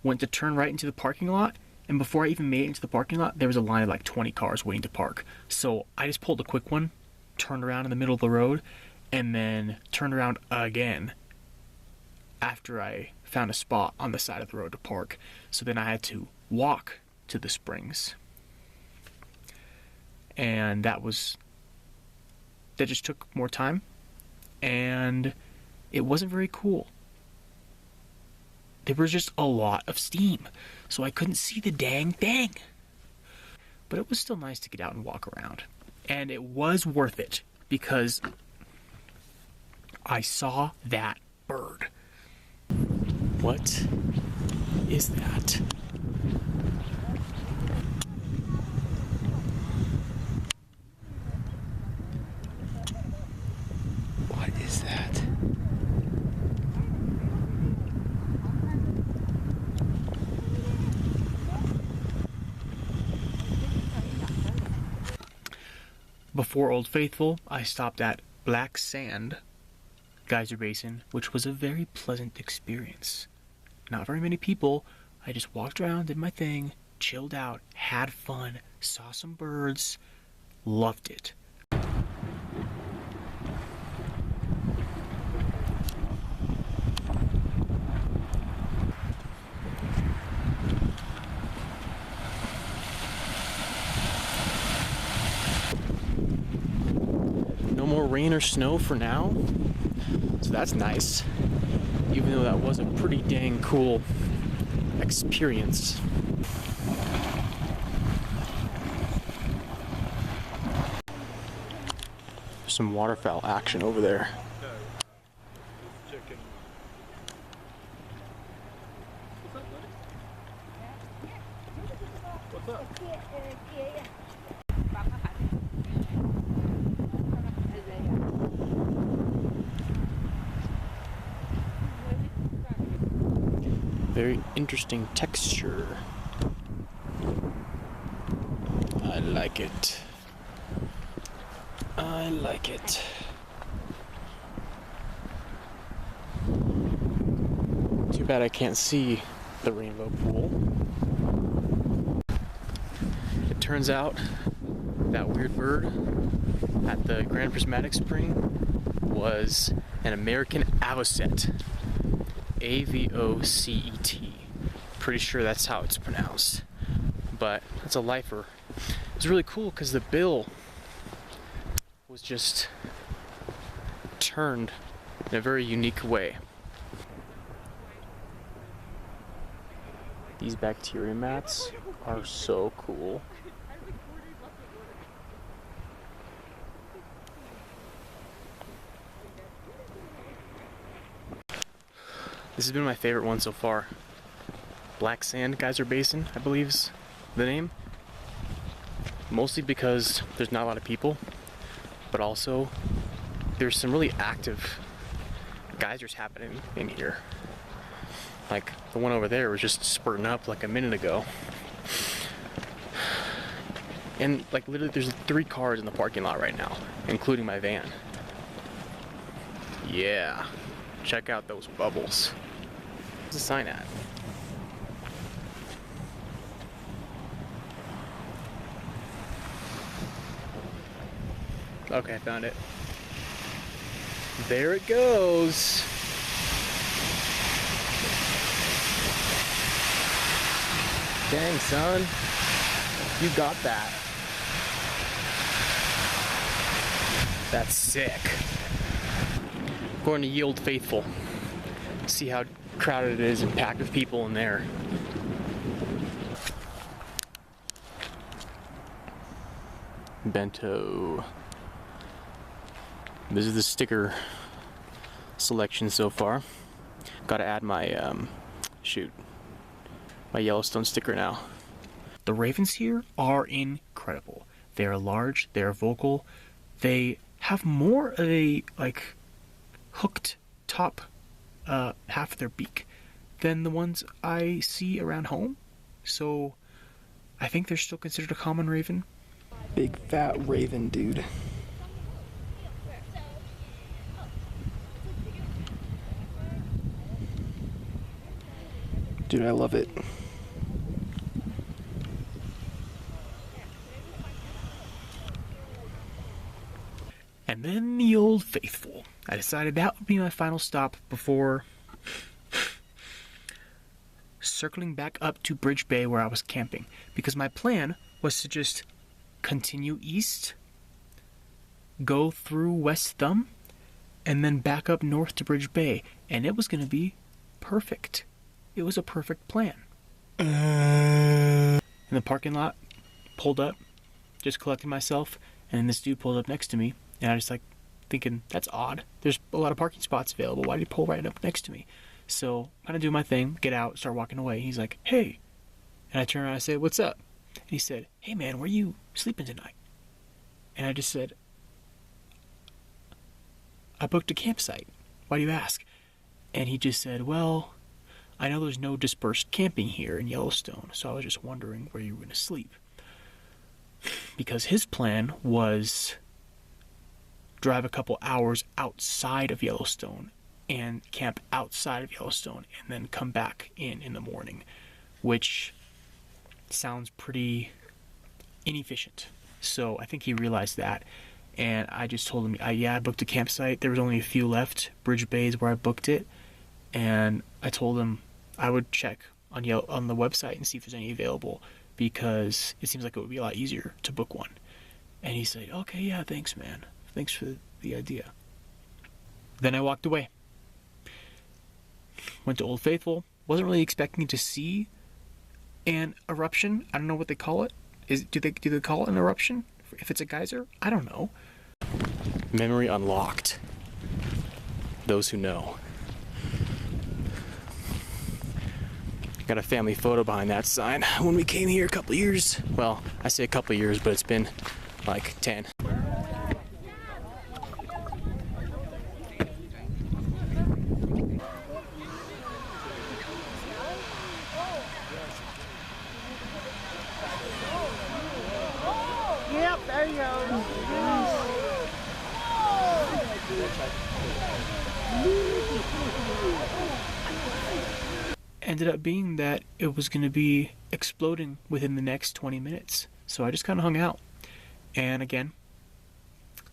went to turn right into the parking lot, and before I even made it into the parking lot, there was a line of like 20 cars waiting to park. So I just pulled a quick one, turned around in the middle of the road, and then turned around again after I found a spot on the side of the road to park. So then I had to walk to the springs. And that just took more time, and it wasn't very cool. there was just a lot of steam, so I couldn't see the dang thing. But it was still nice to get out and walk around. And it was worth it, because I saw that bird. What is that? What is that? Before Old Faithful, I stopped at Black Sand Geyser Basin, which was a very pleasant experience. Not very many people. I just walked around, did my thing, chilled out, had fun, saw some birds, loved it. No more rain or snow for now, so that's nice, even though that was a pretty dang cool experience. Some waterfowl action over there. Very interesting texture. I like it. I like it. Too bad I can't see the rainbow pool. It turns out that weird bird at the Grand Prismatic Spring was an American avocet. A-V-O-C-E-T. Pretty sure that's how it's pronounced. But it's a lifer. It's really cool because the bill was just turned in a very unique way. These bacteria mats are so cool. This has been my favorite one so far. Black Sand Geyser Basin, I believe is the name. Mostly because there's not a lot of people, but also there's some really active geysers happening in here. Like the one over there was just spurting up like a minute ago. And like literally there's 3 cars in the parking lot right now, including my van. Yeah, check out those bubbles. What's the sign at? Okay, I found it. There it goes. Dang, son. You got that. That's sick. Going to Ye Olde Faithful. See how crowded it is and packed with people in there. Bento. This is the sticker selection so far. Gotta add my, my Yellowstone sticker now. The ravens here are incredible. They are large, they are vocal, they have more of a, like, hooked top half of their beak than the ones I see around home. So I think they're still considered a common raven. Big fat raven dude. Dude, I love it. And then the Old Faithful. I decided that would be my final stop before circling back up to Bridge Bay where I was camping. Because my plan was to just continue east, go through West Thumb, and then back up north to Bridge Bay. And it was going to be perfect. It was a perfect plan. In the parking lot, pulled up, just collecting myself, and then this dude pulled up next to me, and I was like thinking, that's odd. There's a lot of parking spots available. Why did he pull right up next to me? So kind of do my thing, get out, start walking away. He's like, hey. And I turn around and I say, what's up? And he said, hey man, where you sleeping tonight? And I just said, I booked a campsite. Why do you ask? And he just said, well, I know there's no dispersed camping here in Yellowstone, so I was just wondering where you were going to sleep. Because his plan was drive a couple hours outside of Yellowstone and camp outside of Yellowstone and then come back in the morning, which sounds pretty inefficient. So I think he realized that, and I just told him, I booked a campsite. There was only a few left. Bridge Bay is where I booked it, and I told him I would check on the website and see if there's any available, because it seems like it would be a lot easier to book one. And he said, okay, yeah, thanks, man. Thanks for the idea. Then I walked away. Went to Old Faithful. Wasn't really expecting to see an eruption. I don't know what they call it. Do they call it an eruption if it's a geyser? I don't know. Memory unlocked. Those who know. Got a family photo behind that sign when we came here a couple years. Well, I say a couple years, but it's been like 10. Yep, there you go. Ended up being that it was going to be exploding within the next 20 minutes. So I just kind of hung out. And again,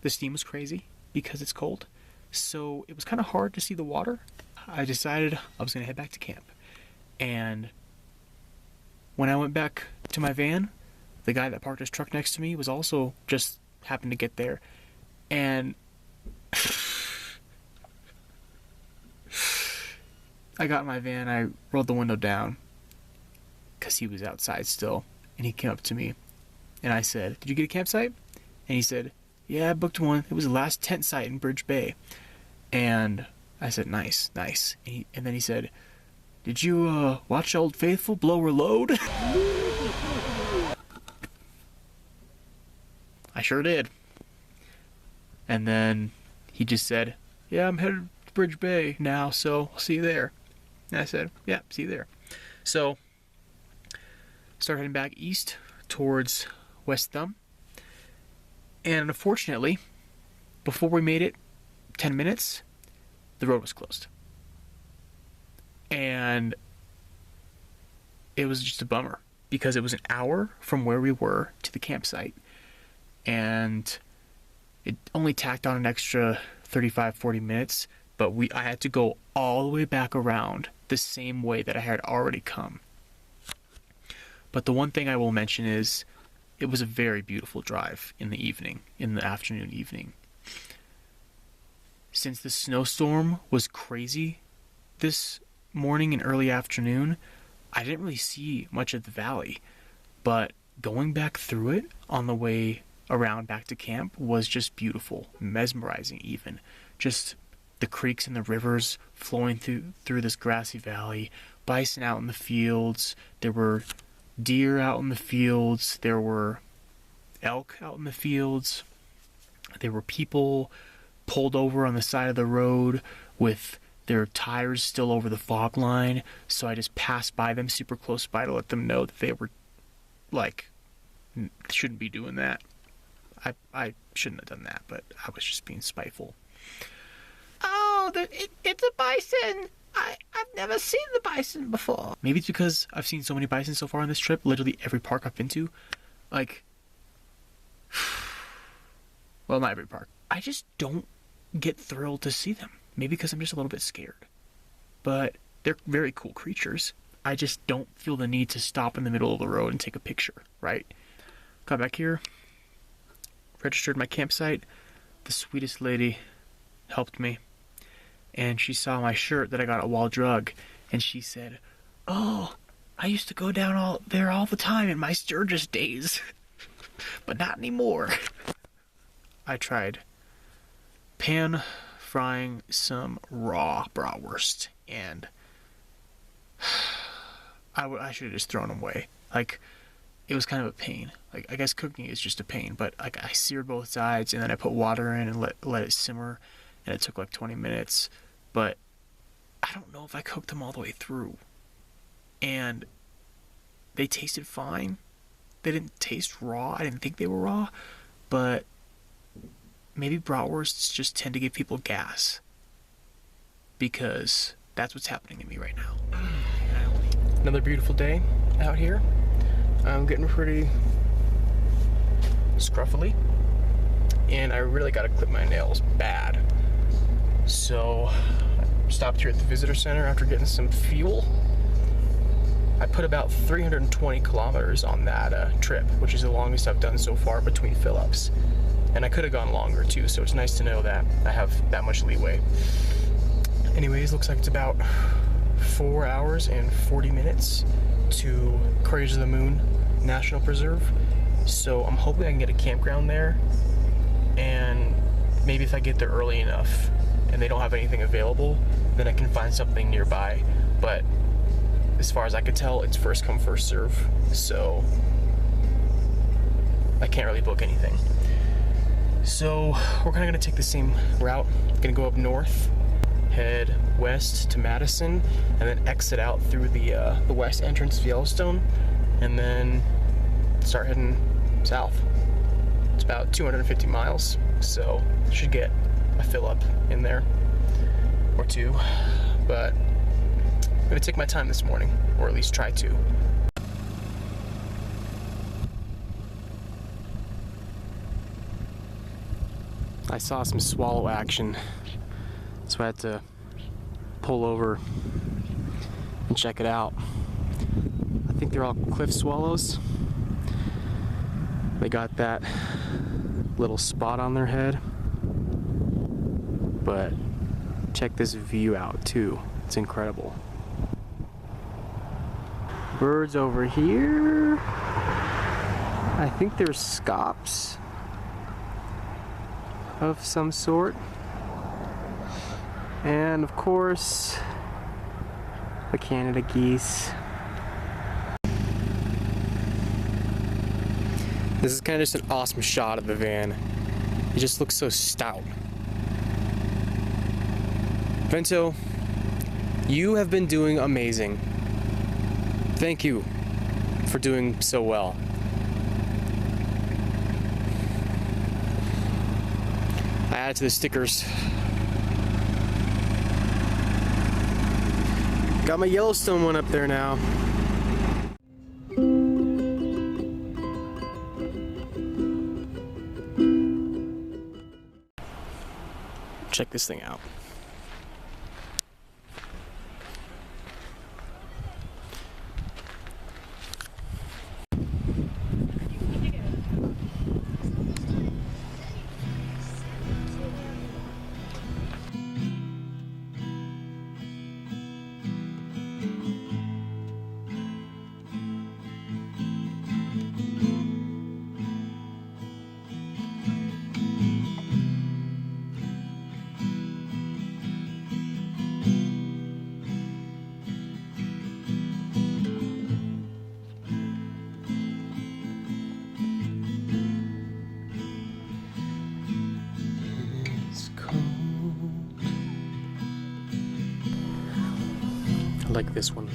the steam was crazy because it's cold. So it was kind of hard to see the water. I decided I was going to head back to camp. And when I went back to my van, the guy that parked his truck next to me was also just happened to get there. And I got in my van, I rolled the window down because he was outside still, and he came up to me and I said, did you get a campsite? And he said, yeah, I booked one. It was the last tent site in Bridge Bay. And I said, nice. And then he said, did you watch Old Faithful blow her load? I sure did. And then he just said, yeah, I'm headed to Bridge Bay now, so I'll see you there. And I said, yeah, see you there. So, started heading back east towards West Thumb. And unfortunately, before we made it 10 minutes, the road was closed. And it was just a bummer because it was an hour from where we were to the campsite. And it only tacked on an extra 35-40 minutes, but I had to go all the way back around the same way that I had already come. But the one thing I will mention is it was a very beautiful drive in the afternoon evening. Since the snowstorm was crazy this morning and early afternoon, I didn't really see much of the valley, but going back through it on the way around back to camp was just beautiful, mesmerizing even. Just the creeks and the rivers flowing through this grassy valley, bison out in the fields, there were deer out in the fields, there were elk out in the fields, there were people pulled over on the side of the road with their tires still over the fog line, so I just passed by them super close by to let them know that they were, shouldn't be doing that. I shouldn't have done that, but I was just being spiteful. Oh, it's a bison! I've never seen the bison before. Maybe it's because I've seen so many bison so far on this trip, literally every park I've been to. Well, not every park. I just don't get thrilled to see them. Maybe because I'm just a little bit scared. But they're very cool creatures. I just don't feel the need to stop in the middle of the road and take a picture, right? Got back here, registered my campsite. The sweetest lady helped me. And she saw my shirt that I got at Wall Drug. And she said, "Oh, I used to go down there all the time in my Sturgis days, but not anymore." I tried pan frying some raw bratwurst, and I should have just thrown them away. Like, it was kind of a pain. Like, I guess cooking is just a pain, but like, I seared both sides, and then I put water in and let it simmer, and it took like 20 minutes. But I don't know if I cooked them all the way through. And they tasted fine. They didn't taste raw. I didn't think they were raw, but maybe bratwursts just tend to give people gas, because that's what's happening to me right now. Another beautiful day out here. I'm getting pretty scruffily, and I really got to clip my nails bad. So I stopped here at the visitor center after getting some fuel. I put about 320 kilometers on that trip, which is the longest I've done so far between fill-ups. And I could have gone longer too, so it's nice to know that I have that much leeway. Anyways, looks like it's about 4 hours and 40 minutes to Craters of the Moon National Preserve. So I'm hoping I can get a campground there, and maybe if I get there early enough and they don't have anything available, then I can find something nearby. But as far as I could tell, it's first come, first serve, so I can't really book anything. So we're kind of gonna take the same route. Gonna go up north, head west to Madison, and then exit out through the west entrance of Yellowstone, and then start heading south. It's about 250 miles, so should get a fill up in there or two, but I'm gonna take my time this morning, or at least try to. I saw some swallow action, so I had to pull over and check it out. I think they're all cliff swallows. They got that little spot on their head, but check this view out too. It's incredible. Birds over here. I think they're scops of some sort. And of course, the Canada geese. This is kind of just an awesome shot of the van. It just looks so stout. Vento, you have been doing amazing. Thank you for doing so well. I added to the stickers. Got my Yellowstone one up there now. Check this thing out. I like this one.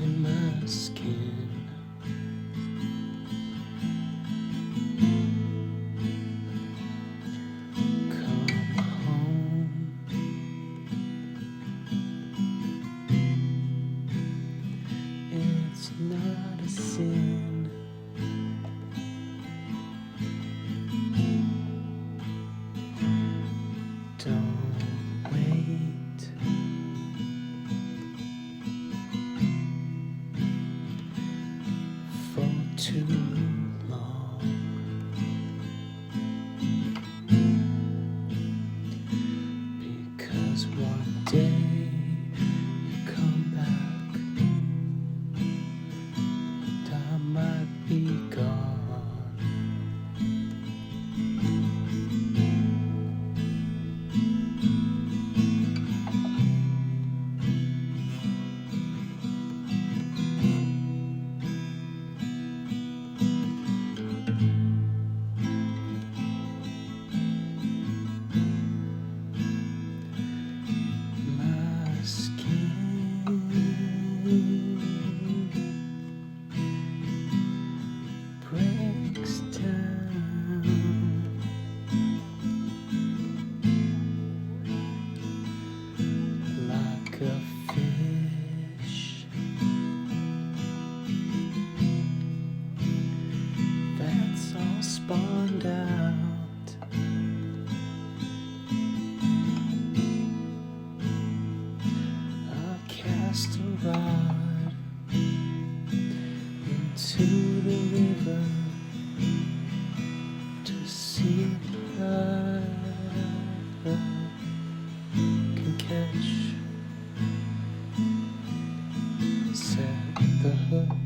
In my skin. Come home. It's not a sin. Don't wait. For too long, because one day you come back out. I'll cast a rod into the river to see if I can catch. Set the hook,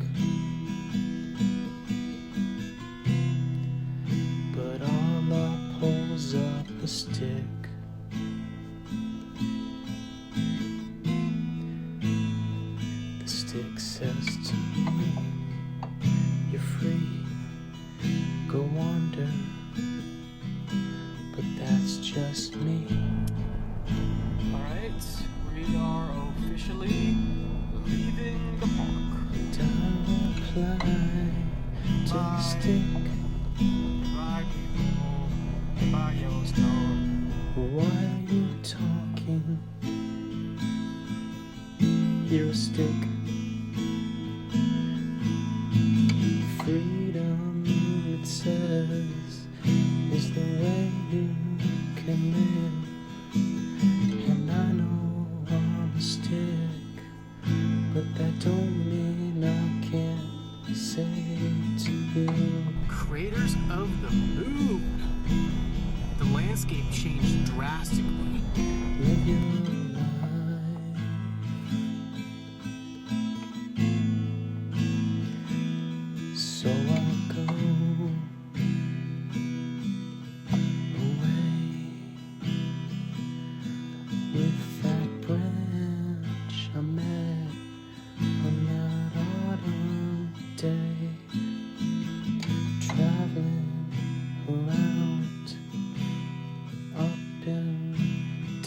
but all I pulls up a stick. The stick says to me, you're free, go wander, but that's just me. Alright, we are officially leaving the park. Don't apply to the stick. Bye, people. Bye, Yellowstone. Why are you talking? You're a stick. Freedom, it says, is the way you can live. And I know I'm a stick, but that don't mean I can't say to you. Craters of the moon. The landscape changed drastically. Live your life. So I go away with that branch I met on that autumn day, traveling around, up and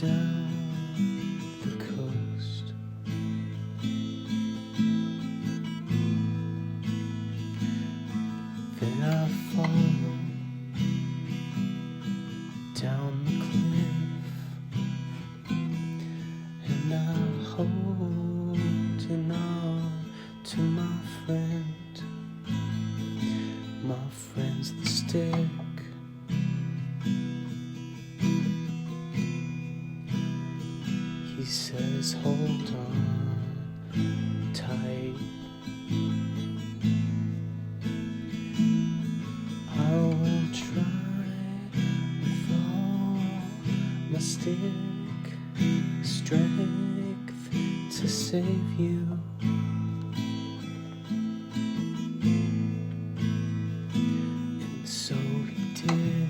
down the coast. Then I fall down the cliff, and I'm holding on to my friend's the stick. He says, hold on tight. I will try with all my stick strength to save you. And so he did.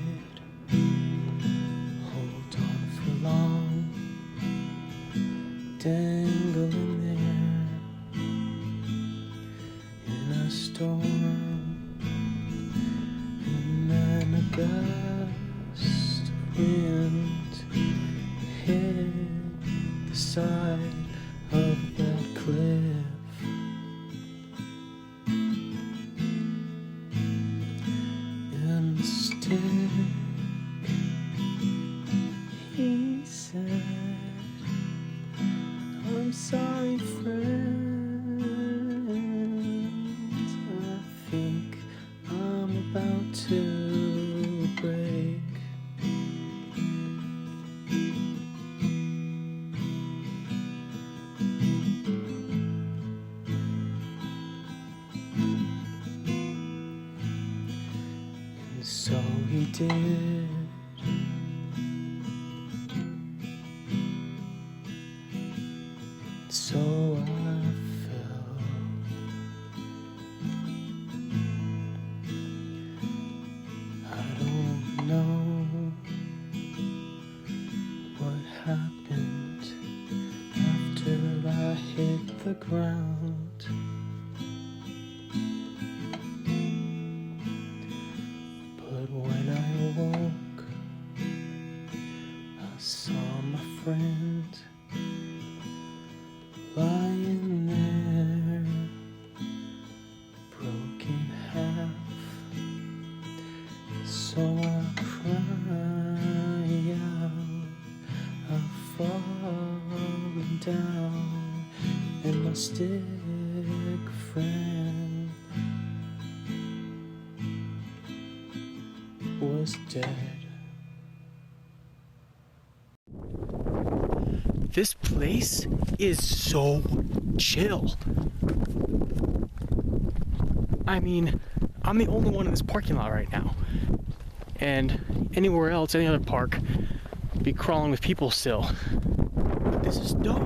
Hold on for long, dangling there in a storm. And then a gust of wind hit the side of that cliff. And the stick, he said, I'm sorry, friend, I think I'm about to break. And so he did. So I fell. I don't know what happened after I hit the ground. But when I awoke, I saw my friend lying there, broken half. So I cry out, I've fallen down, and my stick friend was dead. This place is so chill. I mean, I'm the only one in this parking lot right now. And anywhere else, any other park, be crawling with people still. But this is dope.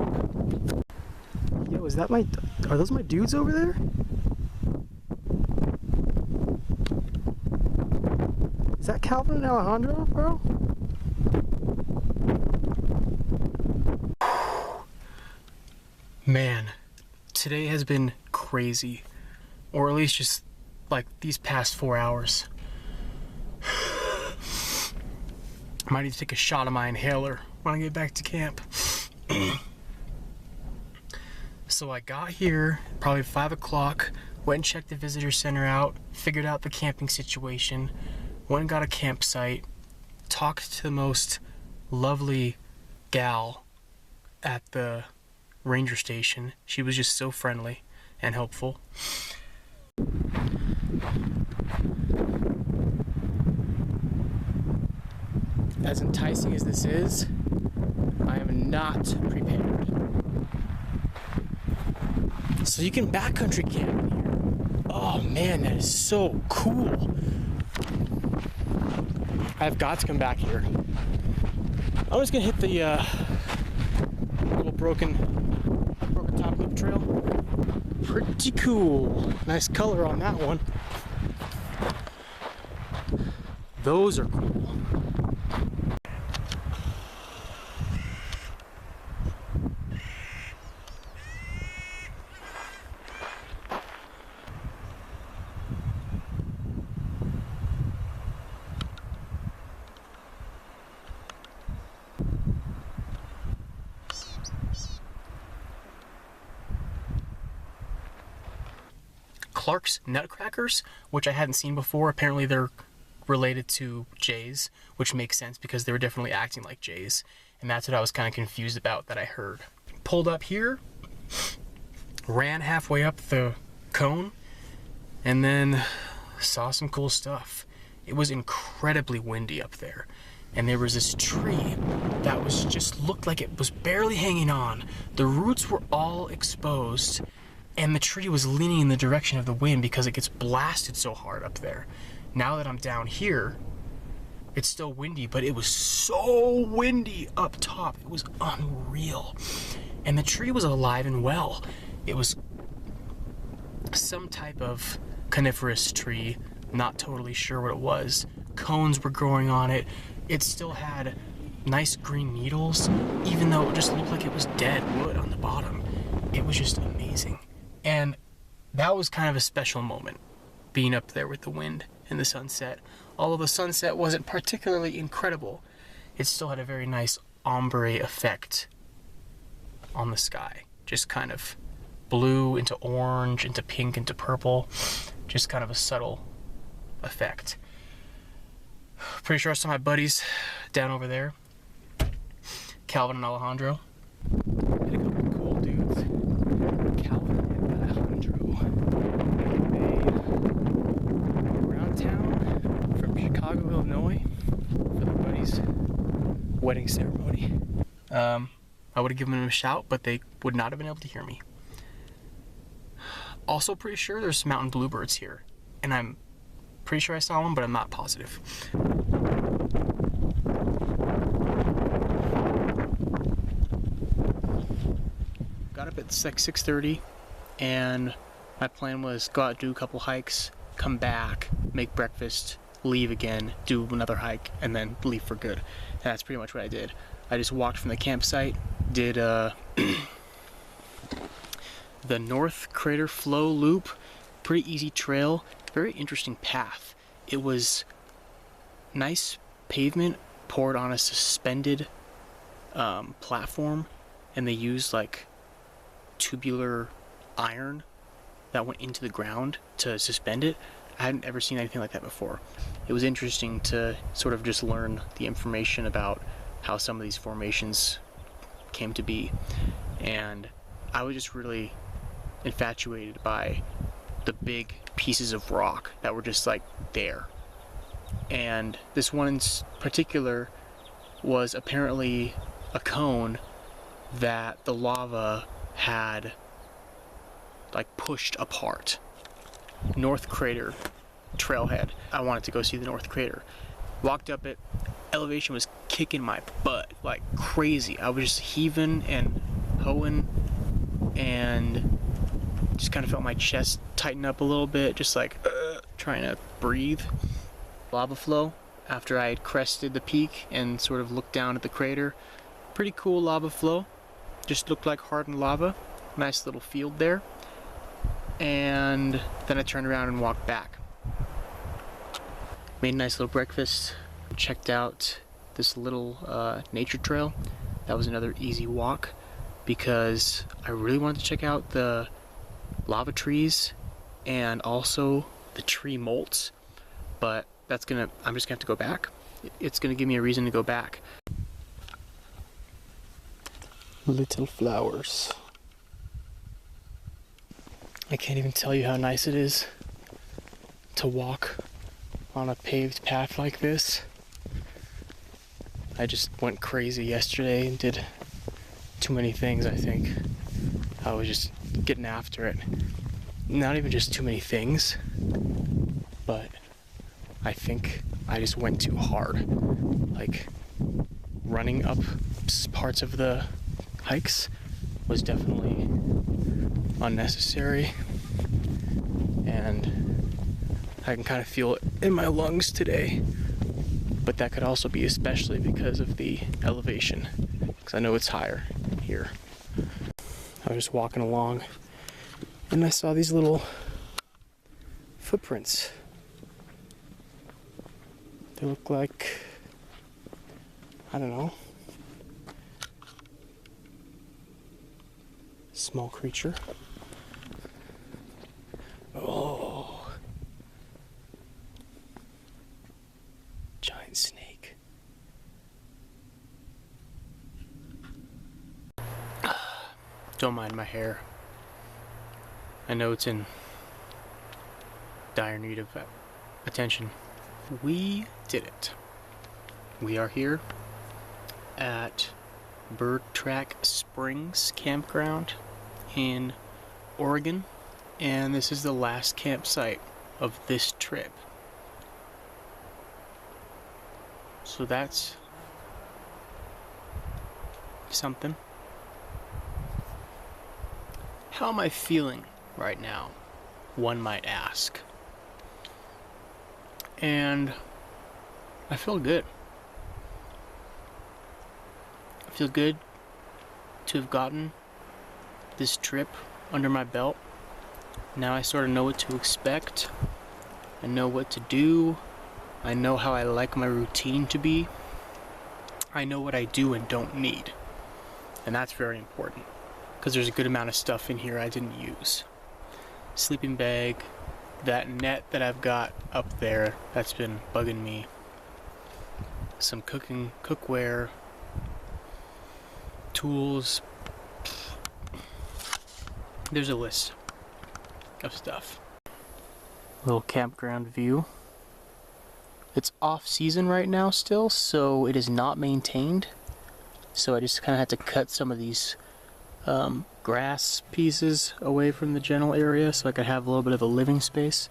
Yo, is that are those my dudes over there? Is that Calvin and Alejandro, bro? Man, today has been crazy. Or at least just like these past 4 hours. Might need to take a shot of my inhaler when I get back to camp. So I got here probably 5 o'clock, went and checked the visitor center out, figured out the camping situation, went and got a campsite, talked to the most lovely gal at the ranger station. She was just so friendly and helpful. As enticing as this is, I am not prepared. So you can backcountry camp in here. Oh man, that is so cool. I've got to come back here. I'm just gonna hit the little broken top loop trail. Pretty cool. Nice color on that one. Those are cool. Clark's nutcrackers, which I hadn't seen before. Apparently they're related to jays, which makes sense because they were definitely acting like jays. And that's what I was kind of confused about that I heard. Pulled up here, ran halfway up the cone, and then saw some cool stuff. It was incredibly windy up there. And there was this tree that was just looked like it was barely hanging on. The roots were all exposed. And the tree was leaning in the direction of the wind because it gets blasted so hard up there. Now that I'm down here, it's still windy, but it was so windy up top. It was unreal. And the tree was alive and well. It was some type of coniferous tree, not totally sure what it was. Cones were growing on it. It still had nice green needles, even though it just looked like it was dead wood on the bottom. It was just amazing. And that was kind of a special moment, being up there with the wind and the sunset. Although the sunset wasn't particularly incredible, it still had a very nice ombre effect on the sky. Just kind of blue into orange, into pink, into purple. Just kind of a subtle effect. Pretty sure I saw my buddies down over there. Calvin and Alejandro. Had a couple cool dudes. Calvin and Alejandro. They were around town from Chicago, Illinois for their buddy's wedding ceremony. I would have given them a shout, but they would not have been able to hear me. Also pretty sure there's some mountain bluebirds here. And I'm pretty sure I saw one, but I'm not positive. Got up at like 6:30, and my plan was go out, do a couple hikes, come back, make breakfast, leave again, do another hike, and then leave for good. And that's pretty much what I did. I just walked from the campsite, did the North Crater Flow Loop, pretty easy trail, very interesting path. It was nice pavement poured on a suspended platform, and they used like tubular iron that went into the ground to suspend it. I hadn't ever seen anything like that before. It was interesting to sort of just learn the information about how some of these formations came to be, and I was just really infatuated by the big pieces of rock that were just like there. And this one in particular was apparently a cone that the lava had like pushed apart. North Crater trailhead. I wanted to go see the North Crater. Walked up it, elevation was kicking my butt like crazy. I was just heaving and hoeing and just kind of felt my chest tighten up a little bit, just like trying to breathe. Lava flow after I had crested the peak and sort of looked down at the crater. Pretty cool lava flow. Just looked like hardened lava. Nice little field there. And then I turned around and walked back. Made a nice little breakfast. Checked out this little nature trail. That was another easy walk because I really wanted to check out the lava trees and also the tree molts. But I'm just gonna have to go back. It's gonna give me a reason to go back. Little flowers. I can't even tell you how nice it is to walk on a paved path like this. I just went crazy yesterday and did too many things, I think. I was just getting after it. Not even just too many things, but I think I just went too hard. Like, running up parts of the hikes was definitely unnecessary, and I can kind of feel it in my lungs today, but that could also be especially because of the elevation, because I know it's higher here. I was just walking along and I saw these little footprints. They look like, I don't know, small creature. Oh, giant snake. Don't mind my hair. I know it's in dire need of attention. We did it. We are here at Bird Track Springs Campground in Oregon, and this is the last campsite of this trip. So that's something. How am I feeling right now? One might ask. And I feel good. I feel good to have gotten this trip under my belt. Now I sort of know what to expect. I know what to do. I know how I like my routine to be. I know what I do and don't need. And that's very important, because there's a good amount of stuff in here I didn't use. Sleeping bag, that net that I've got up there that's been bugging me, some cookware, tools. There's a list of stuff. Little campground view. It's off season right now still, so it is not maintained. So I just kind of had to cut some of these grass pieces away from the general area so I could have a little bit of a living space.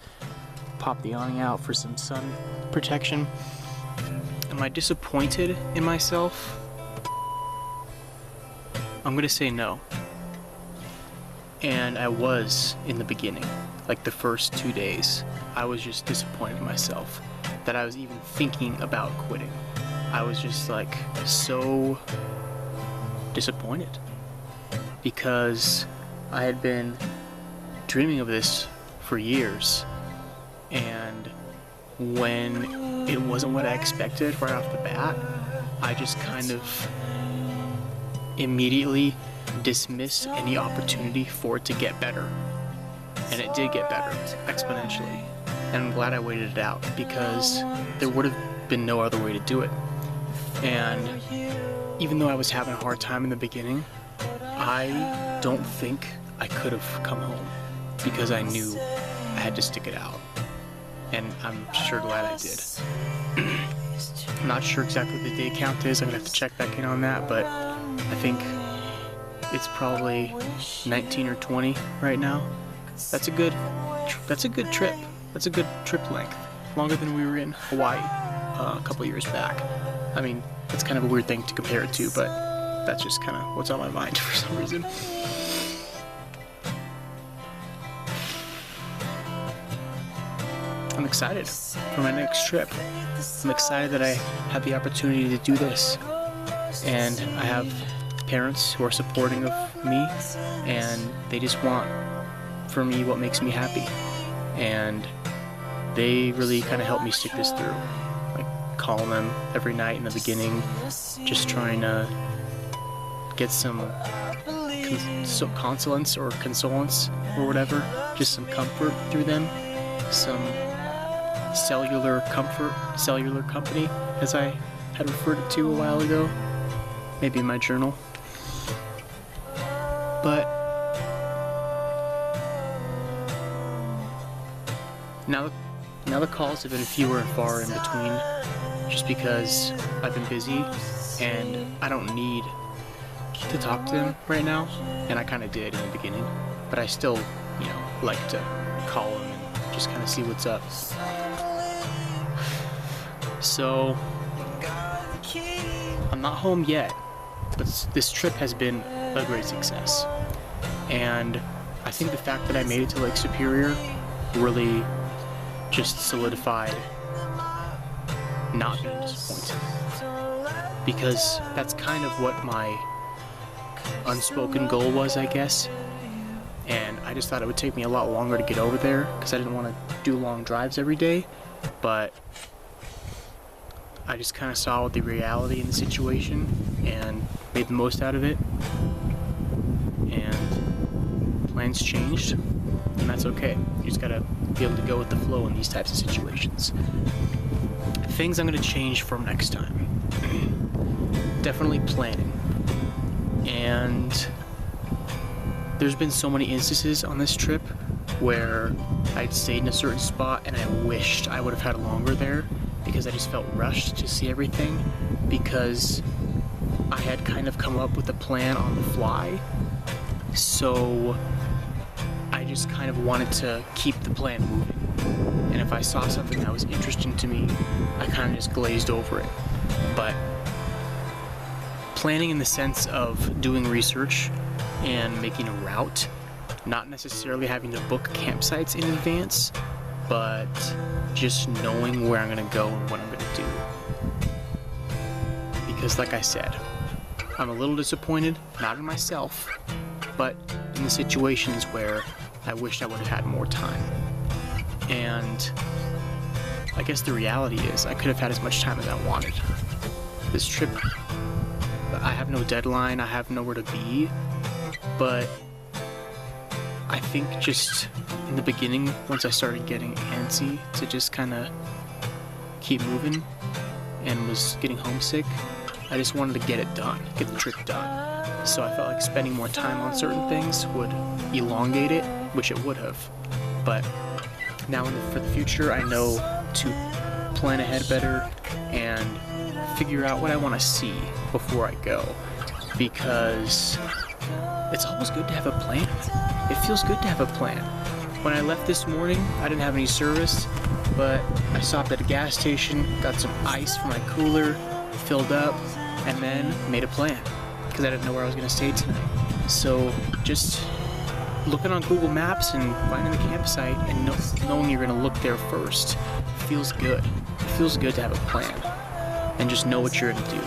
Pop the awning out for some sun protection. Am I disappointed in myself? I'm gonna say no. And I was in the beginning, like the first 2 days. I was just disappointed in myself that I was even thinking about quitting. I was just like so disappointed because I had been dreaming of this for years, and when it wasn't what I expected right off the bat, I just kind of immediately dismissed any opportunity for it to get better. And it did get better exponentially, and I'm glad I waited it out because there would have been no other way to do it. And even though I was having a hard time in the beginning, I don't think I could have come home because I knew I had to stick it out. and I'm sure glad I did. I'm not sure exactly what the day count is. I'm gonna have to check back in on that, but I think it's probably 19 or 20 right now. That's a good trip. That's a good trip length. Longer than we were in Hawaii a couple years back. I mean, that's kind of a weird thing to compare it to, but that's just kind of what's on my mind for some reason. I'm excited for my next trip. I'm excited that I had the opportunity to do this. And I have parents who are supporting of me, and they just want for me what makes me happy. And they really kind of helped me stick this through. Like calling them every night in the beginning, just trying to get some consolence or consolence or whatever, just some comfort through them, some cellular company, as I had referred it to a while ago, maybe in my journal. But now the calls have been fewer and far in between, just because I've been busy and I don't need to talk to them right now, and I kind of did in the beginning, but I still, like to call them and just kind of see what's up. So I'm not home yet, but this trip has been a great success, and I think the fact that I made it to Lake Superior really just solidified not being disappointed, because that's kind of what my unspoken goal was, I guess. And I just thought it would take me a lot longer to get over there because I didn't want to do long drives every day, but I just kind of saw the reality in the situation and made the most out of it, and plans changed, and that's okay. You just gotta be able to go with the flow in these types of situations. Things I'm gonna change from next time. Definitely planning. And there's been so many instances on this trip where I'd stayed in a certain spot and I wished I would have had longer there, because I just felt rushed to see everything, because I had kind of come up with a plan on the fly. So I just kind of wanted to keep the plan moving. And if I saw something that was interesting to me, I kind of just glazed over it. But planning in the sense of doing research and making a route, not necessarily having to book campsites in advance, but just knowing where I'm gonna go and what I'm gonna do. Because like I said, I'm a little disappointed, not in myself, but in the situations where I wished I would have had more time. And I guess the reality is I could have had as much time as I wanted. This trip, I have no deadline, I have nowhere to be, but I think just in the beginning, once I started getting antsy to just kind of keep moving and was getting homesick, I just wanted to get it done, get the trip done. So I felt like spending more time on certain things would elongate it, which it would have. But now for the future, I know to plan ahead better and figure out what I want to see before I go, because it's always good to have a plan. It feels good to have a plan. When I left this morning, I didn't have any service, but I stopped at a gas station, got some ice for my cooler, filled up, and then made a plan, because I didn't know where I was going to stay tonight. So just looking on Google Maps and finding the campsite and knowing you're going to look there first feels good. It feels good to have a plan and just know what you're going to do.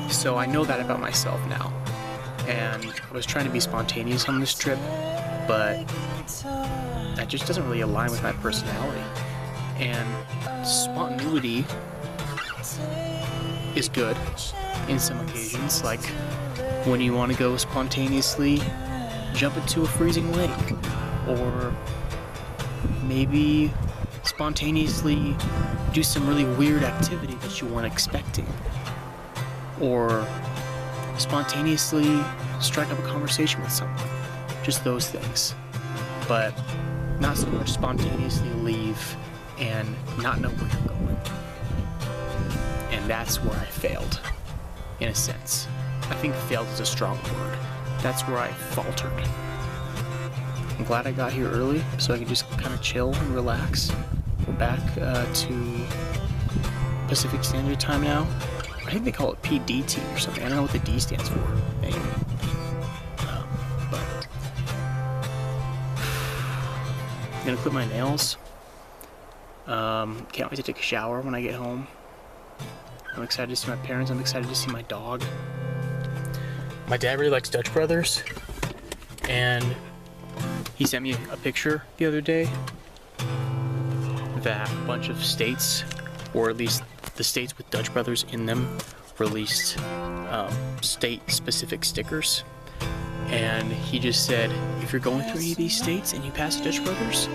So I know that about myself now. And I was trying to be spontaneous on this trip, but that just doesn't really align with my personality. And spontaneity is good in some occasions, like when you want to go spontaneously jump into a freezing lake, or maybe spontaneously do some really weird activity that you weren't expecting, or spontaneously strike up a conversation with someone. Just those things. But not so much spontaneously leave leave and not know where you're going. And that's where I failed, in a sense. I think failed is a strong word. That's where I faltered. I'm glad I got here early so I can just kind of chill and relax. We're back to Pacific Standard Time now. I think they call it PDT or something. I don't know what the D stands for. Anyway. But I'm gonna clip my nails. Can't wait to take a shower when I get home. I'm excited to see my parents. I'm excited to see my dog. My dad really likes Dutch Brothers, and he sent me a picture the other day that a bunch of states, or at least the states with Dutch Brothers in them, released state-specific stickers. And he just said, if you're going through any of these states and you pass Dutch Brothers,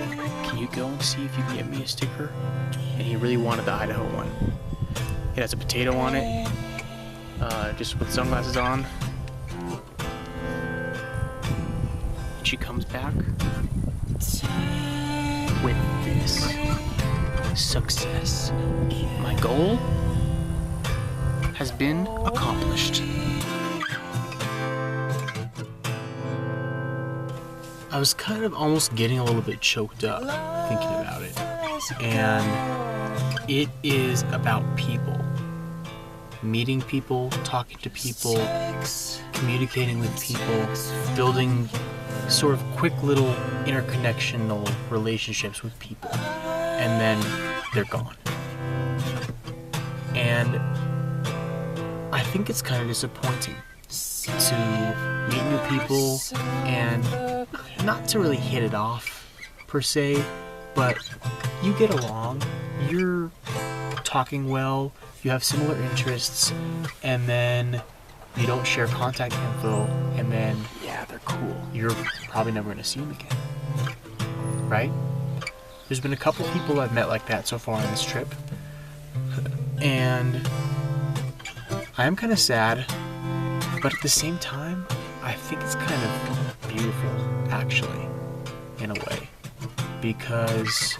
can you go and see if you can get me a sticker? And he really wanted the Idaho one. It has a potato on it, just with sunglasses on. And she comes back with this. Success. My goal has been accomplished. I was kind of almost getting a little bit choked up thinking about it. And it is about people. Meeting people, talking to people, communicating with people, building sort of quick little interconnectional relationships with people. And then they're gone. And I think it's kind of disappointing to meet new people and not to really hit it off per se, but you get along, you're talking well, you have similar interests, and then you don't share contact info, and then, yeah, they're cool. You're probably never gonna see them again, right? There's been a couple people I've met like that so far on this trip, and I am kind of sad, but at the same time, I think it's kind of beautiful, actually, in a way, because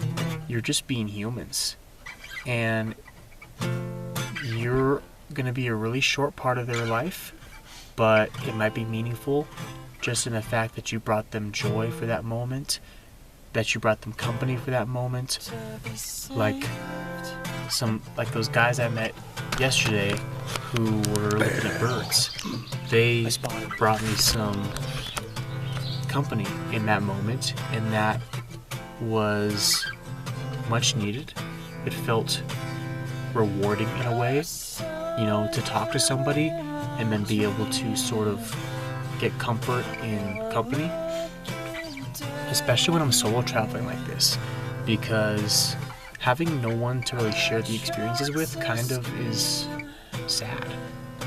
you're just being humans, and you're gonna be a really short part of their life, but it might be meaningful just in the fact that you brought them joy for that moment, that you brought them company for that moment. Like those guys I met yesterday who were looking at birds. They brought me some company in that moment, and that was much needed. It felt rewarding in a way, you know, to talk to somebody and then be able to sort of get comfort in company. Especially when I'm solo traveling like this, because having no one to really share the experiences with kind of is sad.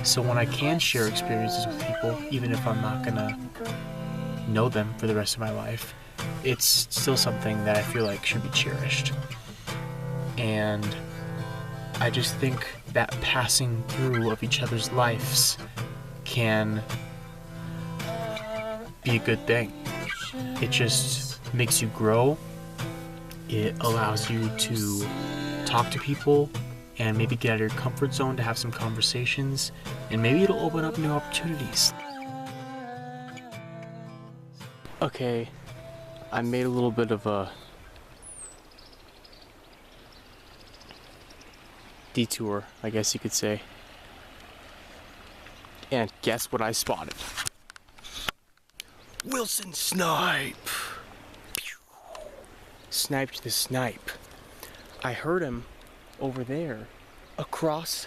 So when I can share experiences with people, even if I'm not gonna know them for the rest of my life, it's still something that I feel like should be cherished. And I just think that passing through of each other's lives can be a good thing. It just makes you grow. It allows you to talk to people and maybe get out of your comfort zone to have some conversations, and maybe it'll open up new opportunities. Okay, I made a little bit of a detour, I guess you could say. And guess what I spotted? Wilson snipe! Sniped the snipe. I heard him over there across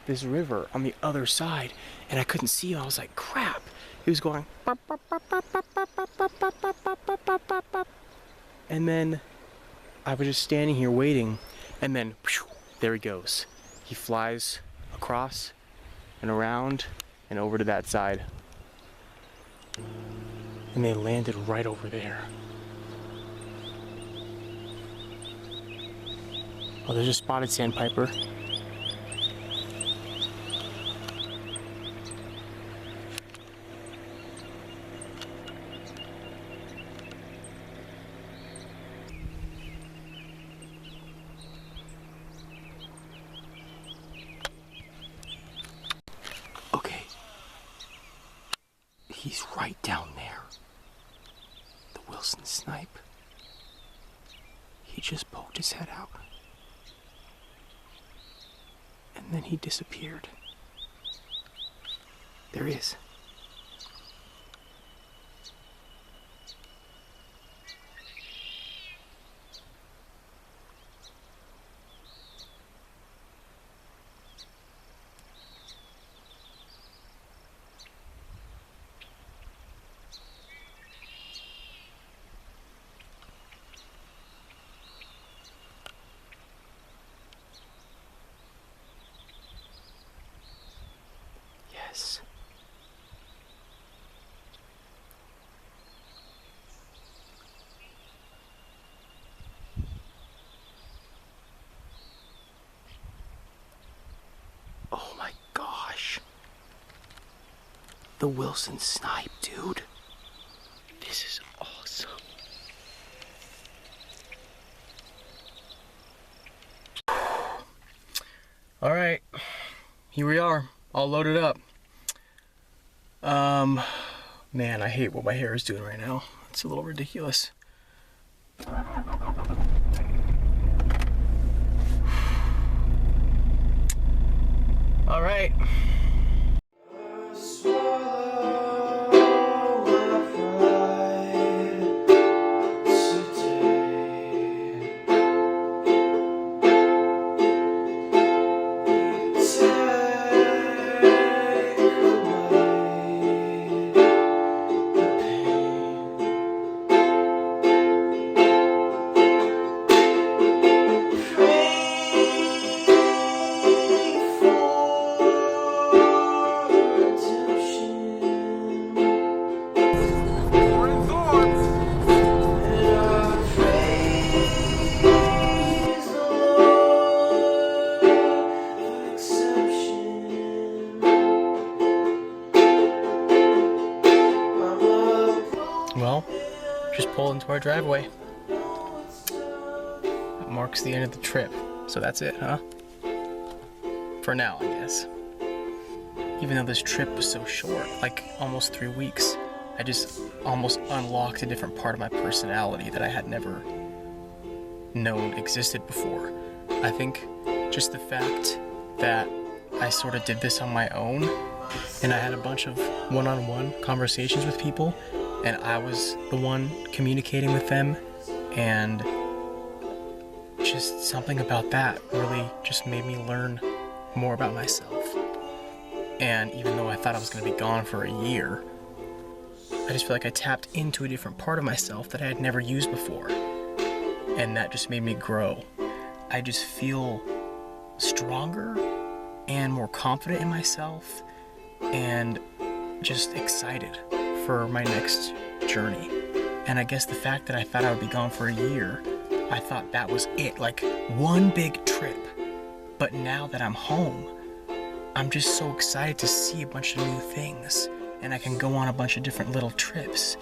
this river on the other side, and I couldn't see him. I was like, crap. He was going, and then I was just standing here waiting, and then there he goes. He flies across and around and over to that side, and they landed right over there. Oh, there's a spotted sandpiper. right down there. The Wilson snipe. He just poked his head out. And then he disappeared. There he is. Yes. Oh my gosh. The Wilson snipe, dude. This is awesome. All right, here we are, all loaded up. Man, I hate what my hair is doing right now. It's a little ridiculous. All right. Well, just pull into our driveway. That marks the end of the trip. So that's it, huh? For now, I guess. Even though this trip was so short, like almost 3 weeks, I just almost unlocked a different part of my personality that I had never known existed before. I think just the fact that I sort of did this on my own, and I had a bunch of one-on-one conversations with people, and I was the one communicating with them, and just something about that really just made me learn more about myself. And even though I thought I was going to be gone for a year, I just feel like I tapped into a different part of myself that I had never used before, and that just made me grow. I just feel stronger and more confident in myself, and just excited for my next journey. And I guess the fact that I thought I would be gone for a year, I thought that was it, like one big trip. But now that I'm home, I'm just so excited to see a bunch of new things, and I can go on a bunch of different little trips.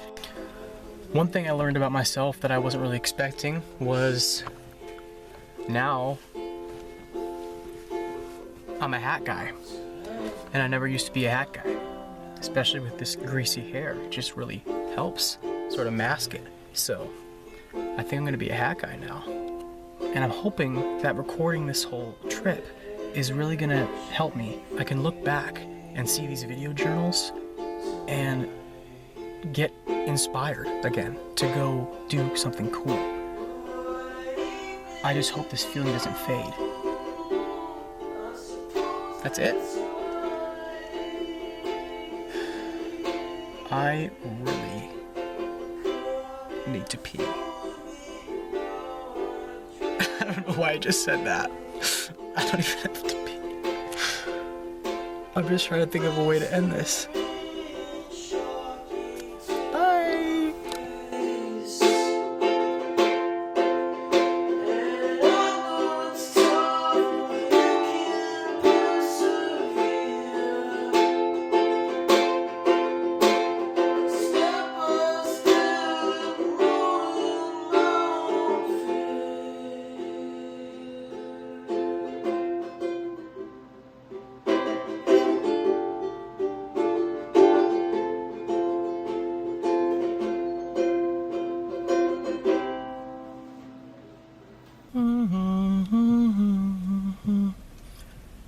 One thing I learned about myself that I wasn't really expecting was now I'm a hat guy. And I never used to be a hat guy, especially with this greasy hair. It just really helps sort of mask it. So I think I'm gonna be a hat guy now. And I'm hoping that recording this whole trip is really gonna help me. I can look back and see these video journals and get inspired again to go do something cool. I just hope this feeling doesn't fade. That's it. I really need to pee. I don't know why I just said that. I don't even have to pee. I'm just trying to think of a way to end this. Bye!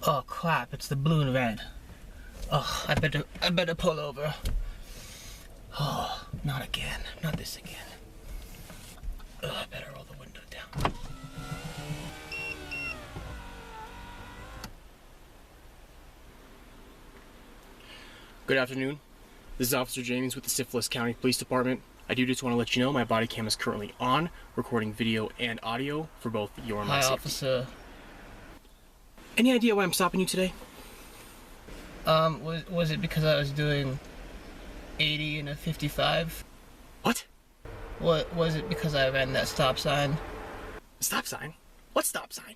Oh crap, it's the blue and red. Oh, I better pull over. Oh, not again. Not this again. Oh, I better roll the window down. Good afternoon. This is Officer James with the Syphilis County Police Department. I do just want to let you know my body cam is currently on, recording video and audio for both your and my Hi, safety. officer. Any idea why I'm stopping you today? Was it because I was doing 80 and a 55? What? What was it because I ran that stop sign? Stop sign? What stop sign?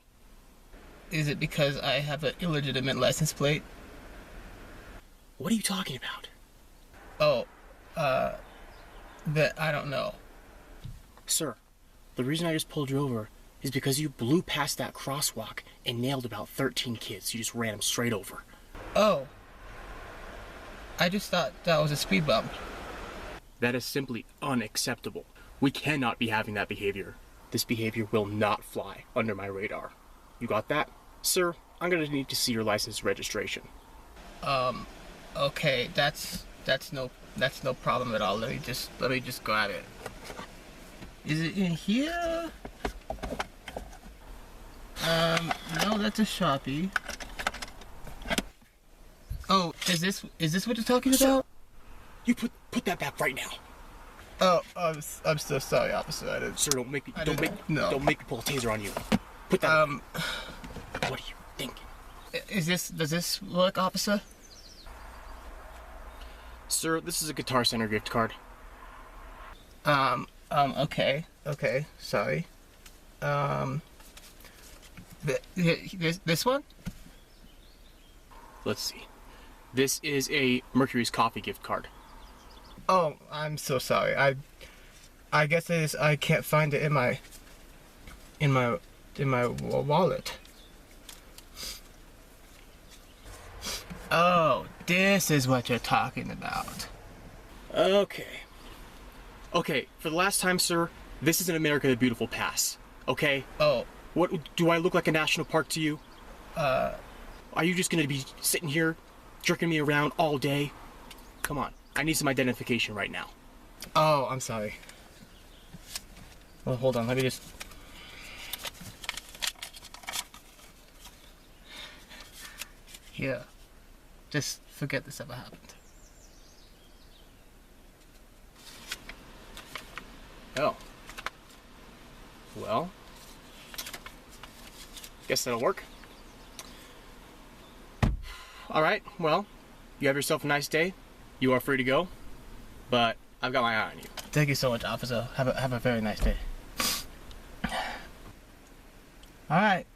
Is it because I have an illegitimate license plate? What are you talking about? Oh, that I don't know. Sir, the reason I just pulled you over is because you blew past that crosswalk and nailed about 13 kids. You just ran them straight over. Oh. I just thought that was a speed bump. That is simply unacceptable. We cannot be having that behavior. This behavior will not fly under my radar. You got that? Sir, I'm gonna need to see your license registration. Okay, that's no problem at all. Let me just grab it. Is it in here? No, that's a Sharpie. Oh, is this what you're talking about? You put that back right now. Oh, I'm so sorry, officer. I didn't. Sir, don't make me No. pull a taser on you. Put that. What are you thinking? Does this work, officer? Sir, this is a Guitar Center gift card. Okay, sorry. This one? Let's see. This is a Mercury's Coffee gift card. Oh, I'm so sorry. I guess I can't find it in my wallet. Oh, this is what you're talking about. Okay, for the last time, sir, this is an America the Beautiful pass, okay? Oh. What, do I look like a national park to you? Are you just gonna be sitting here, jerking me around all day? Come on, I need some identification right now. Oh, I'm sorry. Well, hold on, let me just... Here. Just forget this ever happened. Oh. Well. Guess that'll work. Alright, well, you have yourself a nice day. You are free to go. But I've got my eye on you. Thank you so much, officer. Have a very nice day. Alright.